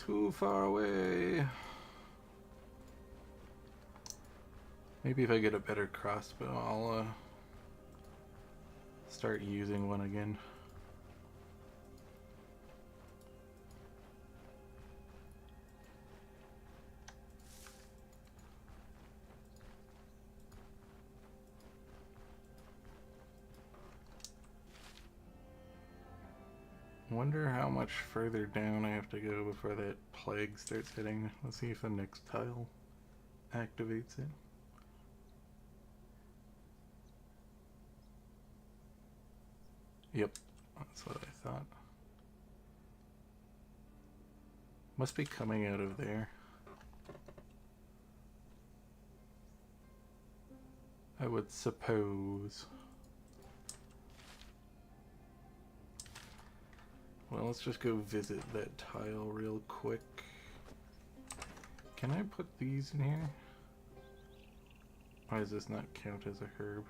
Too far away. Maybe if I get a better crossbow, I'll start using one again. Wonder how much further down I have to go before that plague starts hitting. Let's see if the next tile activates it. Yep, that's what I thought. Must be coming out of there. I would suppose. Well, let's just go visit that tile real quick. Can I put these in here? Why does this not count as a herb?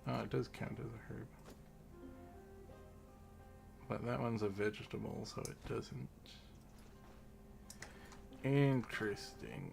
Oh, it does count as a herb. But that one's a vegetable, so it doesn't. Interesting.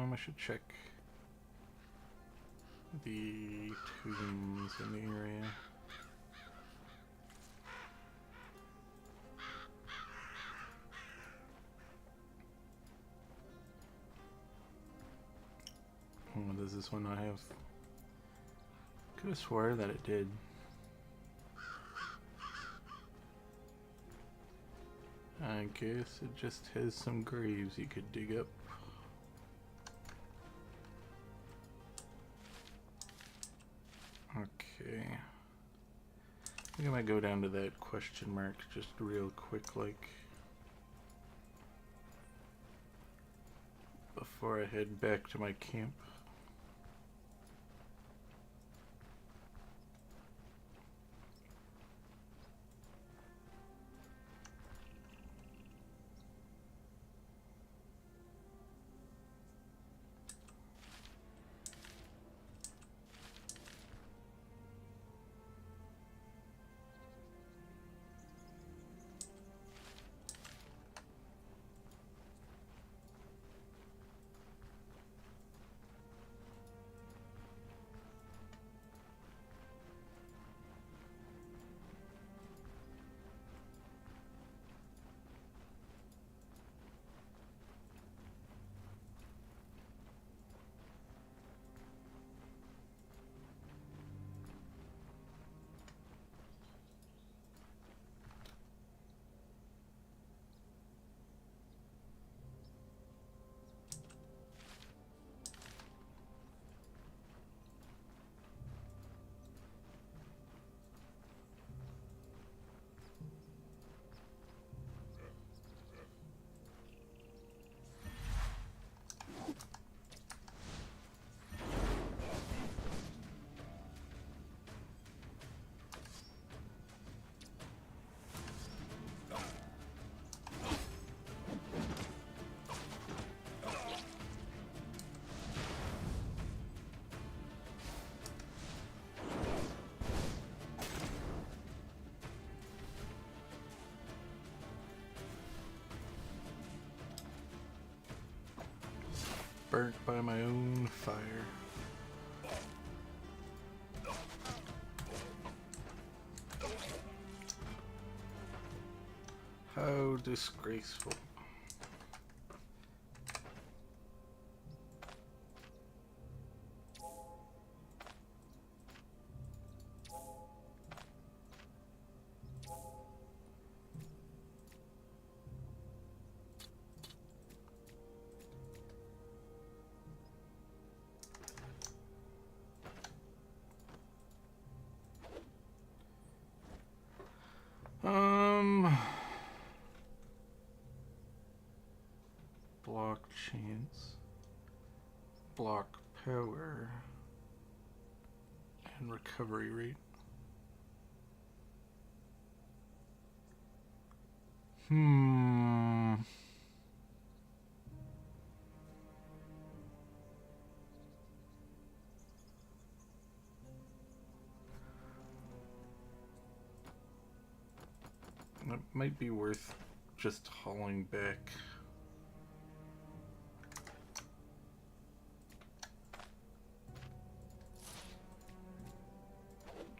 I should check the tombs in the area. Oh, does this one not have? Could have swore that it did. I guess it just has some graves you could dig up. Okay. I think I might go down to that question mark just real quick, like, before I head back to my camp. burnt by my own fire. How disgraceful. Block chance, block power, and recovery rate. That might be worth just hauling back.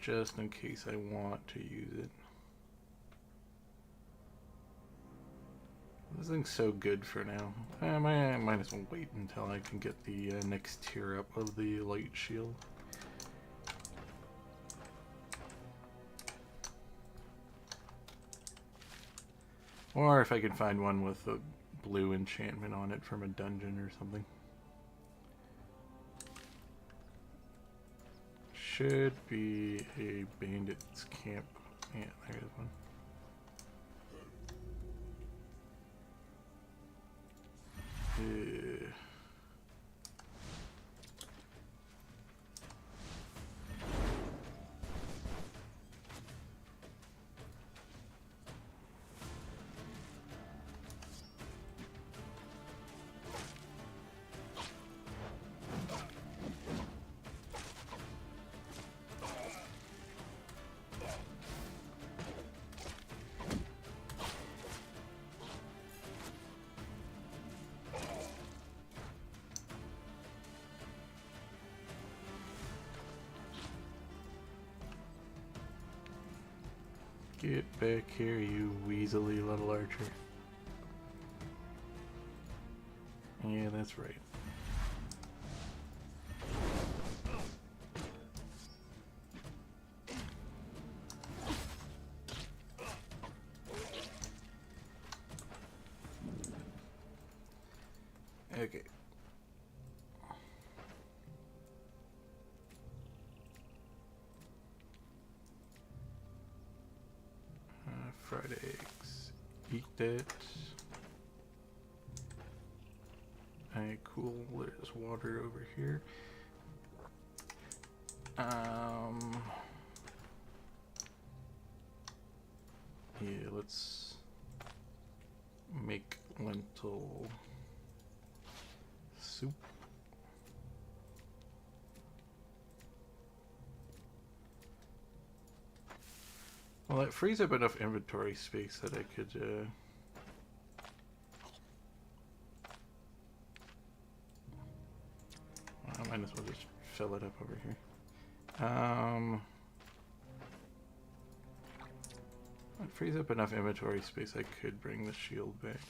Just in case I want to use it. This thing's so good for now. I might as well wait until I can get the next tier up of the light shield. Or if I can find one with a blue enchantment on it from a dungeon or something. Should be a bandit's camp. Yeah, there's one. Get back here, you weaselly little archer. Yeah, that's right. Okay. Fried eggs. Eat that. Alright, cool. There's water over here. Yeah, let's make lentil soup. Well, that frees up enough inventory space that I could, I might as well just fill it up over here. It frees up enough inventory space I could bring the shield back.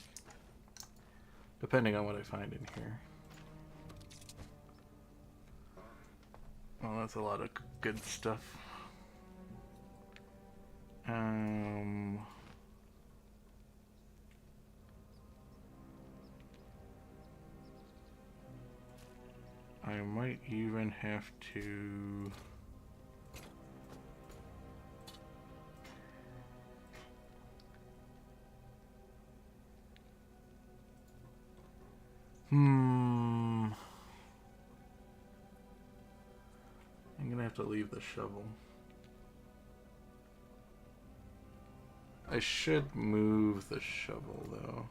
Depending on what I find in here. Well, that's a lot of good stuff. I might even have to I'm gonna have to leave the shovel. I should move the shovel though.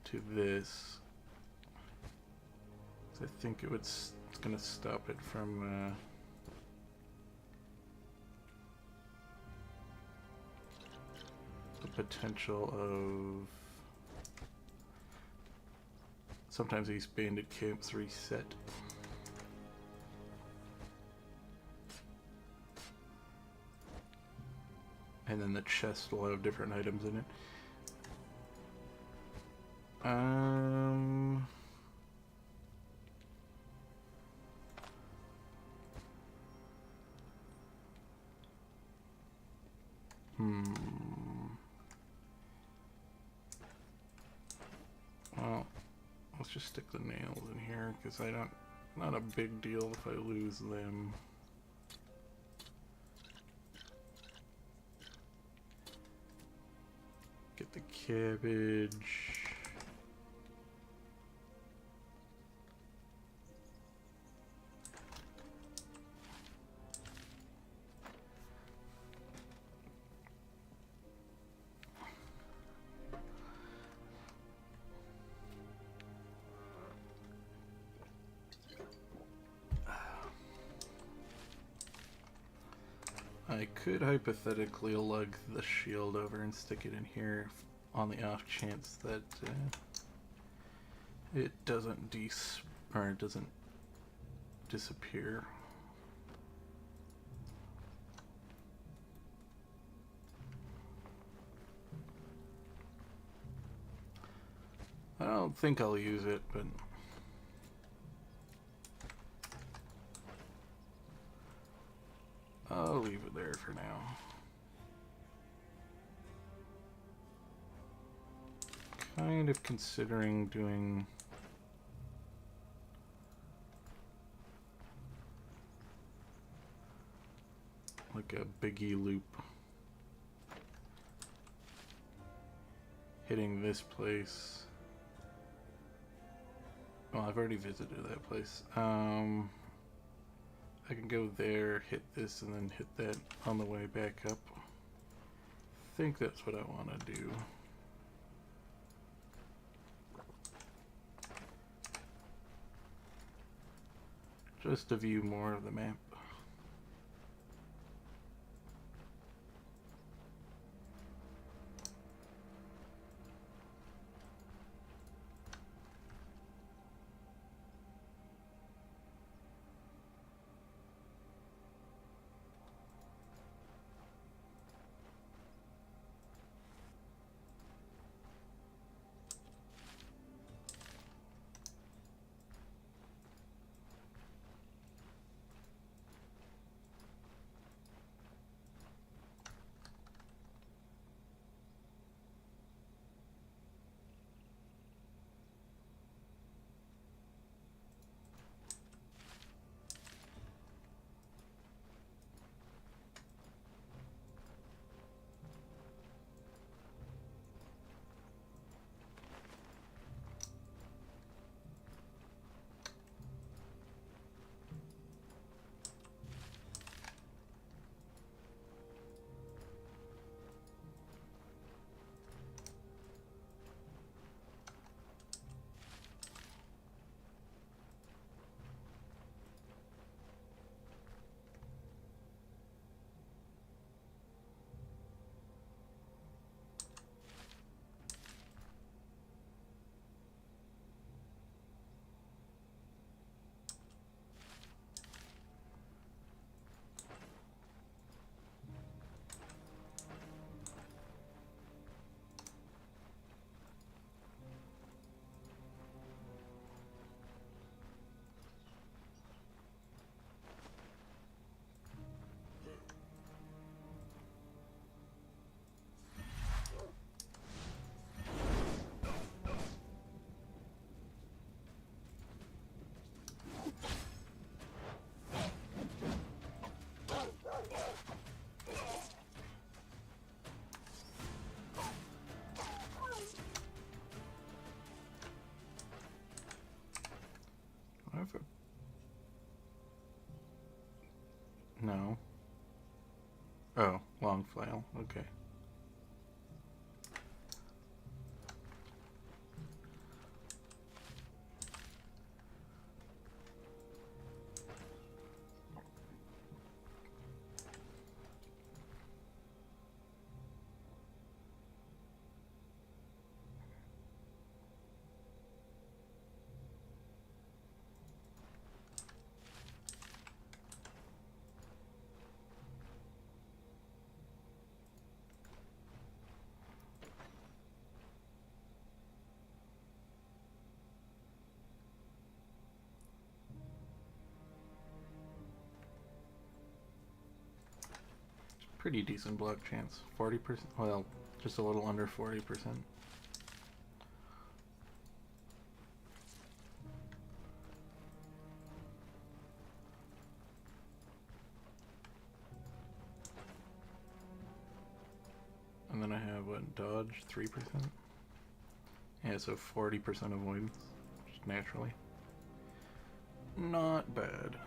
To this. I think it's gonna stop it from potential of sometimes these bandit camps reset. And then the chest will have different items in it. Well, let's just stick the nails in here because not a big deal if I lose them. Get the cabbage. I could hypothetically lug the shield over and stick it in here on the off chance that it doesn't disappear. I don't think I'll use it, but I'll leave it there for now. Kind of considering doing like a biggie loop, hitting this place. Well, I've already visited that place. I can go there, hit this, and then hit that on the way back up. I think that's what I want to do. Just to view more of the map. No. Oh, long flail. Okay. Pretty decent block chance. 40%. Well, just a little under 40%. And then I have what, dodge 3%. Yeah, so 40% avoidance, just naturally. Not bad.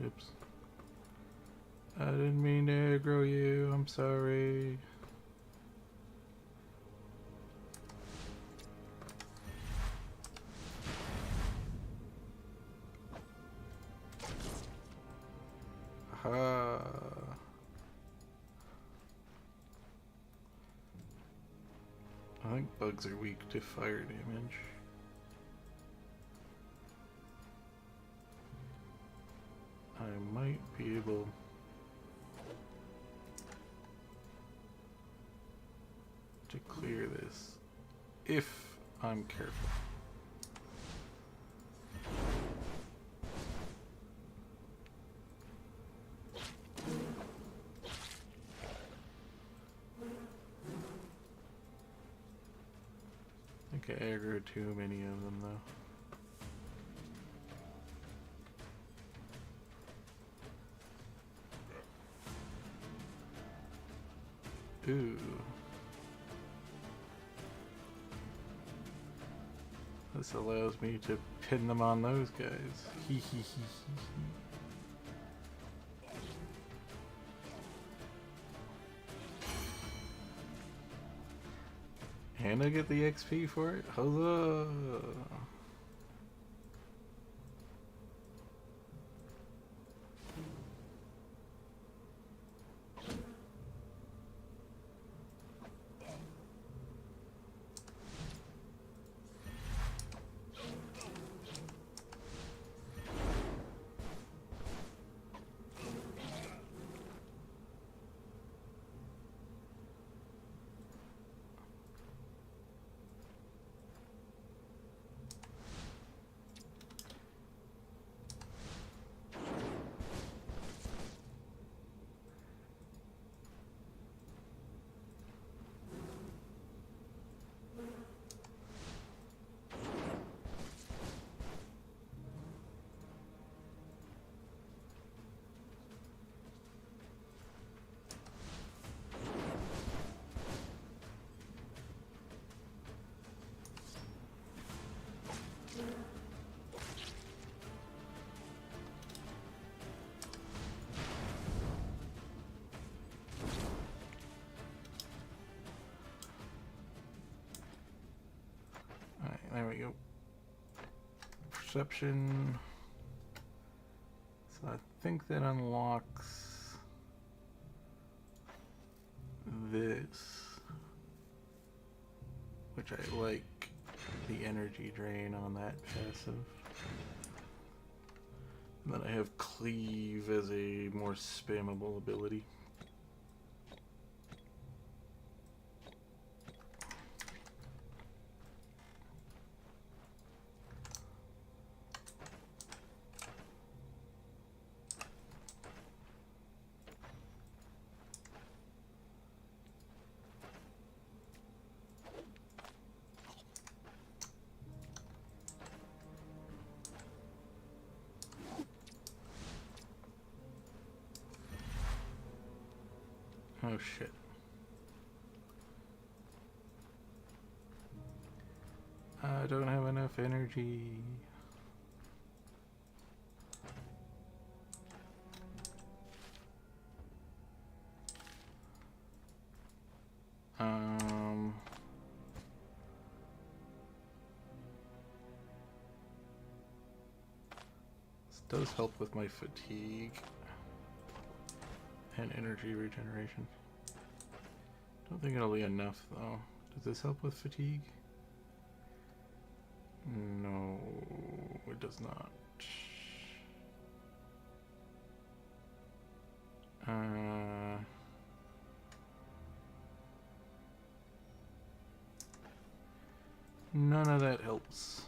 Oops. I didn't mean to aggro you, I'm sorry. Aha. I think bugs are weak to fire damage. I might be able to clear this if I'm careful. I think I aggroed too many of them though. Ooh. This allows me to pin them on those guys. Hee hee hee hee hee. And I get the XP for it? Huzzah! There we go. Perception. So I think that unlocks this, which I like the energy drain on that passive. And then I have Cleave as a more spammable ability. Oh shit. I don't have enough energy. This does help with my fatigue and energy regeneration. Don't think it'll be enough though. Does this help with fatigue? No, it does not. None of that helps.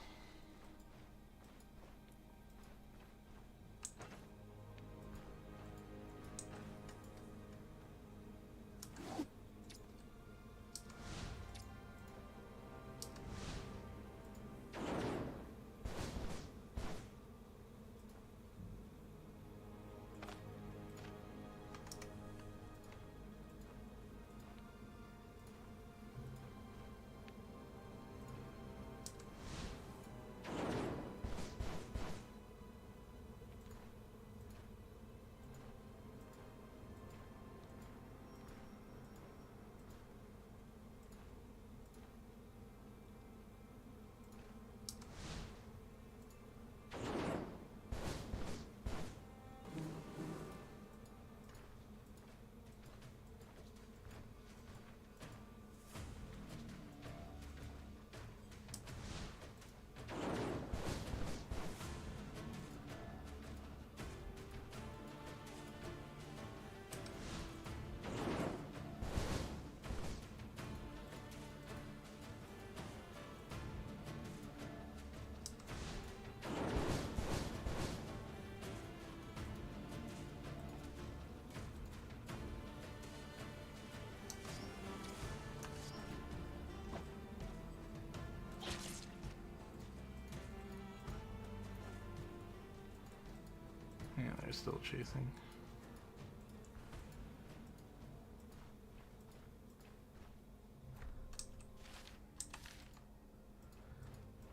Yeah, they're still chasing.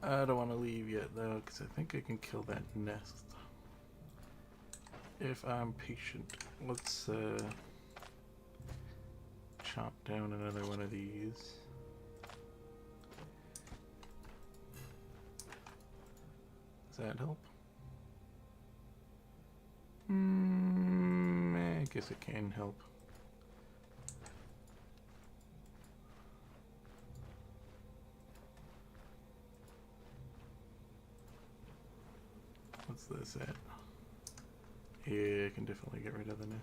I don't want to leave yet though, because I think I can kill that nest if I'm patient. Let's chop down another one of these. Does that help? I guess it can help. What's this at? Yeah, I can definitely get rid of the nest.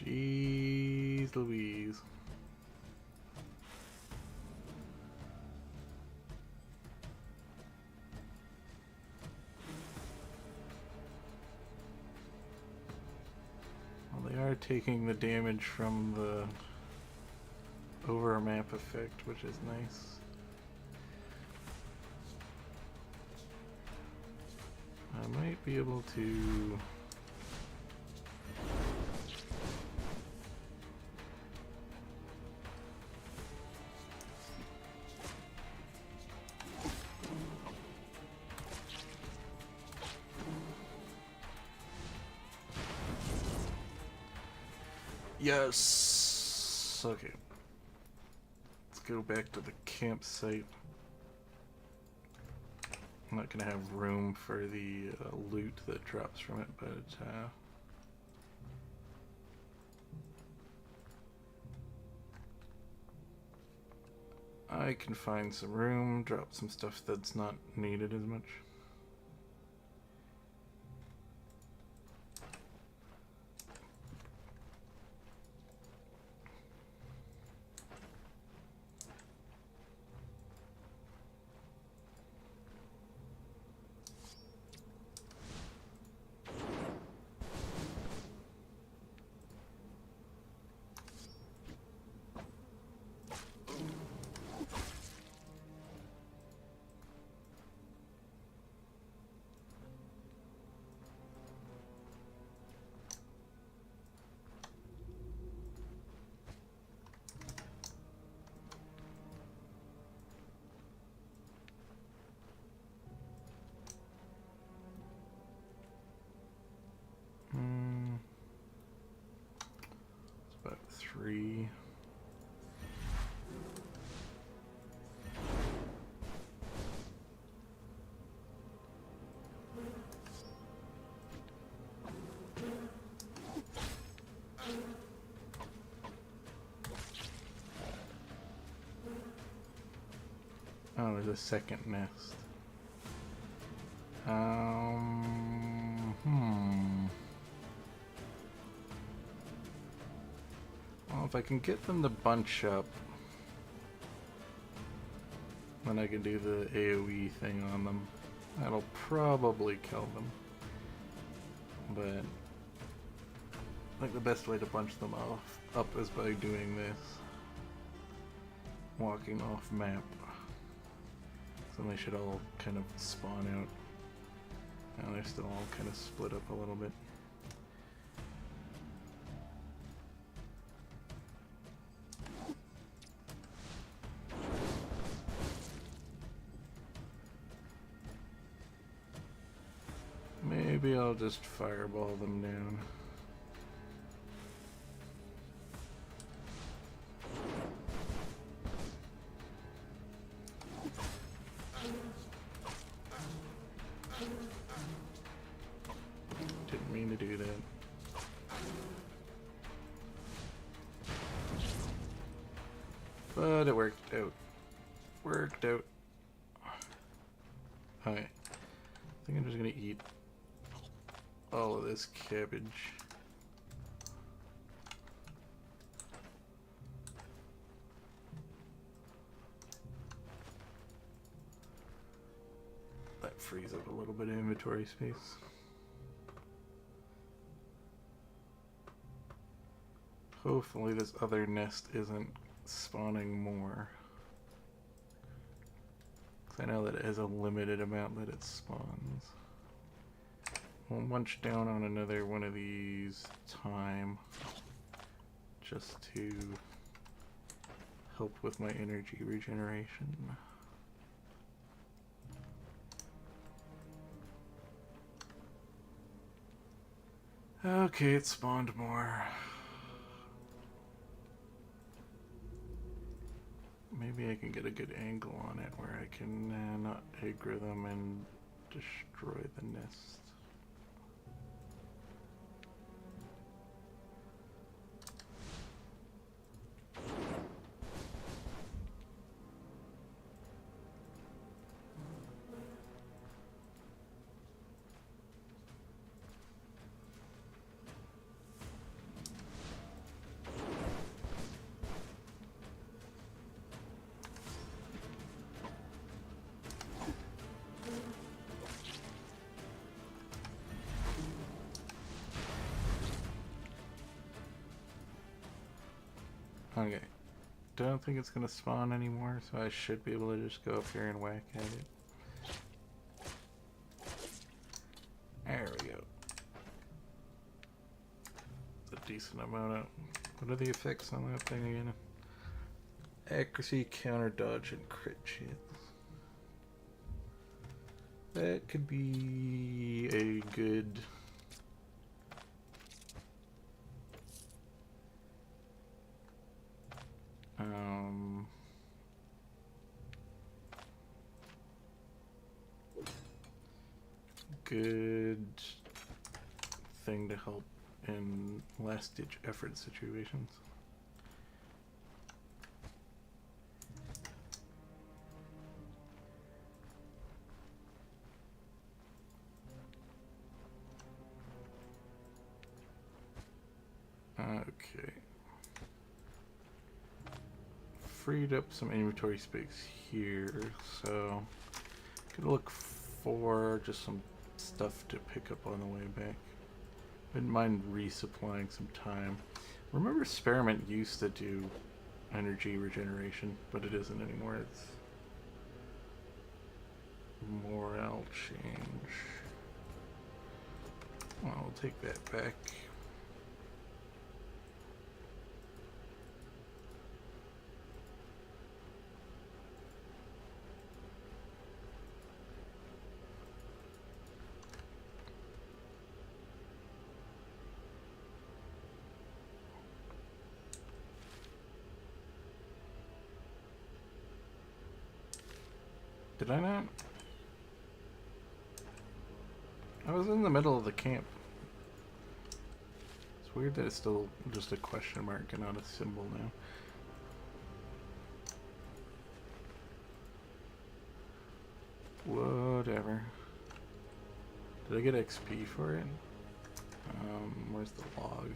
Jeez Louise. Well, they are taking the damage from the over-map effect, which is nice. I might be able to... Yes! Okay. Let's go back to the campsite. I'm not gonna have room for the loot that drops from it, but I can find some room, drop some stuff that's not needed as much. 3. Oh, there's a second nest. Well, if I can get them to bunch up, then I can do the AoE thing on them. That'll probably kill them. But I think the best way to bunch them up is by doing this. Walking off map. So they should all kind of spawn out. Now they're still all kind of split up a little bit. Maybe I'll just fireball them down. Didn't mean to do that. But it worked out. Worked out. Alright. I think I'm just gonna eat all of this cabbage. That frees up a little bit of inventory space. Hopefully this other nest isn't spawning more. 'Cause I know that it has a limited amount that it spawns. We'll munch down on another one of these time just to help with my energy regeneration. Okay, it spawned more. Maybe I can get a good angle on it where I can not aggro them and destroy the nest. Okay, don't think it's gonna spawn anymore, so I should be able to just go up here and whack at it. There we go. It's a decent amount of... What are the effects on that thing again? Accuracy, counter dodge, and crit chance. That could be a good... good thing to help in last-ditch effort situations. Okay. Freed up some inventory space here, so gonna look for just some stuff to pick up on the way back. Wouldn't mind resupplying some time. Remember, Experiment used to do energy regeneration, but it isn't anymore. It's morale change. Well, I'll take that back. Did I not? I was in the middle of the camp. It's weird that it's still just a question mark and not a symbol now. Whatever. Did I get XP for it? Where's the log?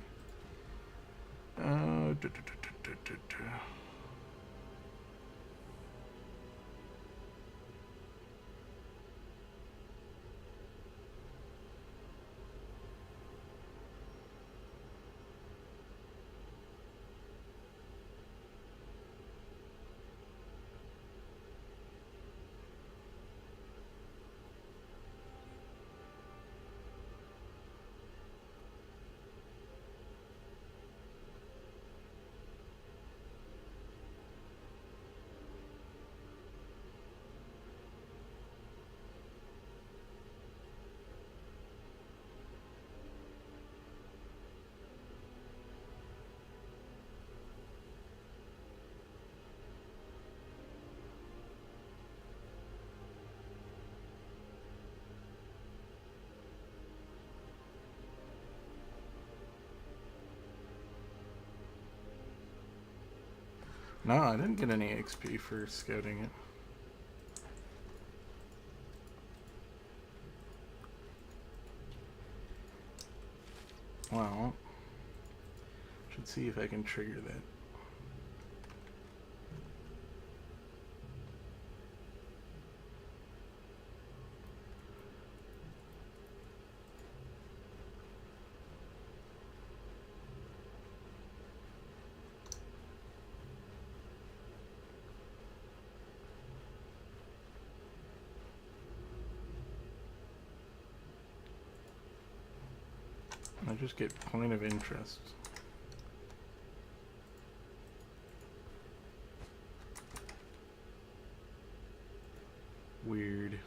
No, I didn't get any XP for scouting it. Well, should see if I can trigger that. I just get point of interest. Weird. Do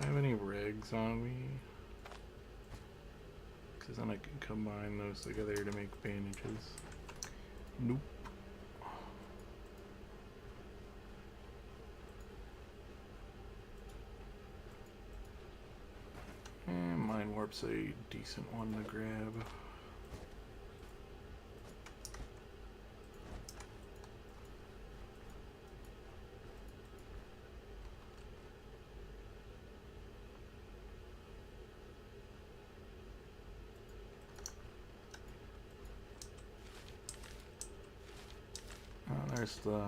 I have any regs on me? Because then I can combine those together to make bandages. Nope. And Mind Warp's a decent one to grab. There's the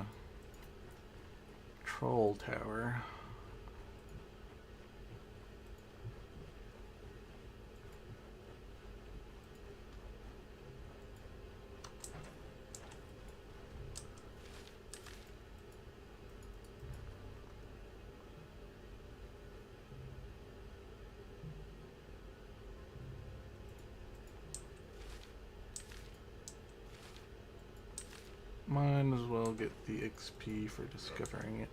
troll tower. Might as well get the XP for discovering it.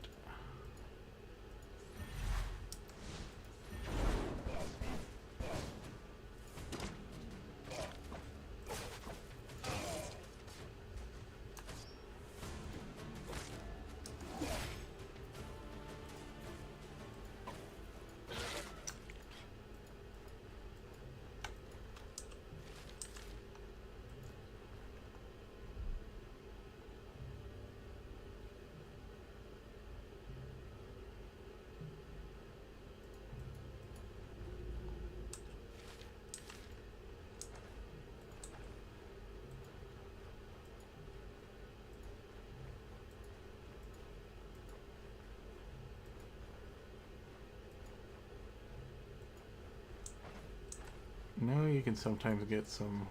Now you can sometimes get some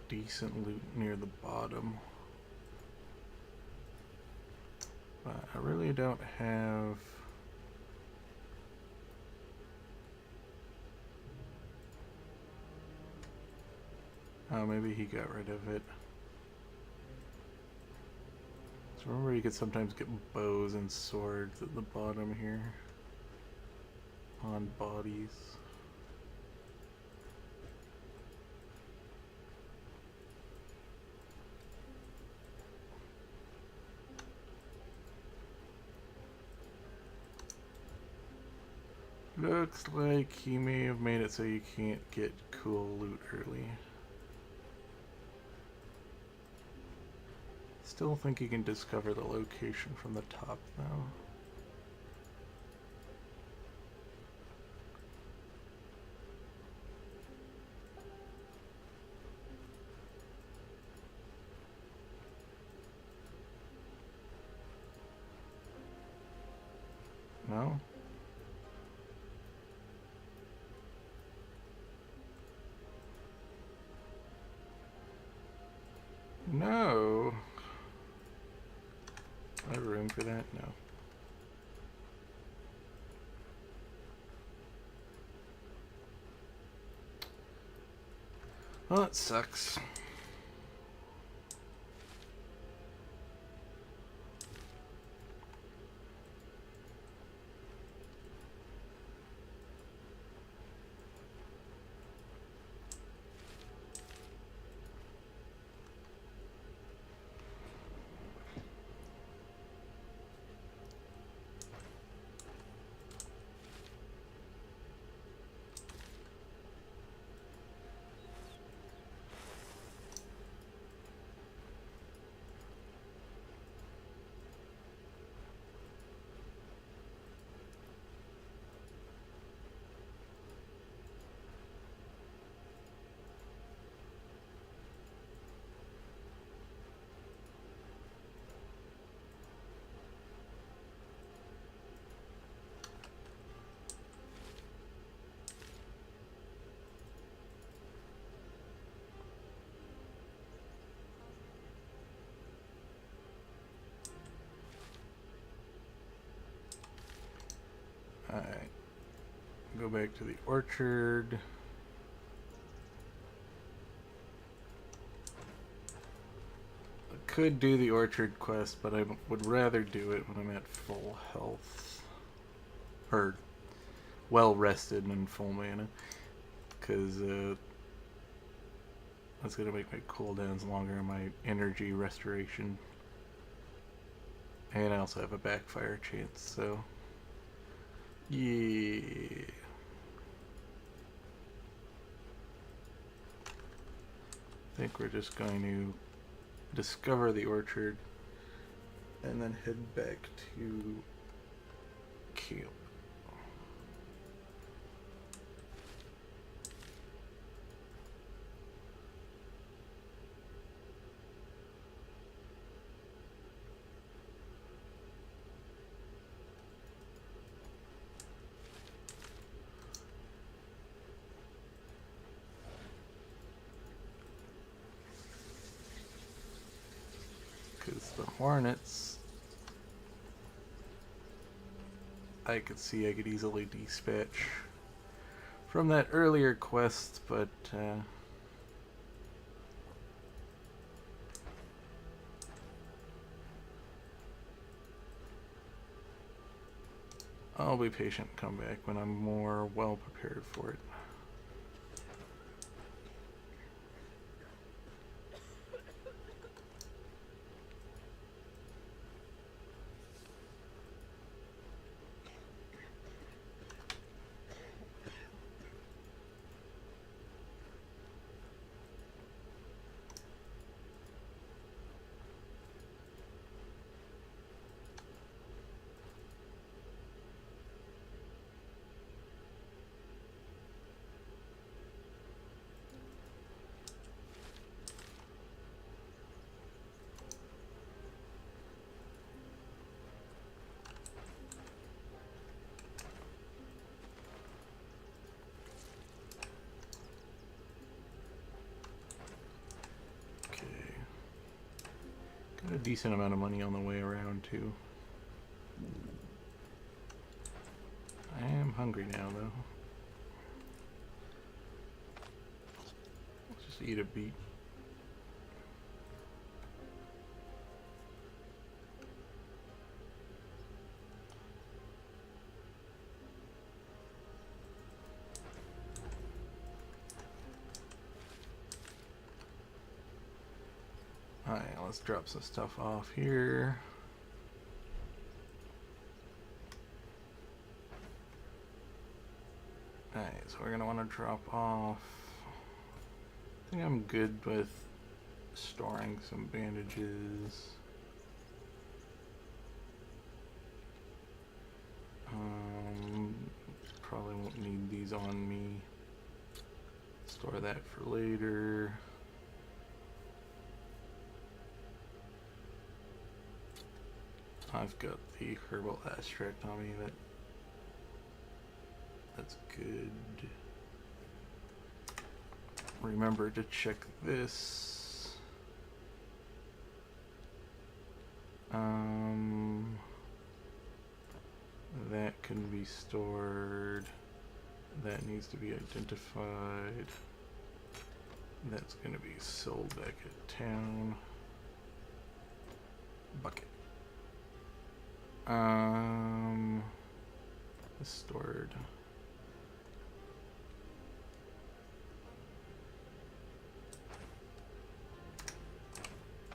decent loot near the bottom. But I really don't have... Oh, maybe he got rid of it. So remember, you could sometimes get bows and swords at the bottom here on bodies. Looks like he may have made it so you can't get cool loot early. Still think you can discover the location from the top though. No? No. I have room for that? No. Well, that sucks. Alright. Go back to the orchard. I could do the orchard quest, but I would rather do it when I'm at full health. Or well rested and full mana. Because that's going to make my cooldowns longer and my energy restoration. And I also have a backfire chance, so... yeah. I think we're just going to discover the orchard and then head back to camp. Because the hornets, I could see I could easily dispatch from that earlier quest, but I'll be patient and come back when I'm more well prepared for it. Got a decent amount of money on the way around too. I am hungry now though. Let's just eat a beet. Alright, let's drop some stuff off here. Alright, so we're gonna want to drop off. I think I'm good with storing some bandages. Probably won't need these on me. Store that for later. I've got the herbal extract on me. That's good. Remember to check this. That can be stored. That needs to be identified. That's going to be sold back at town. Bucket. Stored.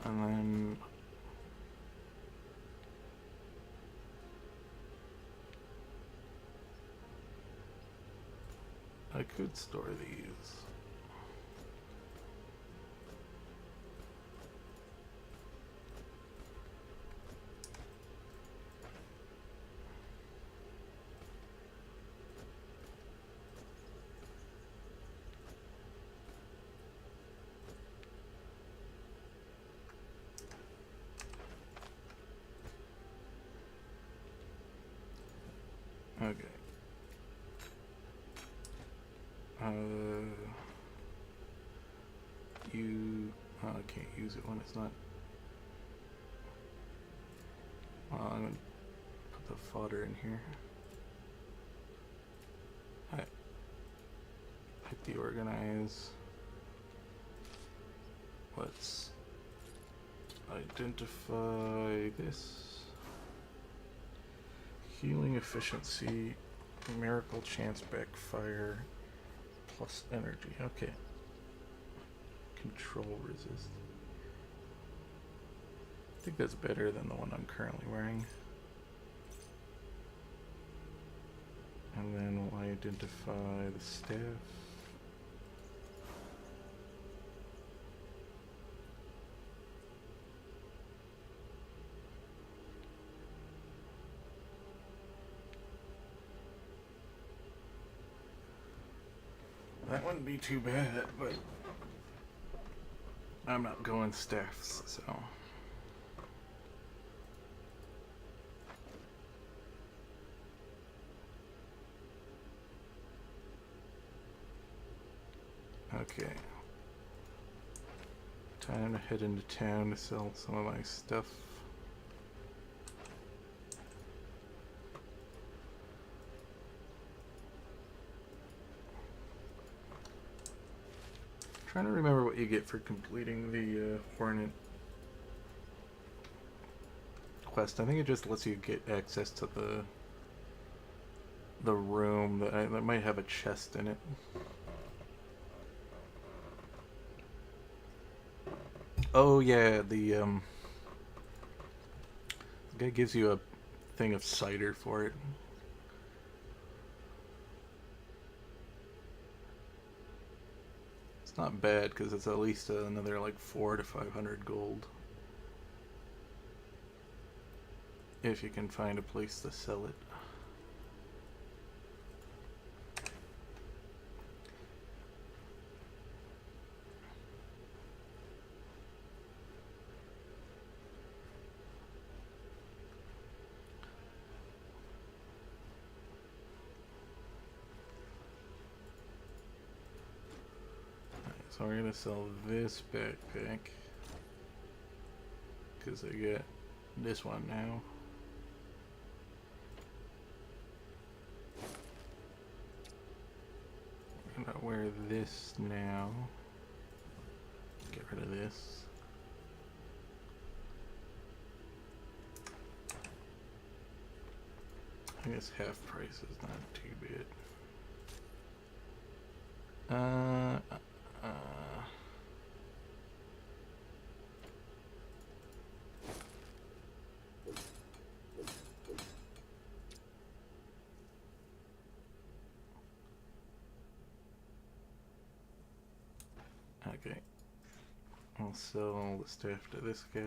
And then I could store these. Okay. I can't use it when it's not. Well, I'm gonna put the fodder in here. Alright. Hit the organize. Let's identify this. Healing efficiency, miracle chance backfire, plus energy. Okay. Control resist. I think that's better than the one I'm currently wearing. And then we'll identify the staff. That wouldn't be too bad, but I'm not going staffs, so. Okay. Time to head into town to sell some of my stuff. Trying to remember what you get for completing the Hornet quest. I think it just lets you get access to the room that might have a chest in it. Oh yeah, the guy gives you a thing of cider for it. Not bad because it's at least another like 400 to 500 gold if you can find a place to sell it. So we're gonna sell this backpack because I get this one now. We're gonna wear this now. Get rid of this. I guess half price is not too bad. Okay. I'll sell the staff to this guy.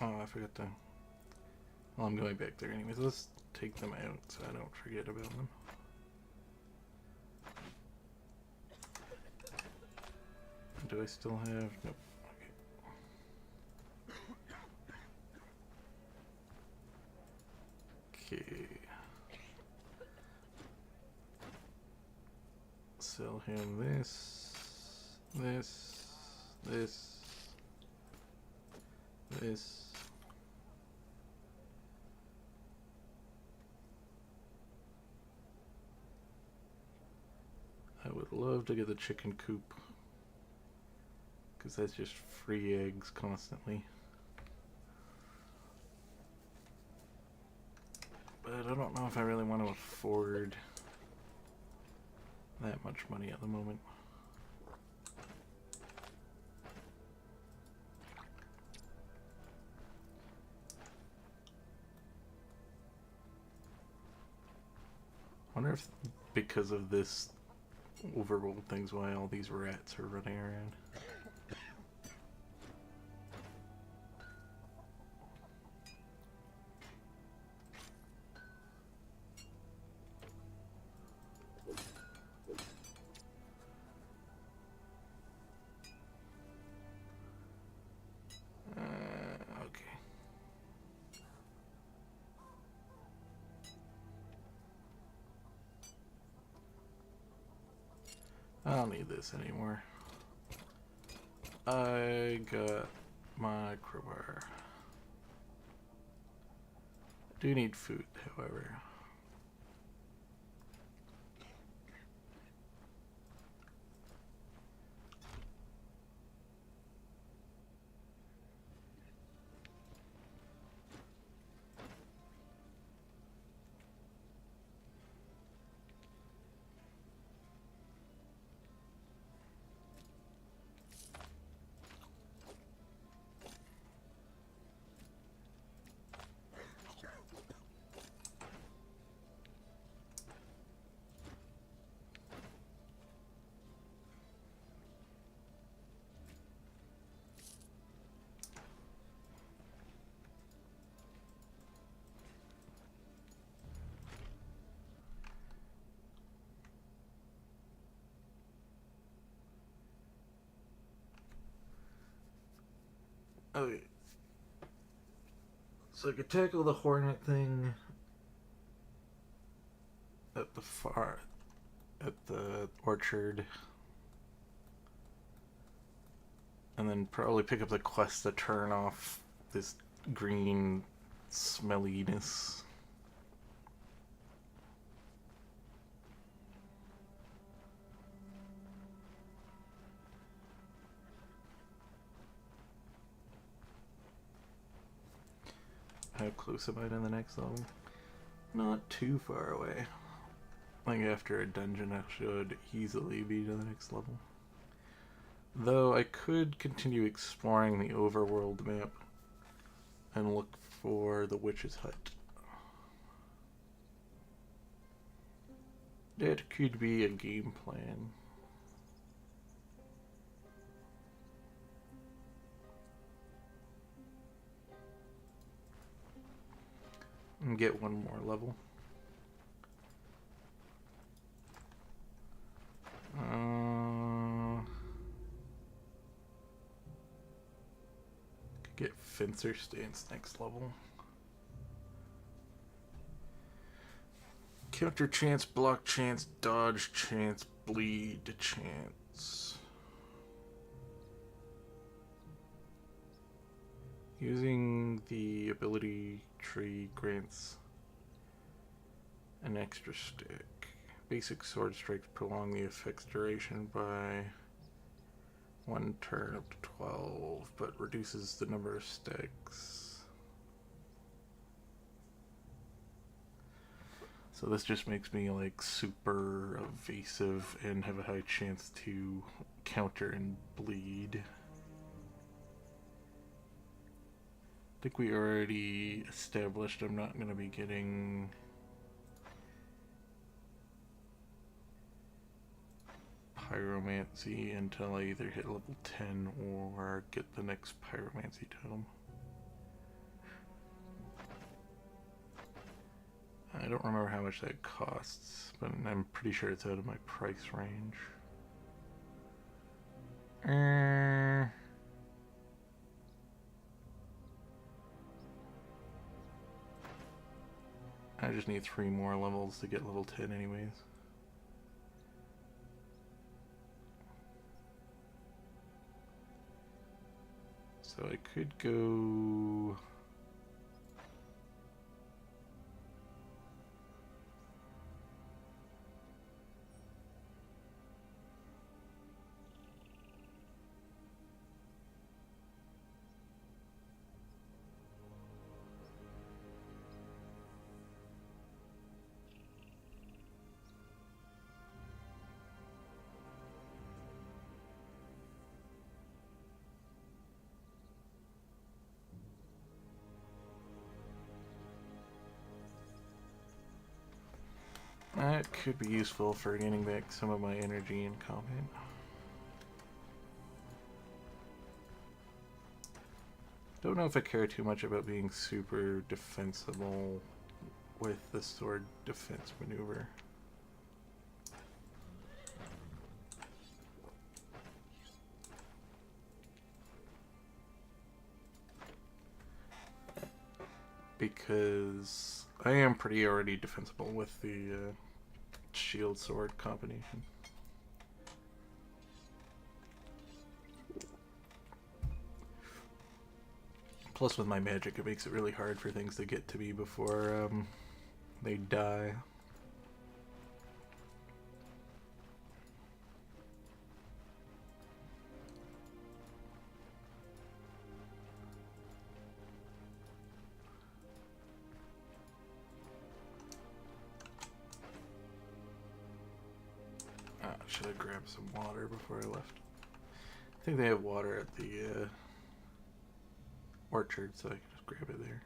Oh, I forgot to... Well, I'm going back there anyways. Let's take them out so I don't forget about them. Do I still have... Nope. Okay. Okay. Sell him this, this, this. I would love to get the chicken coop, because that's just free eggs constantly. But I don't know if I really want to afford that much money at the moment. I wonder if because of this overworld things why all these rats are running around. Okay. I don't need this anymore. I got my crowbar. I do need food, however. Okay. So I could tackle the hornet thing at the orchard. And then probably pick up the quest to turn off this green smelliness. How close am I to the next level? Not too far away. Like after a dungeon I should easily be to the next level. Though I could continue exploring the overworld map and look for the witch's hut. That could be a game plan. And get one more level. Get Fencer Stance next level. Counter chance, block chance, dodge chance, bleed chance. Using the ability tree grants an extra stick. Basic sword strikes prolong the effect's duration by 1 turn up to 12, but reduces the number of sticks. So this just makes me like super evasive and have a high chance to counter and bleed. I think we already established I'm not going to be getting pyromancy until I either hit level 10 or get the next pyromancy tome. I don't remember how much that costs, but I'm pretty sure it's out of my price range. I just need 3 more levels to get level 10 anyways. So I could go... That could be useful for gaining back some of my energy in combat. Don't know if I care too much about being super defensible with the sword defense maneuver. Because I am pretty already defensible with the shield sword combination. Plus with my magic it makes it really hard for things to get to me before they die. Should have grabbed some water before I left. I think they have water at the orchard, so I can just grab it there.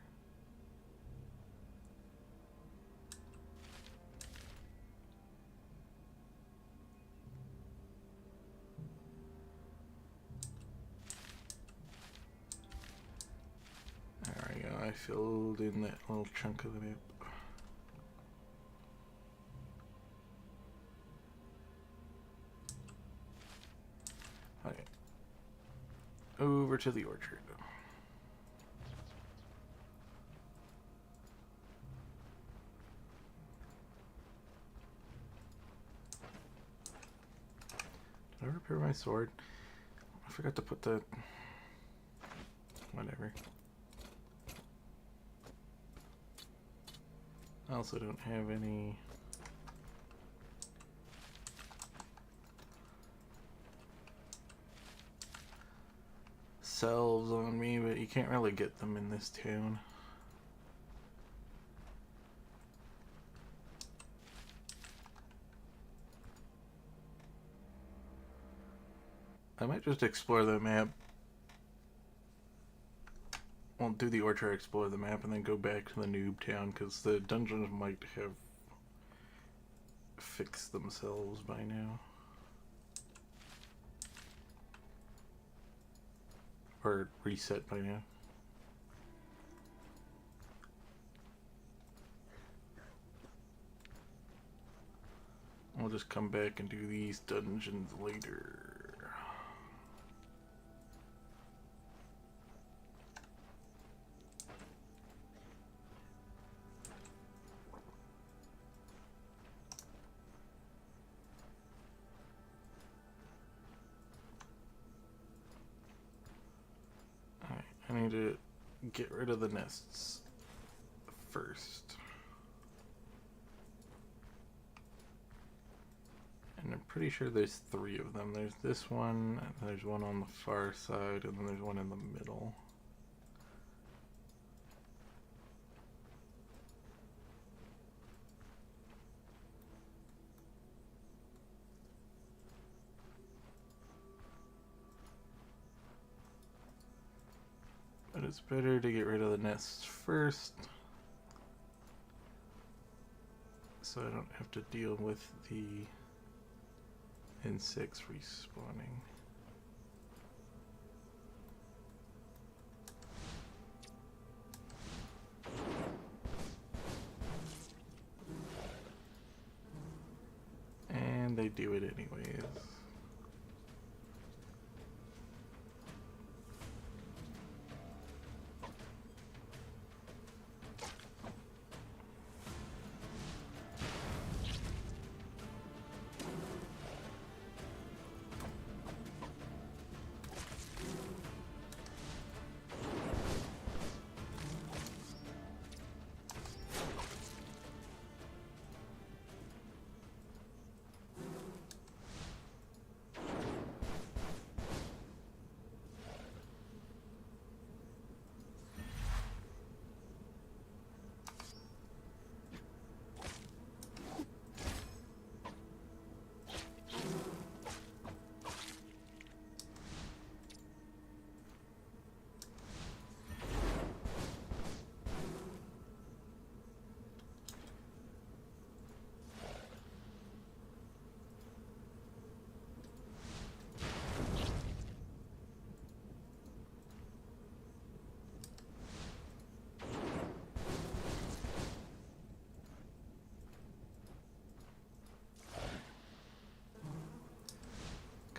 There we go, I filled in that little chunk of the map. Okay. Over to the orchard. Did I repair my sword? I forgot to put the... Whatever. I also don't have any... salves on me, but you can't really get them in this town. I might just explore the map. Well, do the orchard, explore the map, and then go back to the noob town, because the dungeons might have fixed themselves by now. Or reset by now. We'll just come back and do these dungeons later. I need to get rid of the nests first. And I'm pretty sure there's 3 of them. There's this one, and there's one on the far side, and then there's one in the middle. it's better to get rid of the nests first, so I don't have to deal with the insects respawning. And they do it anyways.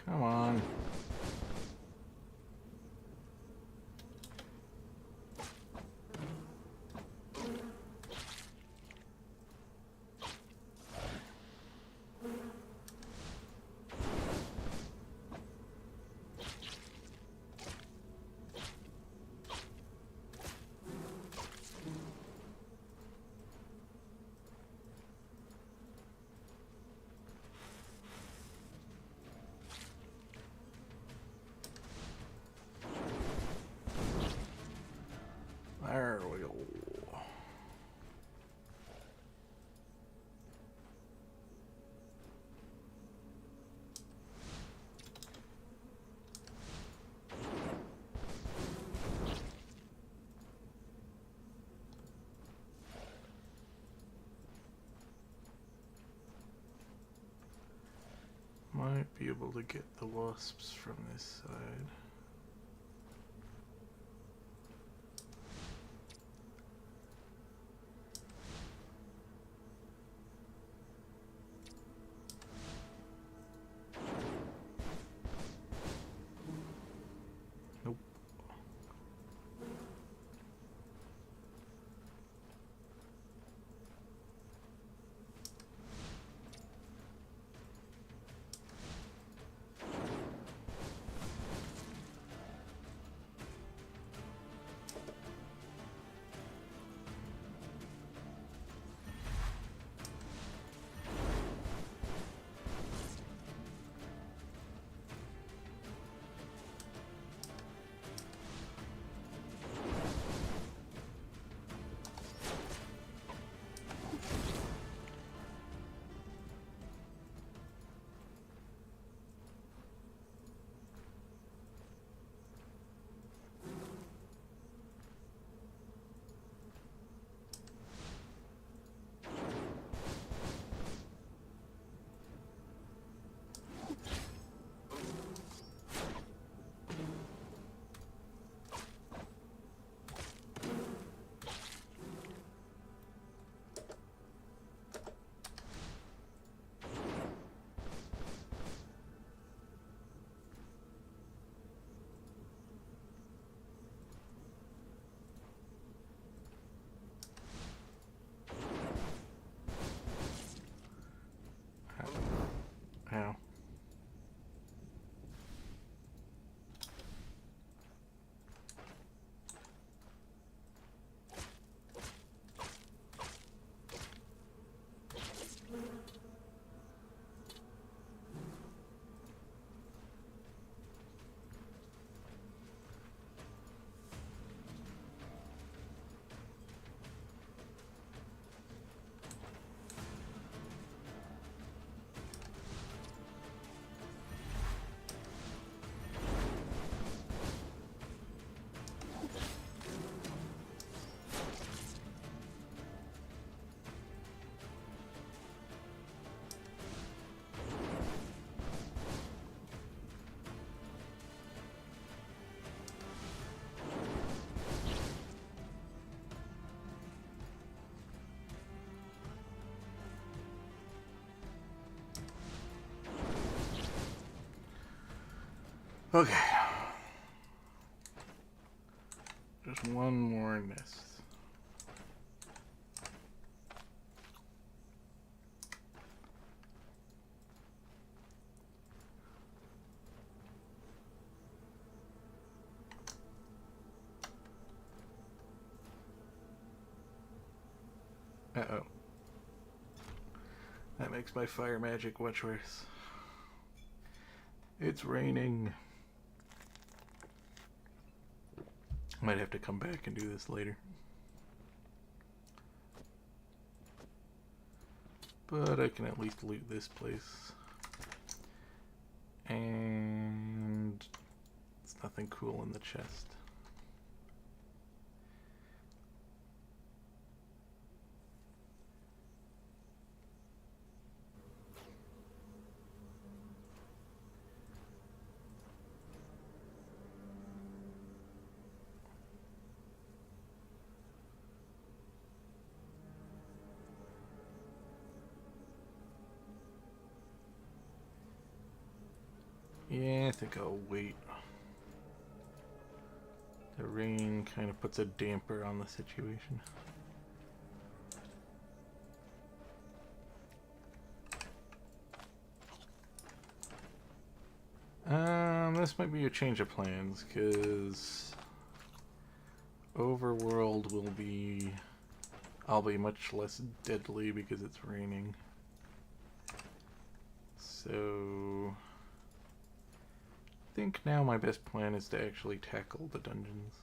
Come on. There we go. Might be able to get the wasps from this side. Nope. Okay. Just one more nest. Uh-oh. That makes my fire magic much worse. It's raining. Might have to come back and do this later. But I can at least loot this place. And there's nothing cool in the chest. Yeah, I think I'll wait. The rain kind of puts a damper on the situation. This might be a change of plans, because Overworld will be... I'll be much less deadly because it's raining. So... I think now my best plan is to actually tackle the dungeons.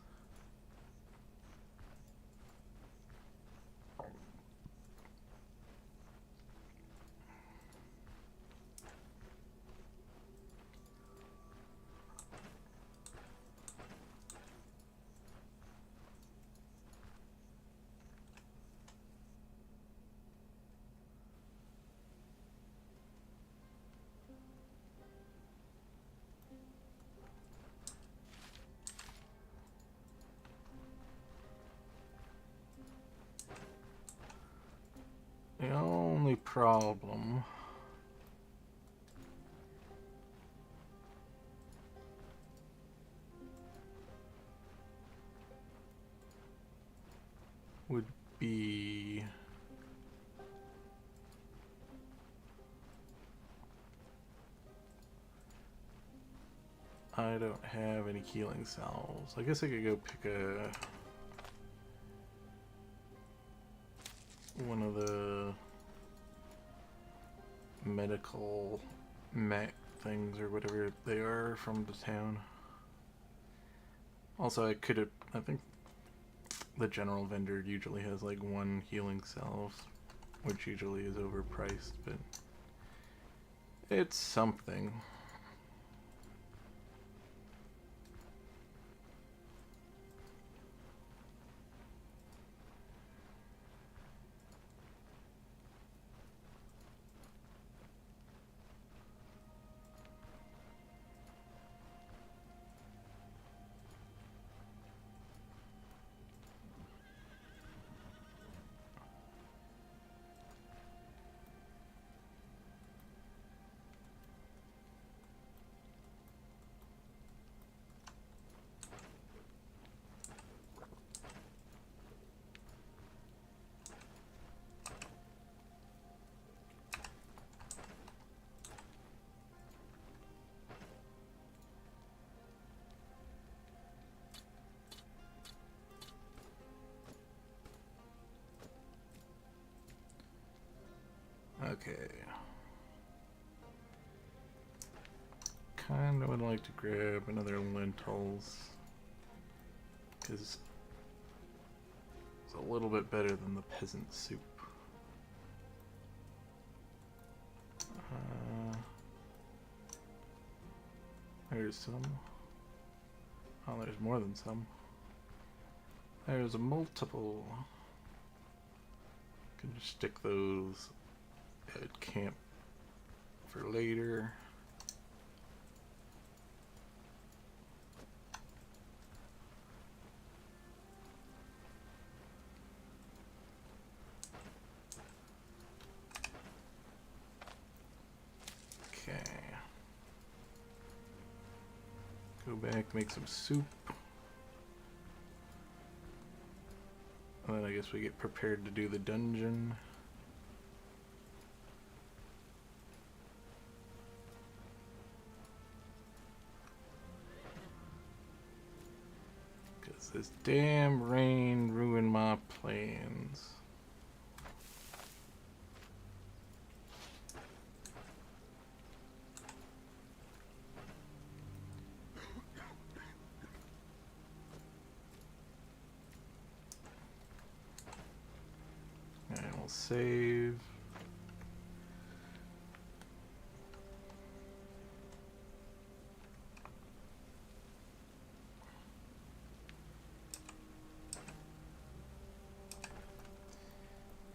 The only problem would be I don't have any healing salves. I guess I could go pick one of the medical mat things or whatever they are from the town. Also, I could have, I think the general vendor usually has like one healing salve, which usually is overpriced, but it's something. Okay. Kinda would like to grab another lentils, because it's a little bit better than the peasant soup. There's some. Oh, there's more than some. There's a multiple. Can just stick those at camp for later. Okay. Go back, make some soup. And then I guess we get prepared to do the dungeon. Because this damn rain ruined my plans. And we'll save.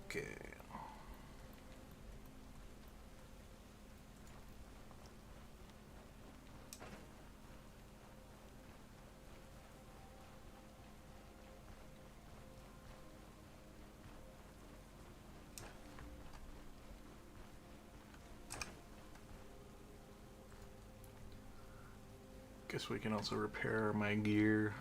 Okay. Guess we can also repair my gear.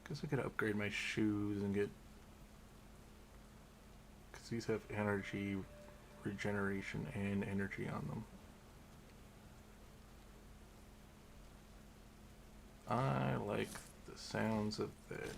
Guess I could upgrade my shoes and get... because these have energy regeneration and energy on them. I like the sounds of that.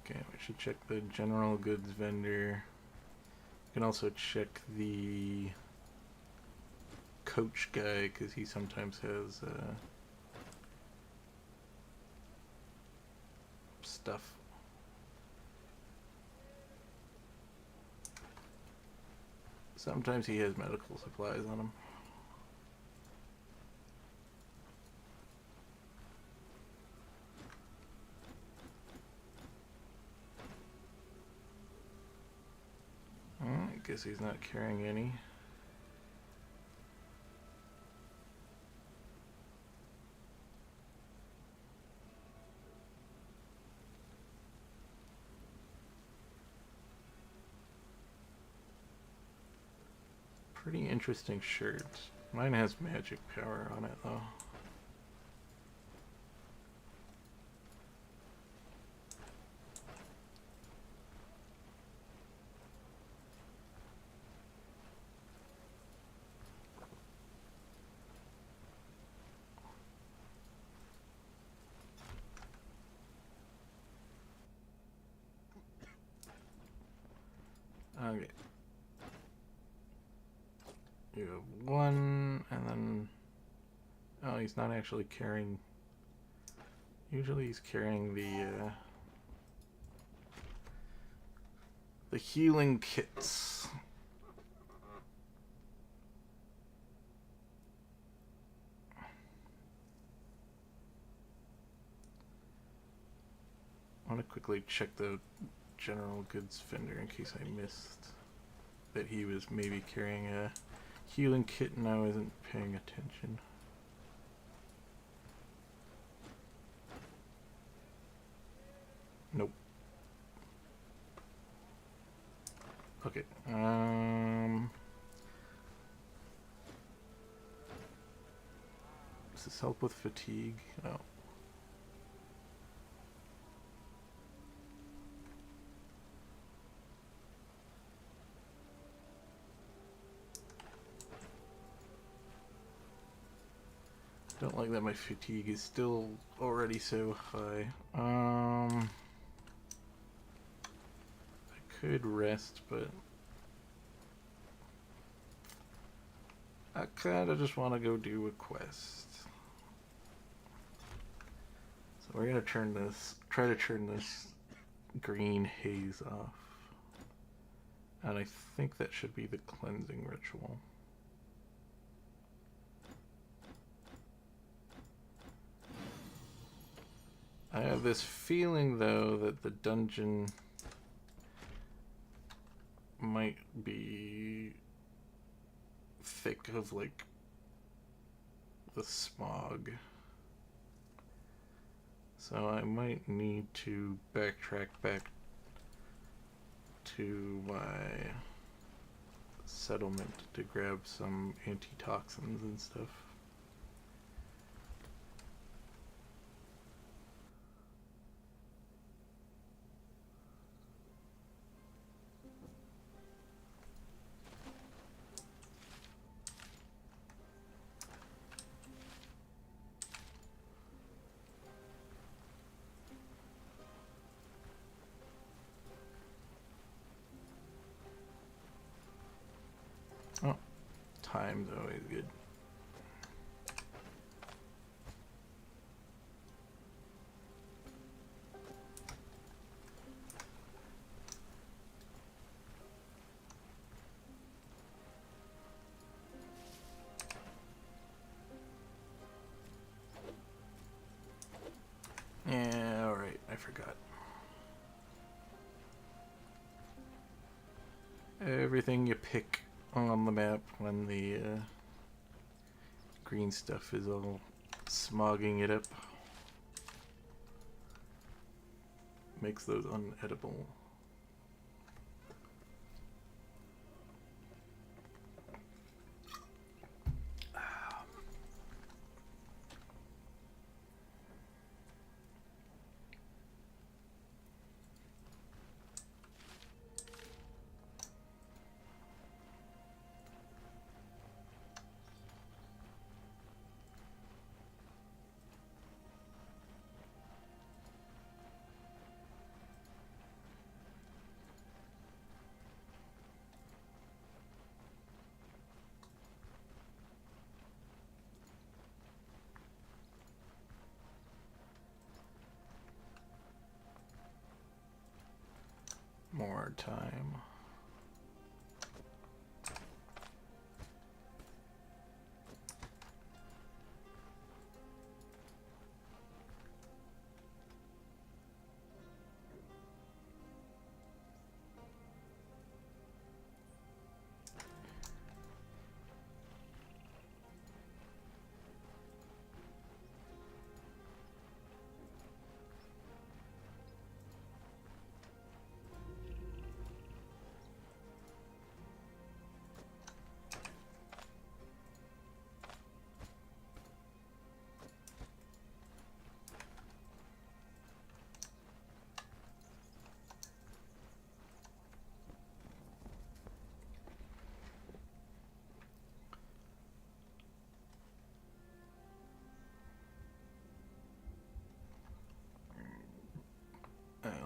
Okay, we should check the general goods vendor. You can also check the coach guy, because he sometimes has stuff. Sometimes he has medical supplies on him. I guess he's not carrying any. Pretty interesting shirt. Mine has magic power on it though. Okay. You have one, and then... oh, he's not actually carrying... usually he's carrying the healing kits. I want to quickly check the general goods vendor in case I missed. that he was maybe carrying a healing kit and I wasn't paying attention. Nope. Okay. Does this help with fatigue? No. Don't like that my fatigue is still already so high. I could rest, but I kinda just want to go do a quest. So we're gonna try to turn this green haze off. And I think that should be the cleansing ritual. I have this feeling, though, that the dungeon might be thick of, like, the smog. So I might need to backtrack back to my settlement to grab some antitoxins and stuff. Oh, time's always good. Yeah, alright, I forgot. Everything you pick on the map when the green stuff is all smogging it up makes those unedible. More time.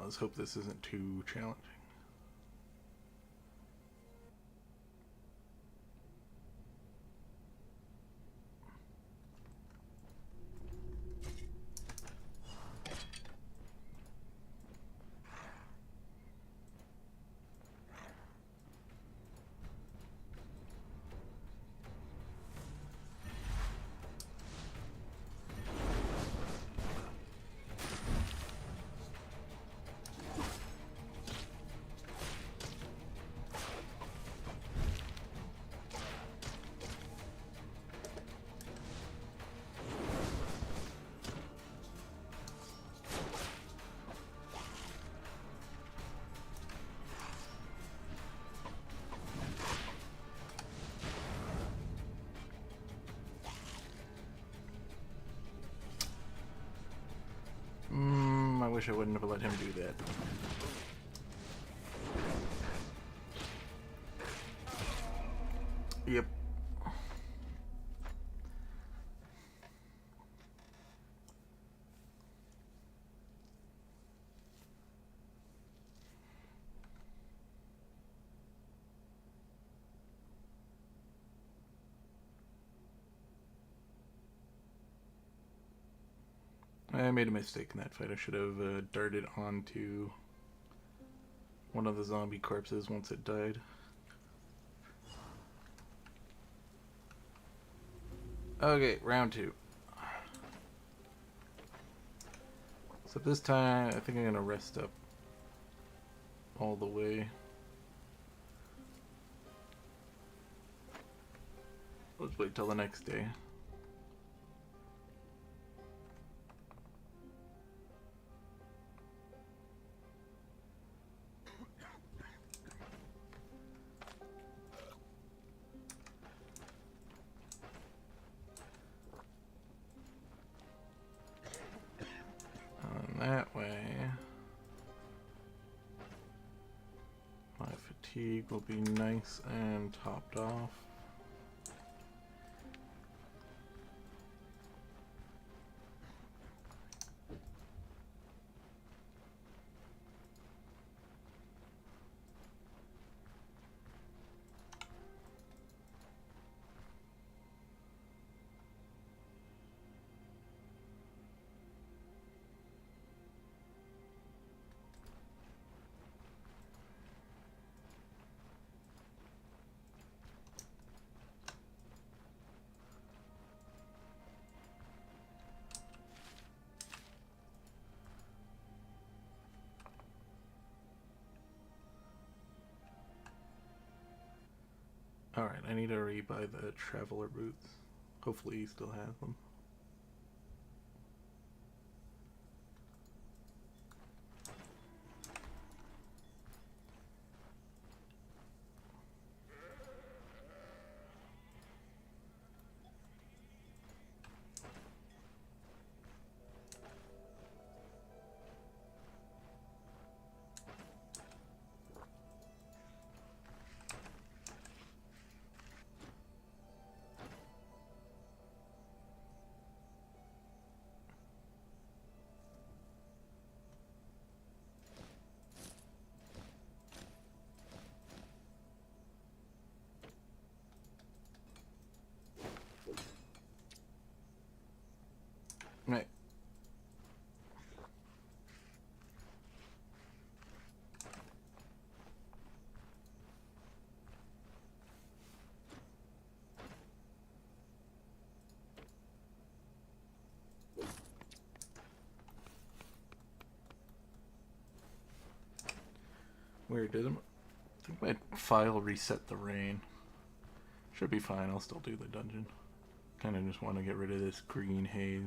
Let's hope this isn't too challenging. wish I wouldn't have let him do that. Yep. I made a mistake in that fight. I should have darted onto one of the zombie corpses once it died. Okay, round 2. So this time, I think I'm gonna rest up all the way. Let's wait till the next day. That way, my fatigue will be nice and topped off. Alright, I need to rebuy the traveler boots. Hopefully he still has them. Right. Weird, did I think my file reset the rain. Should be fine, I'll still do the dungeon. Kinda just want to get rid of this green haze.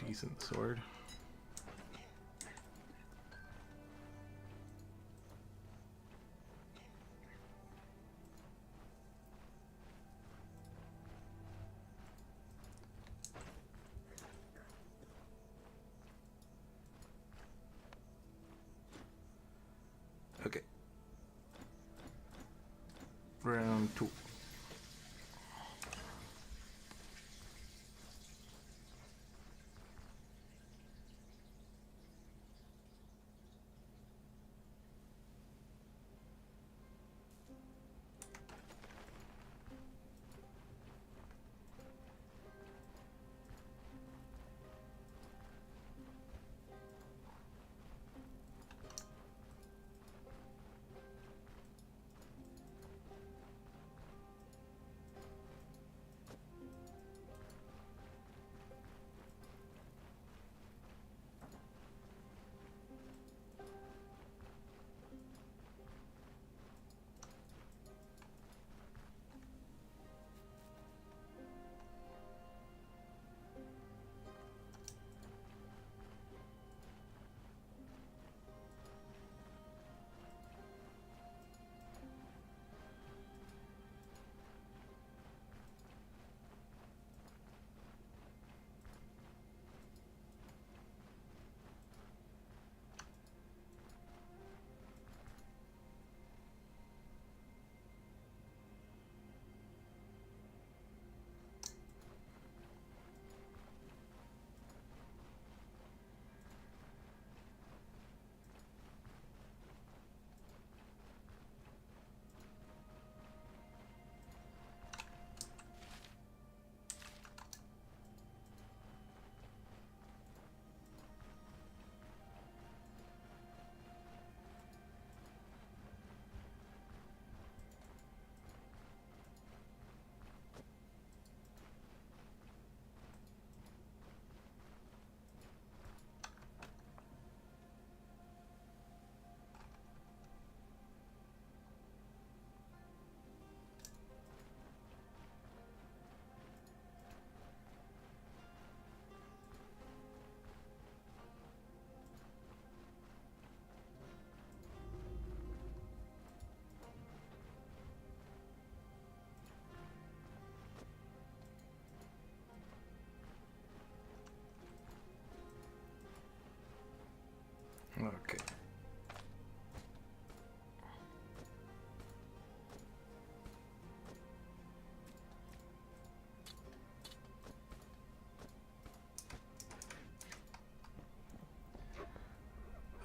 Decent sword. Okay. Round 2.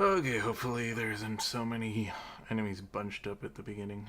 Okay, hopefully there isn't so many enemies bunched up at the beginning.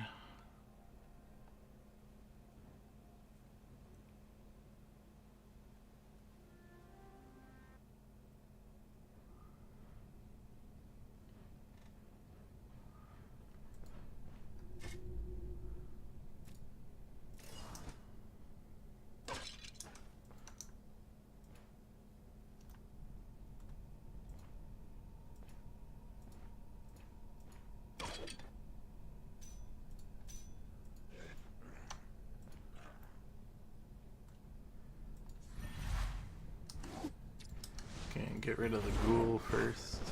Okay, get rid of the ghoul first,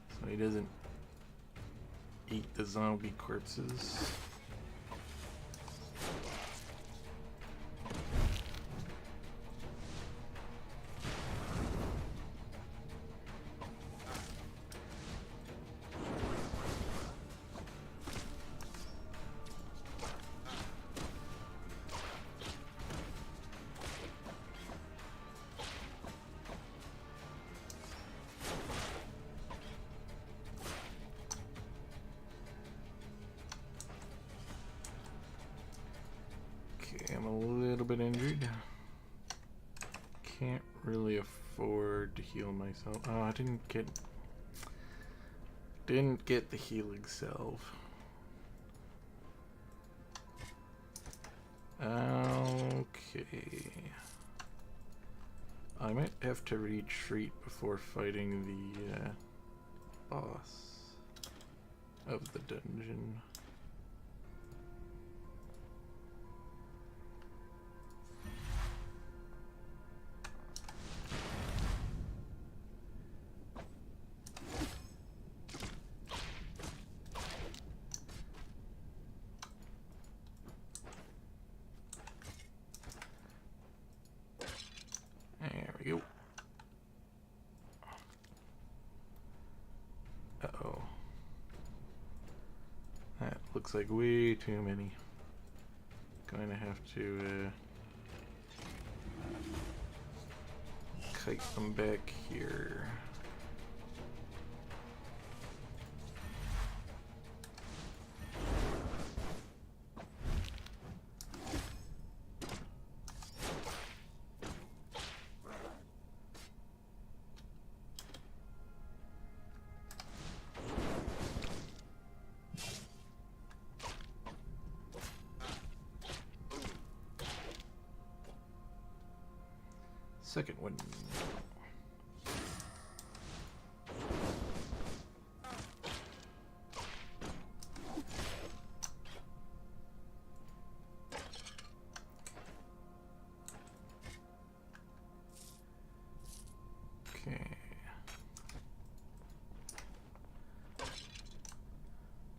so he doesn't eat the zombie corpses. I'm a little bit injured. Can't really afford to heal myself. Oh, I didn't get the healing salve. Okay. I might have to retreat before fighting the boss of the dungeon. There we go. Uh-oh. That looks like way too many. Going to have to kite them back here. Second one. Okay.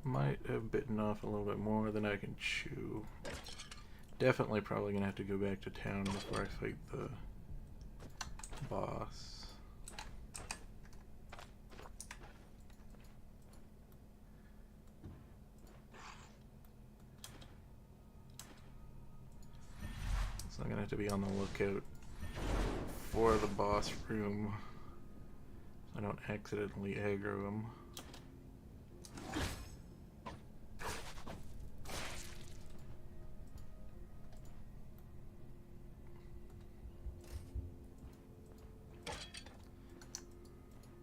Might have bitten off a little bit more than I can chew. Definitely probably gonna have to go back to town before I fight the boss. So I'm gonna have to be on the lookout for the boss room so I don't accidentally aggro him.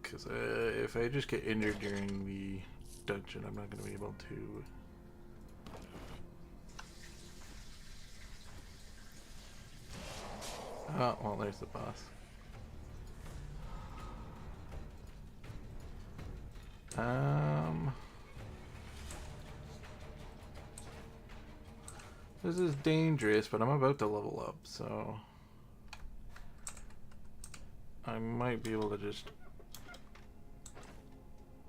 Because if I just get injured during the dungeon, I'm not going to be able to... Oh, well, there's the boss. This is dangerous, but I'm about to level up, so... I might be able to just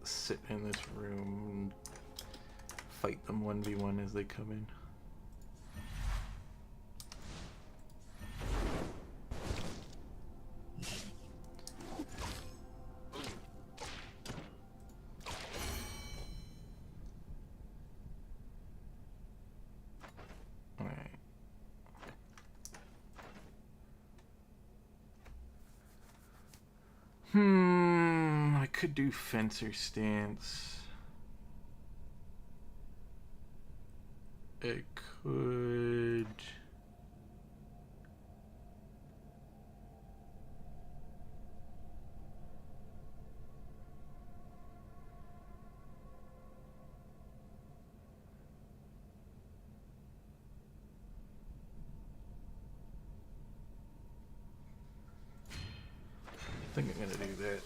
sit in this room and fight them 1v1 as they come in. I could do fencer stance. It could... I think I'm gonna do that.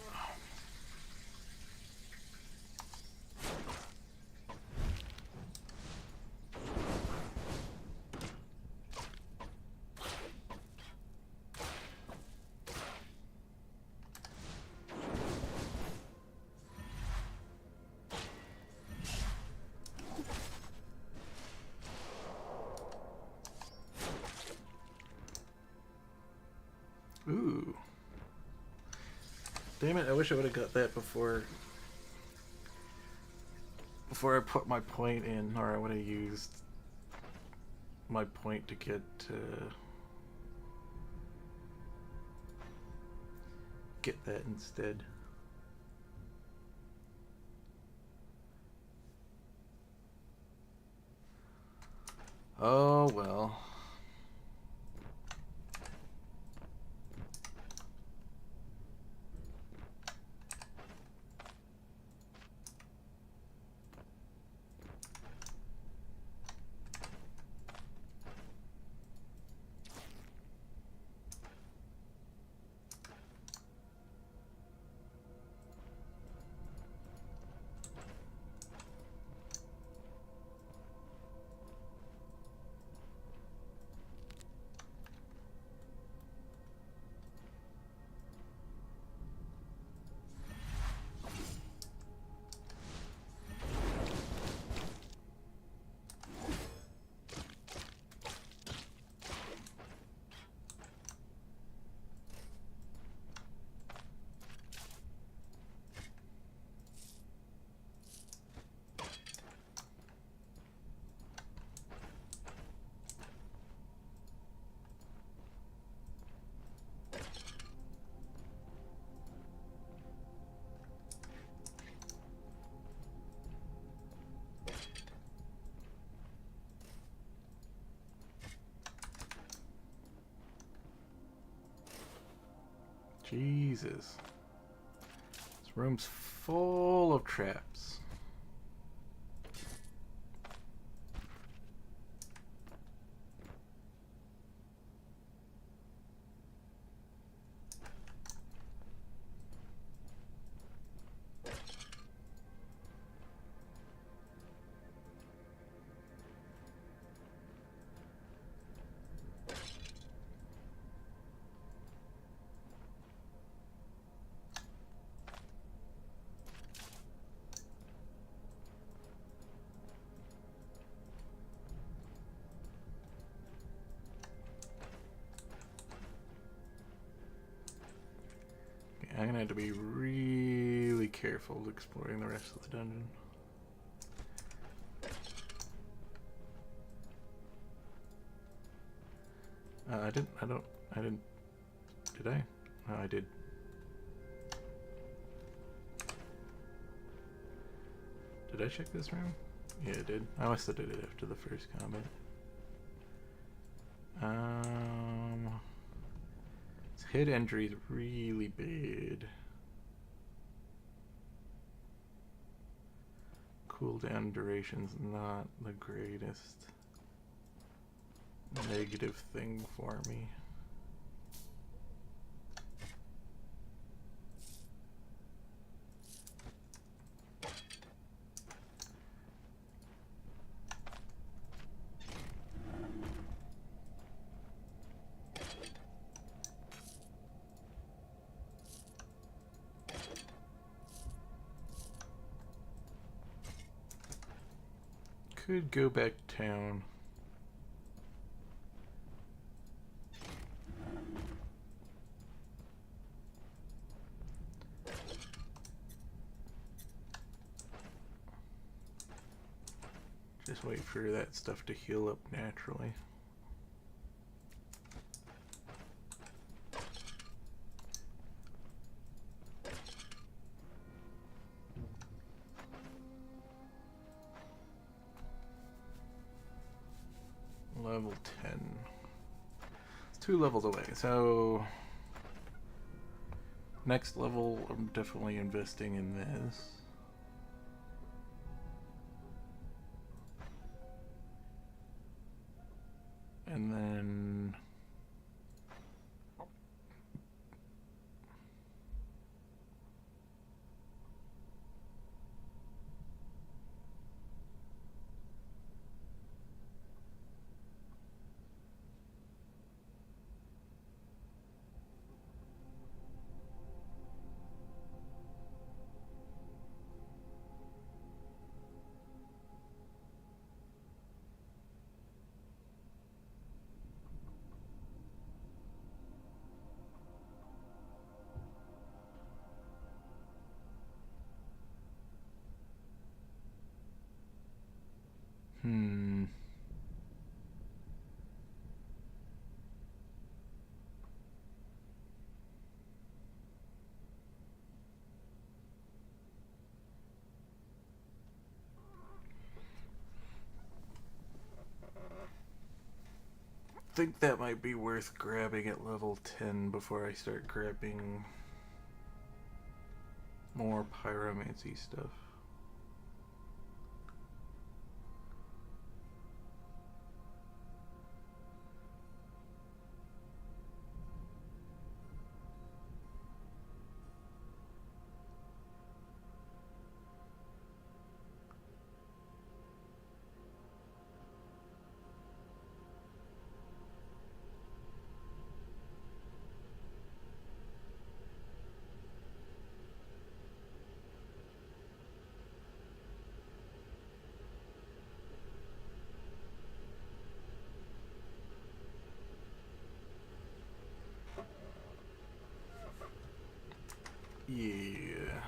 Ooh. Damn it, I wish I would have got that before I put my point in, or I would have used my point to get that instead. Oh well. Jesus. This room's full of traps. I'm gonna have to be really careful exploring the rest of the dungeon. I didn't, did I? No, I did. Did I check this room? Yeah, I did. I must have did it after the first combat. Hit entry is really bad. Cooldown duration's not the greatest negative thing for me. Could go back town. Just wait for that stuff to heal up naturally. level 10. It's 2 levels away, so next level I'm definitely investing in this. And then I think that might be worth grabbing at level 10 before I start grabbing more pyromancy stuff. Yeah.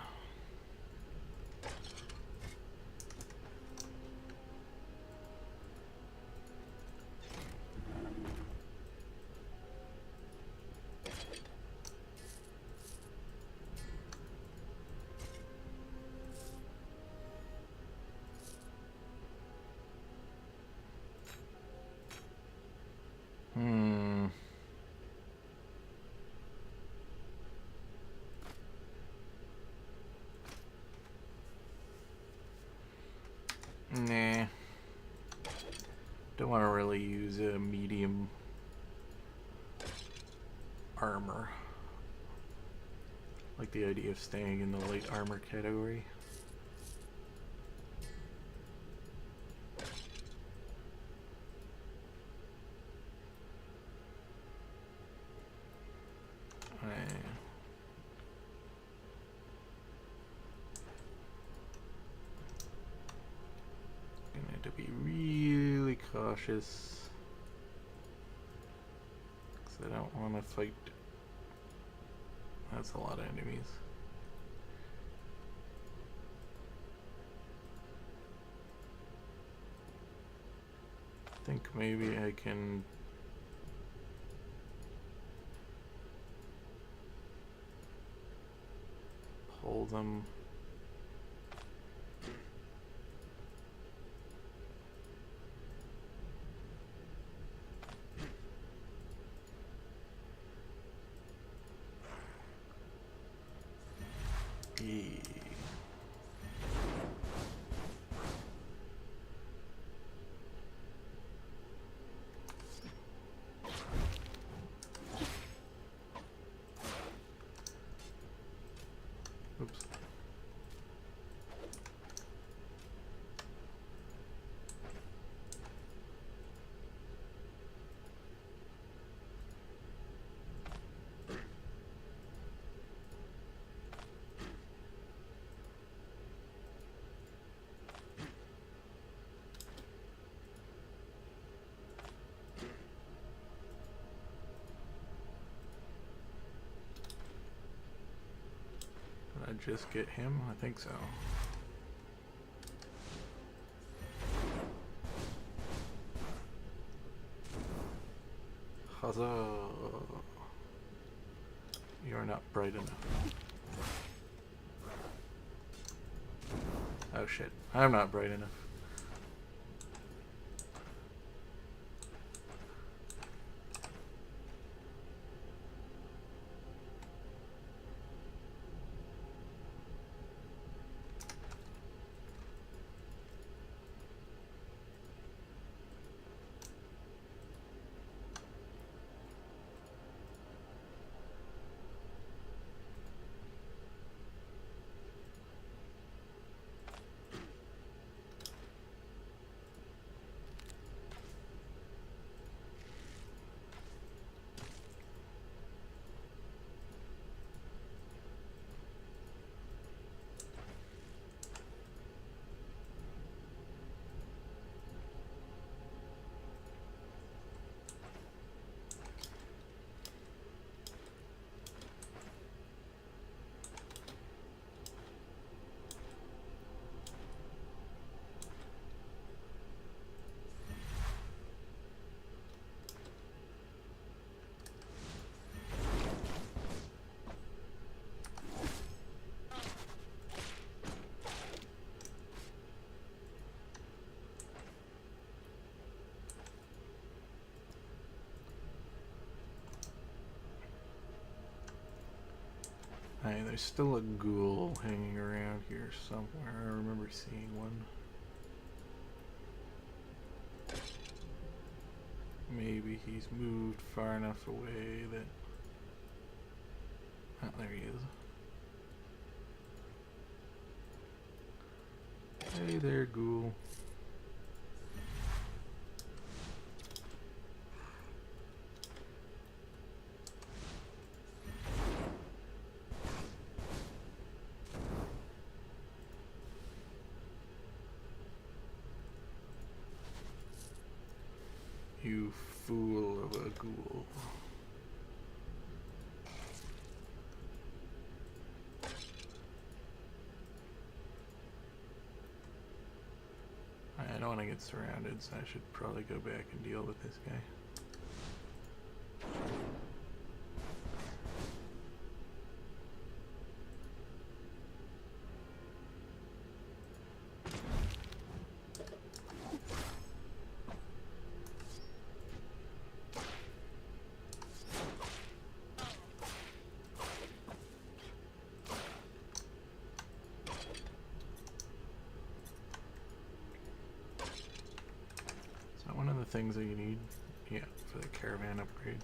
Nah. Don't want to really use a medium armor. Like the idea of staying in the light armor category. Gonna have to be really cautious, because I don't want to fight. That's a lot of enemies. I think maybe I can pull them. Oops. Did I just get him? I think so. Huzzah! You're not bright enough. Oh shit, I'm not bright enough. there's still a ghoul hanging around here somewhere. I remember seeing one. Maybe he's moved far enough away that... Oh, there he is. Hey there, ghoul. You fool of a ghoul. I don't want to get surrounded, so I should probably go back and deal with this guy. One of the things that you need, yeah, for the caravan upgrade.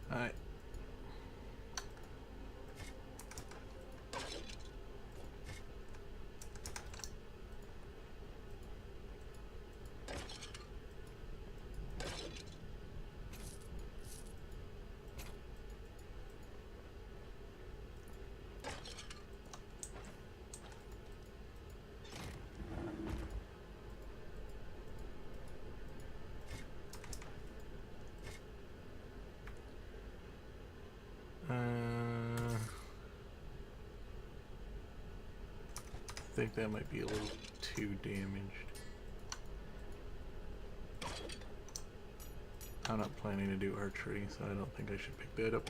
Alright. I think that might be a little too damaged. I'm not planning to do archery, so I don't think I should pick that up.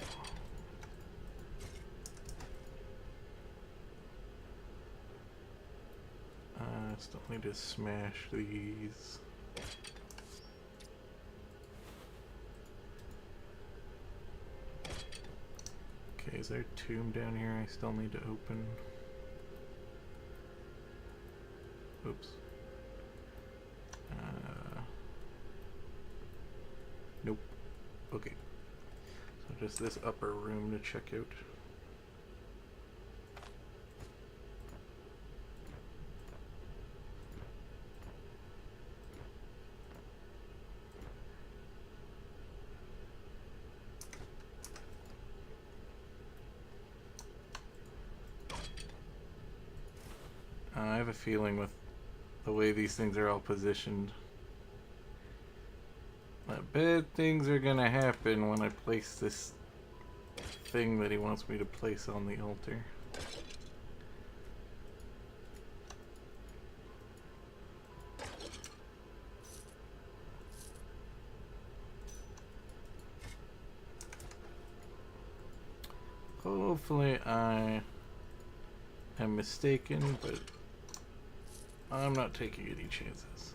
Still need to smash these. Okay, is there a tomb down here I still need to open? Oops. Nope. Okay. So just this upper room to check out. I have a feeling with the way these things are all positioned, I bet things are gonna happen when I place this thing that he wants me to place on the altar. Hopefully I am mistaken, but I'm not taking any chances.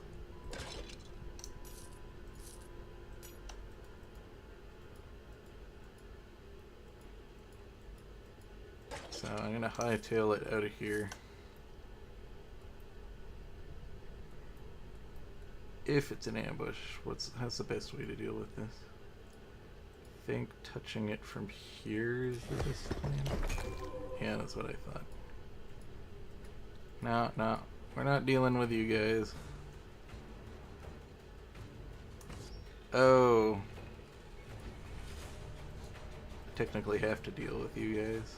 So I'm gonna hightail it out of here. If it's an ambush, how's the best way to deal with this? I think touching it from here is the best plan. Yeah, that's what I thought. No, we're not dealing with you guys. Oh. I technically have to deal with you guys.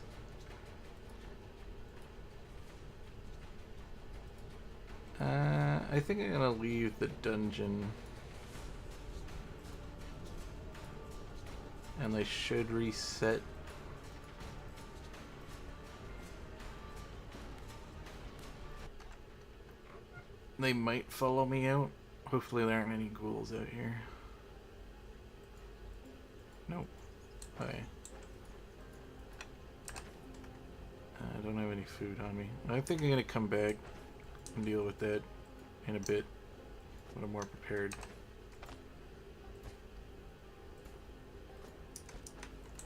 I think I'm gonna leave the dungeon. And they should reset. They might follow me out. Hopefully there aren't any ghouls out here. Nope. Okay. I don't have any food on me. I think I'm gonna come back and deal with that in a bit when I'm more prepared.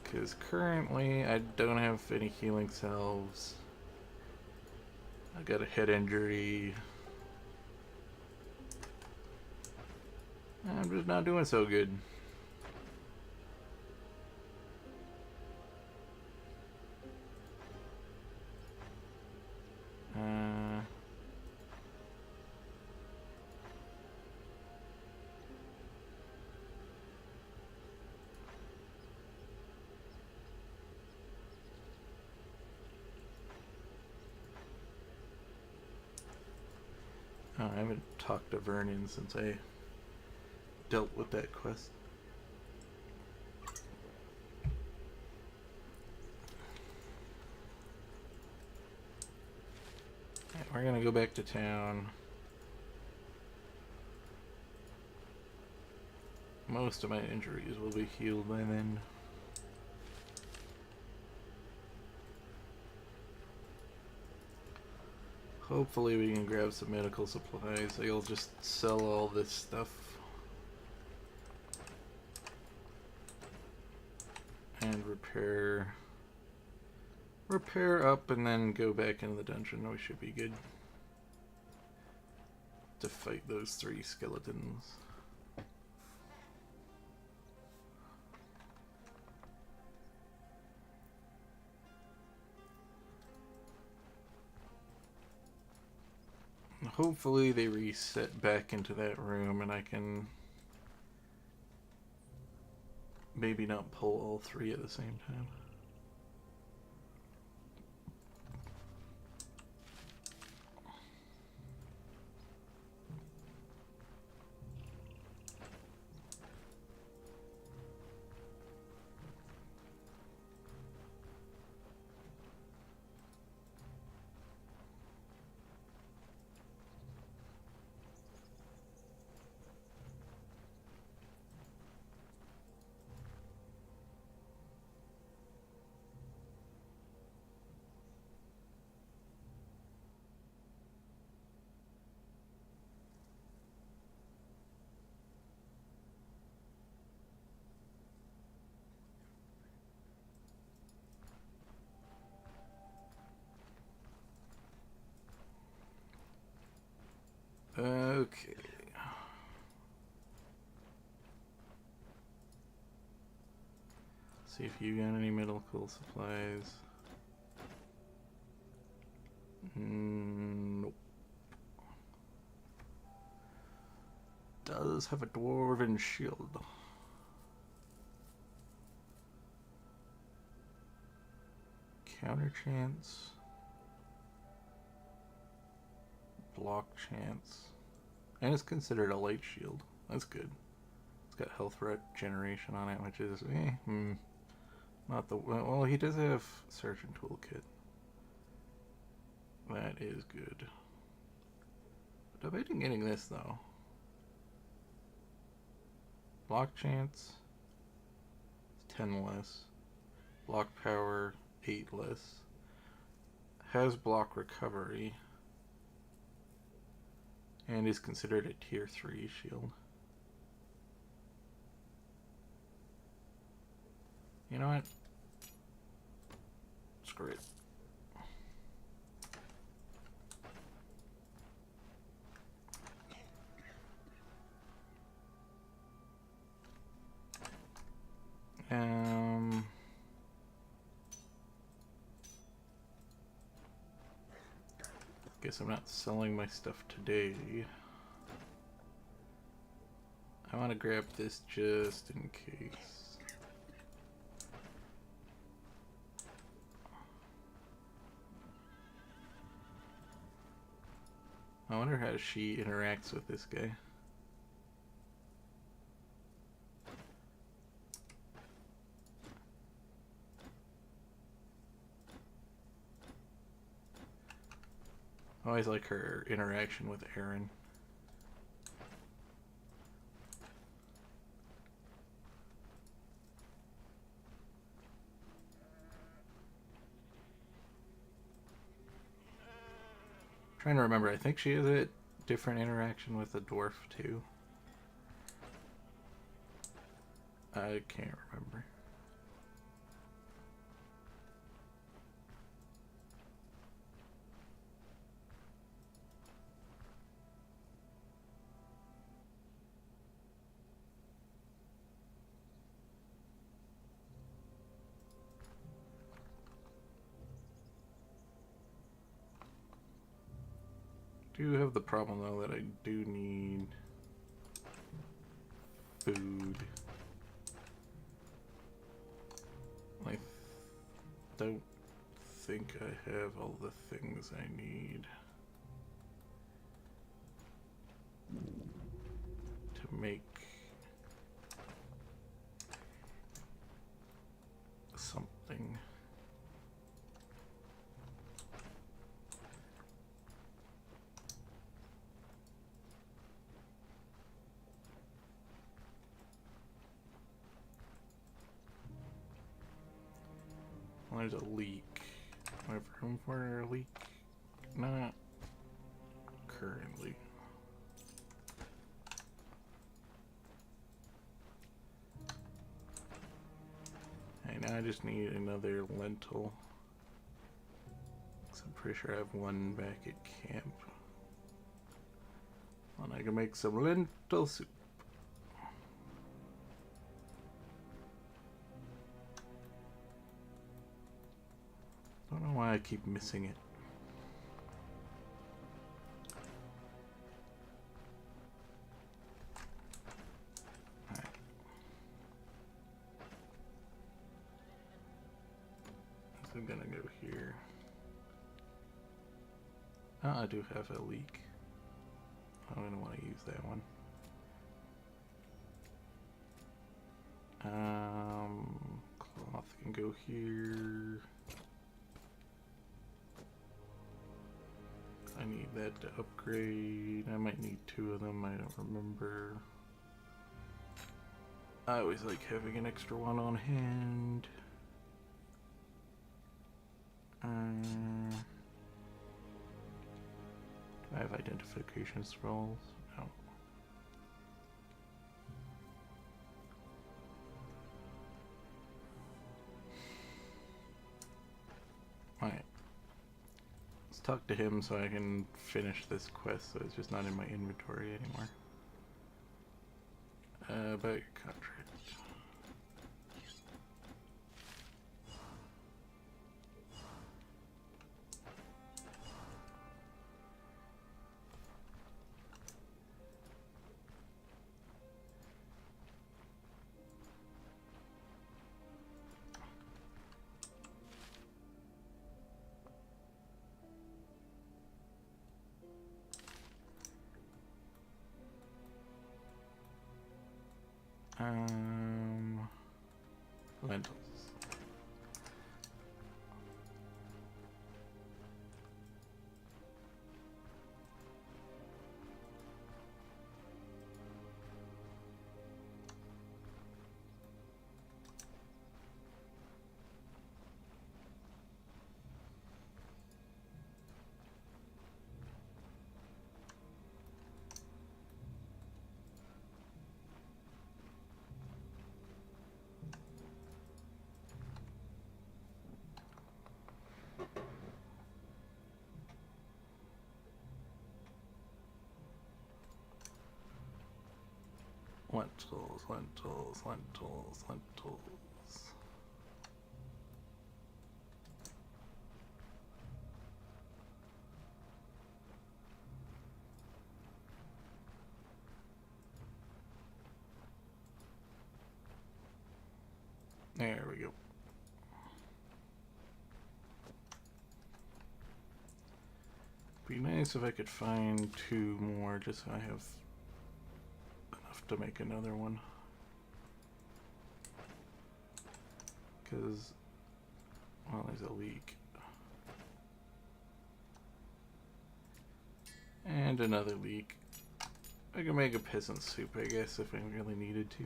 Because currently I don't have any healing salves. I got a head injury. I'm just not doing so good. Oh, I haven't talked to Vernon since I dealt with that quest. Right, we're gonna go back to town. Most of my injuries will be healed by then. Hopefully we can grab some medical supplies. I'll just sell all this stuff. And repair up and then go back into the dungeon. We should be good to fight those 3 skeletons. Hopefully they reset back into that room and I can maybe not pull all 3 at the same time. Okay. See if you got any medical supplies. Nope. Does have a dwarven shield. Counter chance. Block chance. And it's considered a light shield. That's good. It's got health regeneration on it, which is not the well. He does have Surgeon Toolkit. That is good. Debating getting this though. Block chance. 10 less. Block power 8 less. Has block recovery. And is considered a tier 3 shield. You know what? Screw it. guess I'm not selling my stuff today. I want to grab this just in case. I wonder how she interacts with this guy. I always like her interaction with Aaron. Trying to remember, I think she has a different interaction with the dwarf too. I can't remember. Do have the problem though that I do need food. I don't think I have all the things I need to make something. There's a leak. Do I have room for a leak? Not currently. Okay, now I just need another lentil. So I'm pretty sure I have one back at camp. And I can make some lentil soup. Don't know why I keep missing it. Alright. So I'm gonna go here. Oh, I do have a leak. I'm gonna want to use that one. Cloth can go here. I need that to upgrade. I might need 2 of them, I don't remember. I always like having an extra one on hand. Do I have identification scrolls? No. Alright. Let's talk to him so I can finish this quest so it's just not in my inventory anymore. About your contract. Lentils. Lentils, lentils, lentils, lentils. There we go. Be nice if I could find 2 more, just so I have enough to make another one. Because, well, there's a leak. And another leak. I can make a peasant soup, I guess, if I really needed to.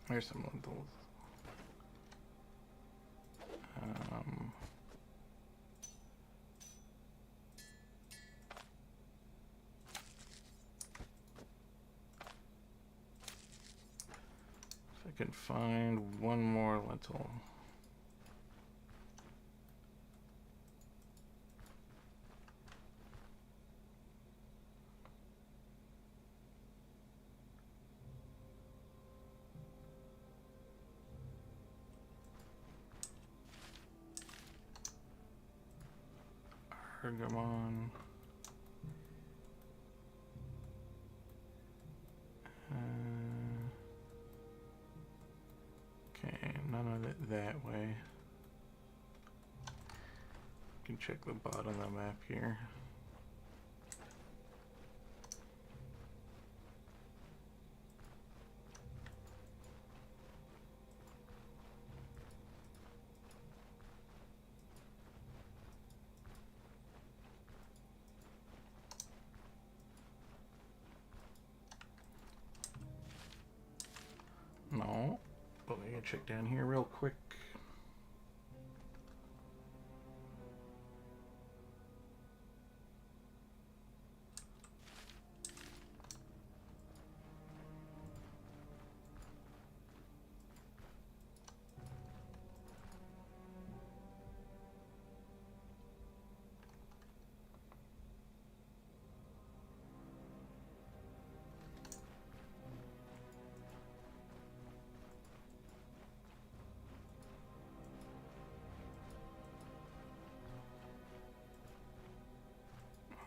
There's some lentils. If I can find 1 more lentil. Argamon. Okay, none of it that way. You can check the bottom of the map here. No, but we can check down here real quick.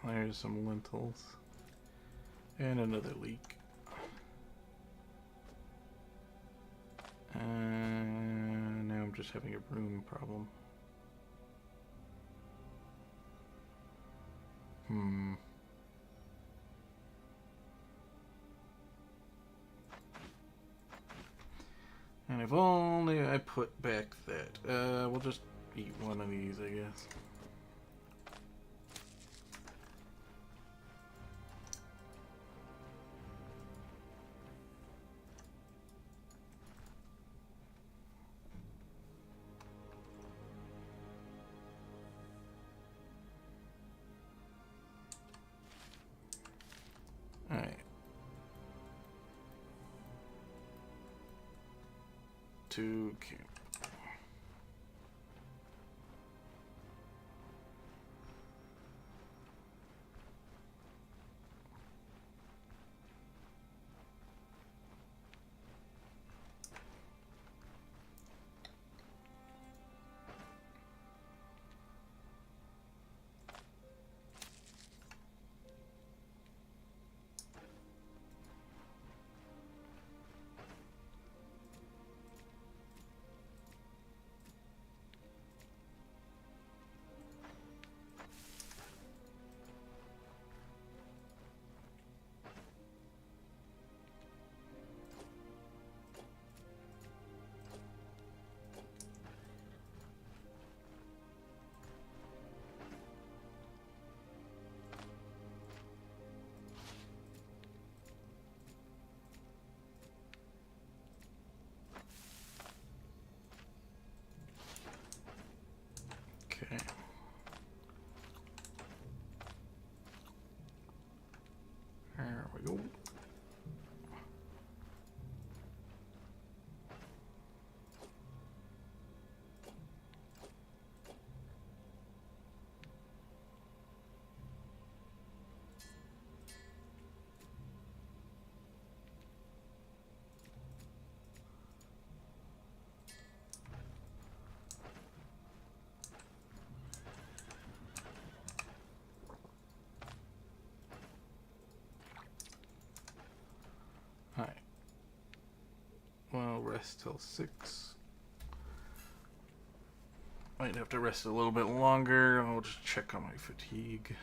There's some lentils. And another leak. And now I'm just having a broom problem. And if only I put back that. We'll just eat one of these, I guess. Alright. To camp. Okay. There we go. Well, rest till 6. Might have to rest a little bit longer. I'll just check on my fatigue.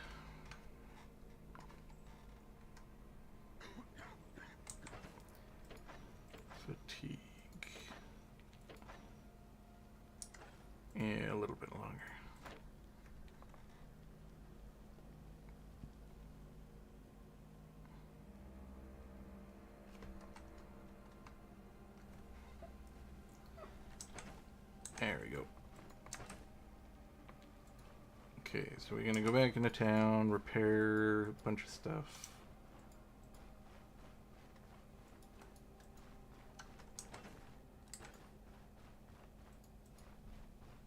Fatigue. Yeah, a little bit longer. There we go. Okay, so we're gonna go back into town, repair a bunch of stuff.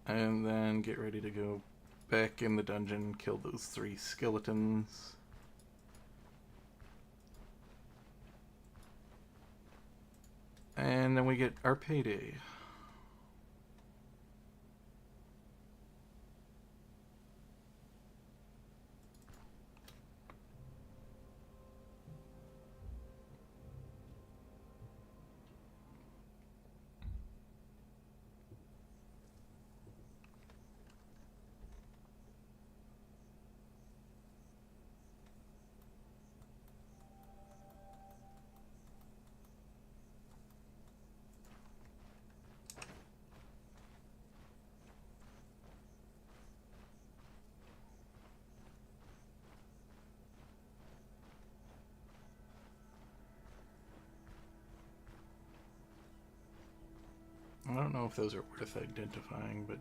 And then get ready to go back in the dungeon, kill those 3 skeletons. And then we get our payday. I don't know if those are worth identifying, but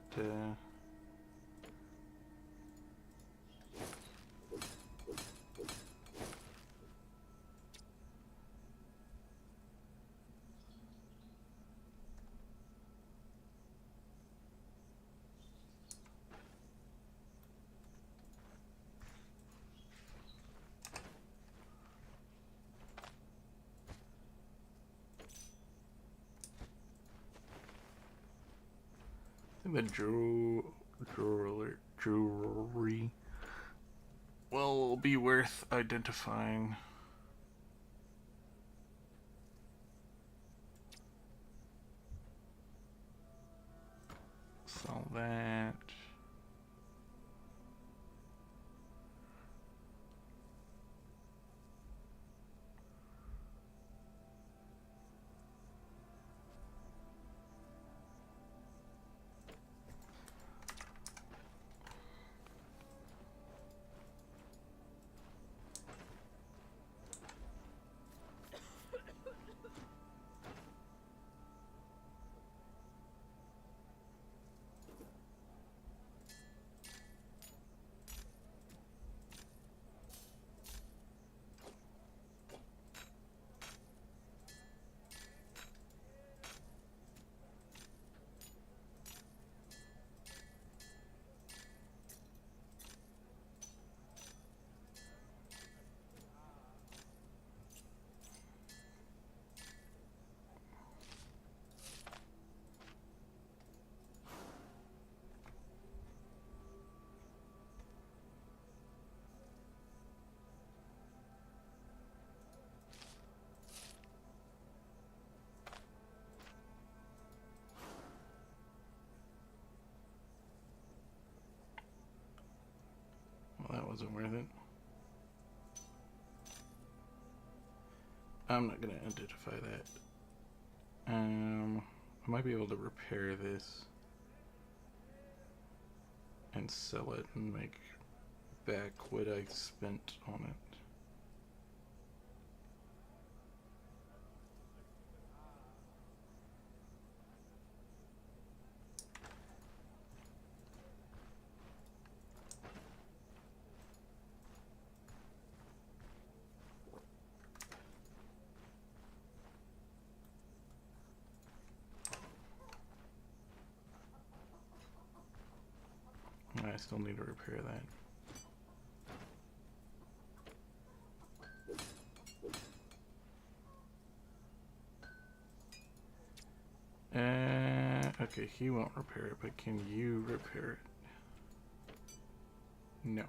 I think the jewelry will be worth identifying. Sell that. Well, that wasn't worth it. I'm not gonna identify that. I might be able to repair this and sell it and make back what I spent on it. I still need to repair that. Okay, he won't repair it, but can you repair it? No.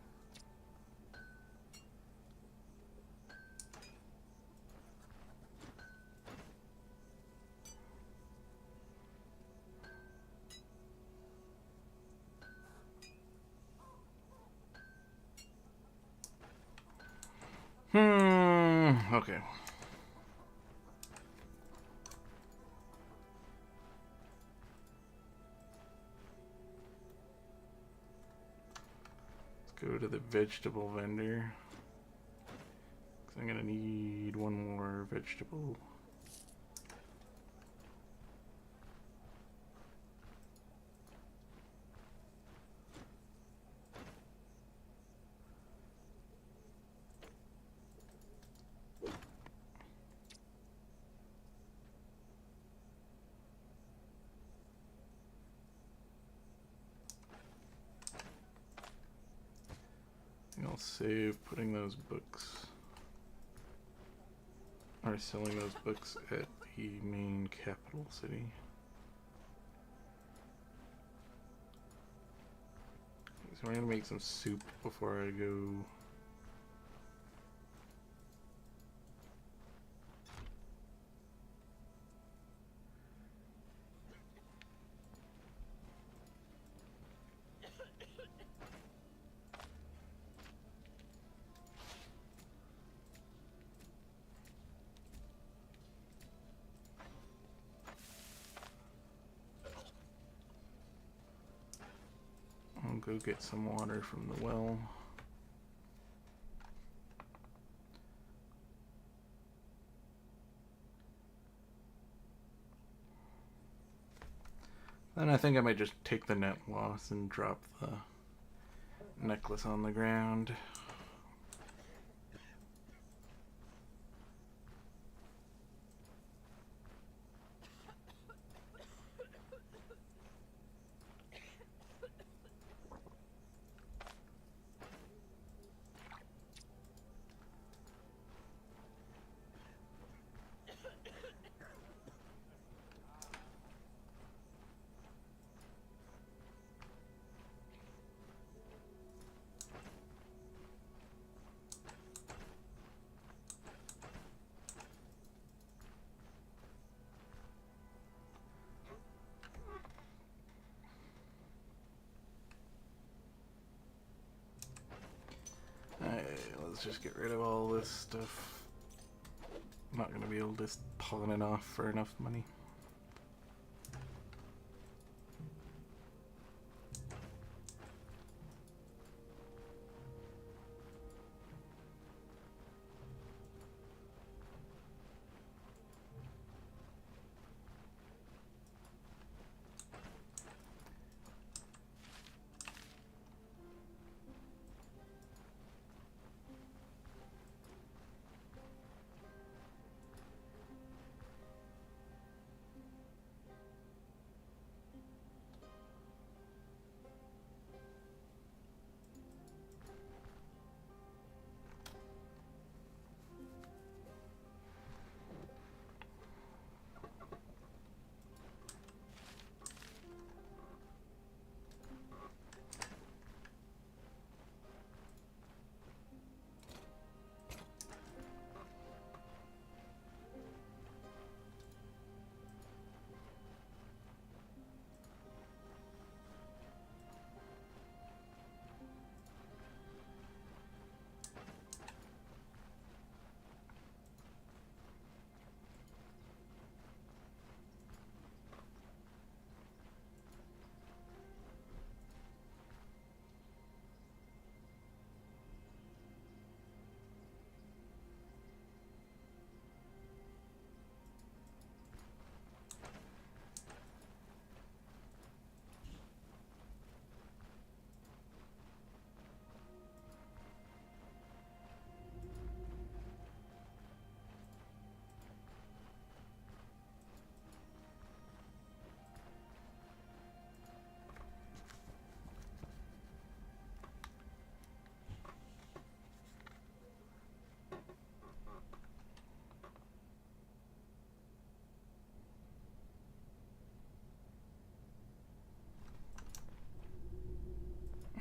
Okay. Let's go to the vegetable vendor. 'Cause I'm gonna need one more vegetable. I'll save putting those books, or selling those books at the main capital city. So I'm gonna make some soup before I go. I'll go get some water from the well. Then I think I might just take the net loss and drop the necklace on the ground. Let's just get rid of all this stuff. I'm not gonna be able to pawn it off for enough money.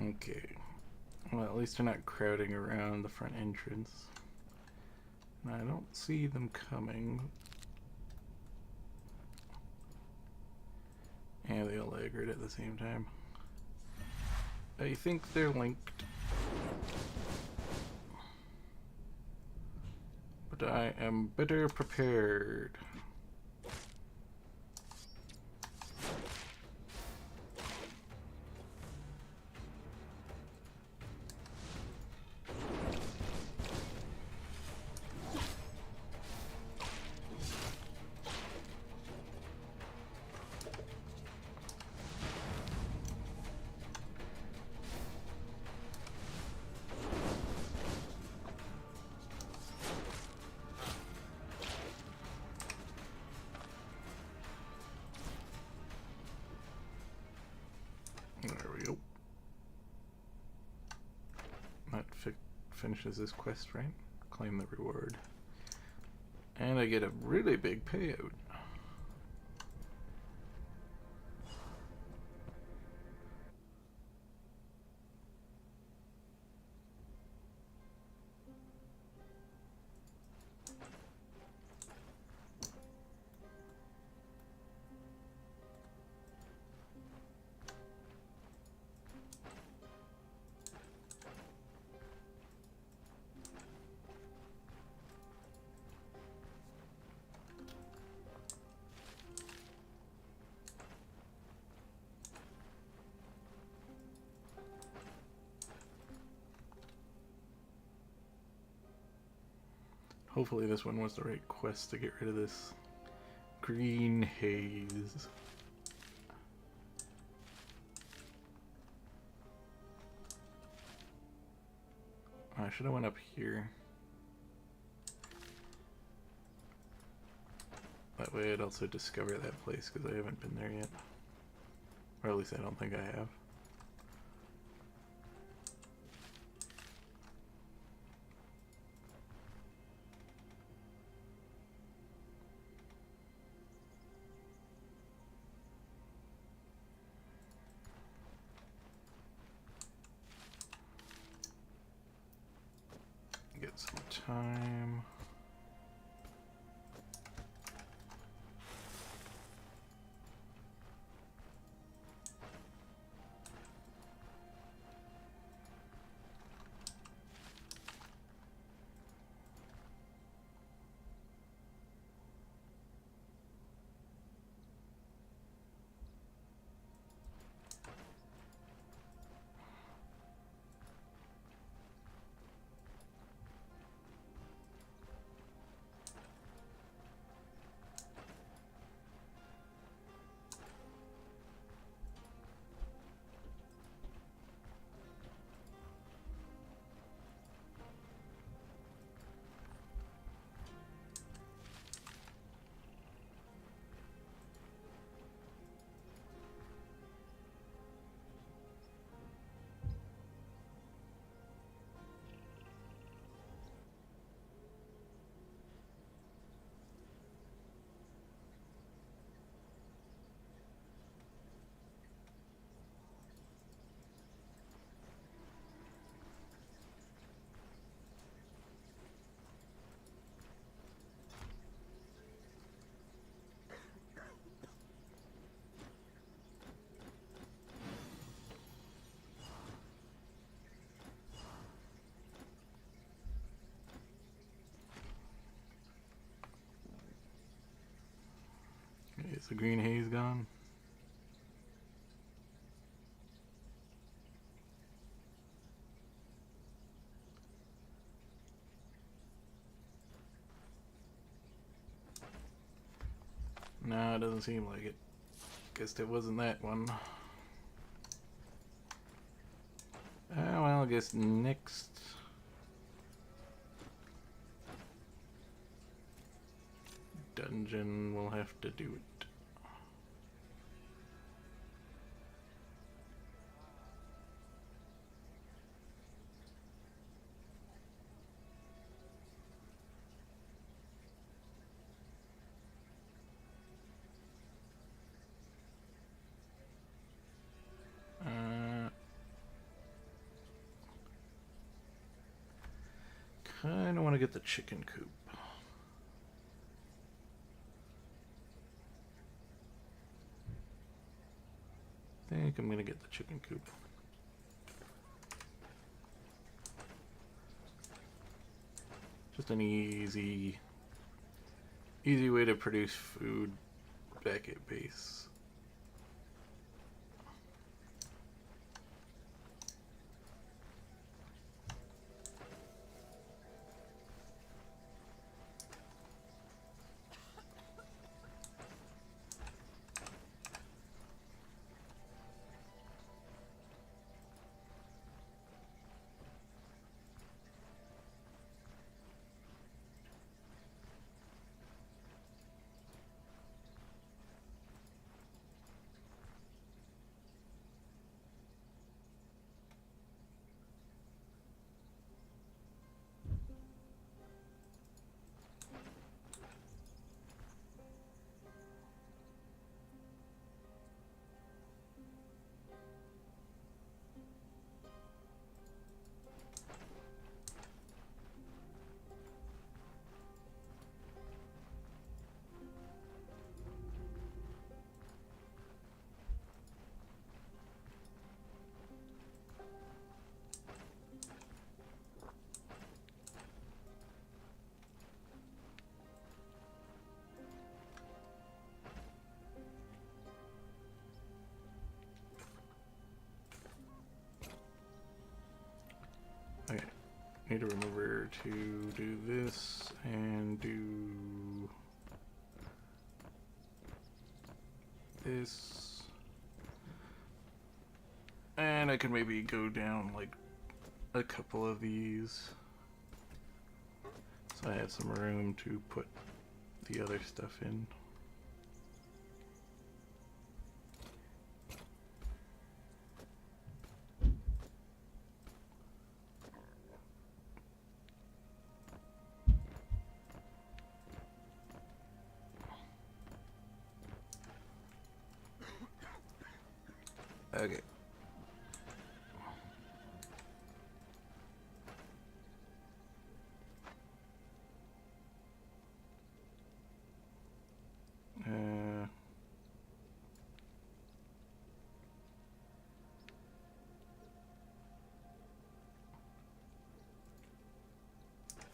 Okay. Well, at least they're not crowding around the front entrance. And I don't see them coming. And they all aggroed at the same time. I think they're linked. But I am better prepared. There we go. That finishes this quest, right? Claim the reward. And I get a really big payout. Hopefully this one was the right quest to get rid of this green haze. I should have went up here. That way I'd also discover that place, because I haven't been there yet. Or at least I don't think I have. Get some time. Okay, is the green haze gone? No, it doesn't seem like it. Guess it wasn't that one. Well, I guess next dungeon we'll have to do it. Kinda want to get the chicken coop. I think I'm gonna get the chicken coop. Just an easy way to produce food back at base. Okay, need to remember to do this and do this. And I could maybe go down like a couple of these. So I have some room to put the other stuff in. Okay. I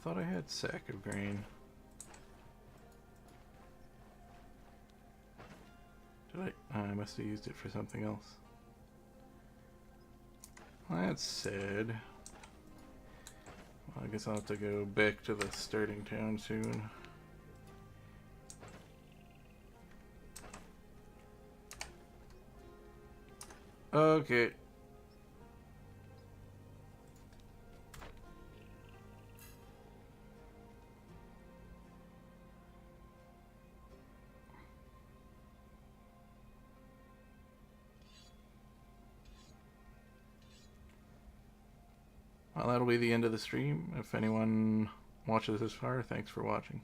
thought I had sack of grain. Did I? I must have used it for something else. Well, that's sad. Well, I guess I'll have to go back to the starting town soon. Okay. Well, that'll be the end of the stream. If anyone watches this far, thanks for watching.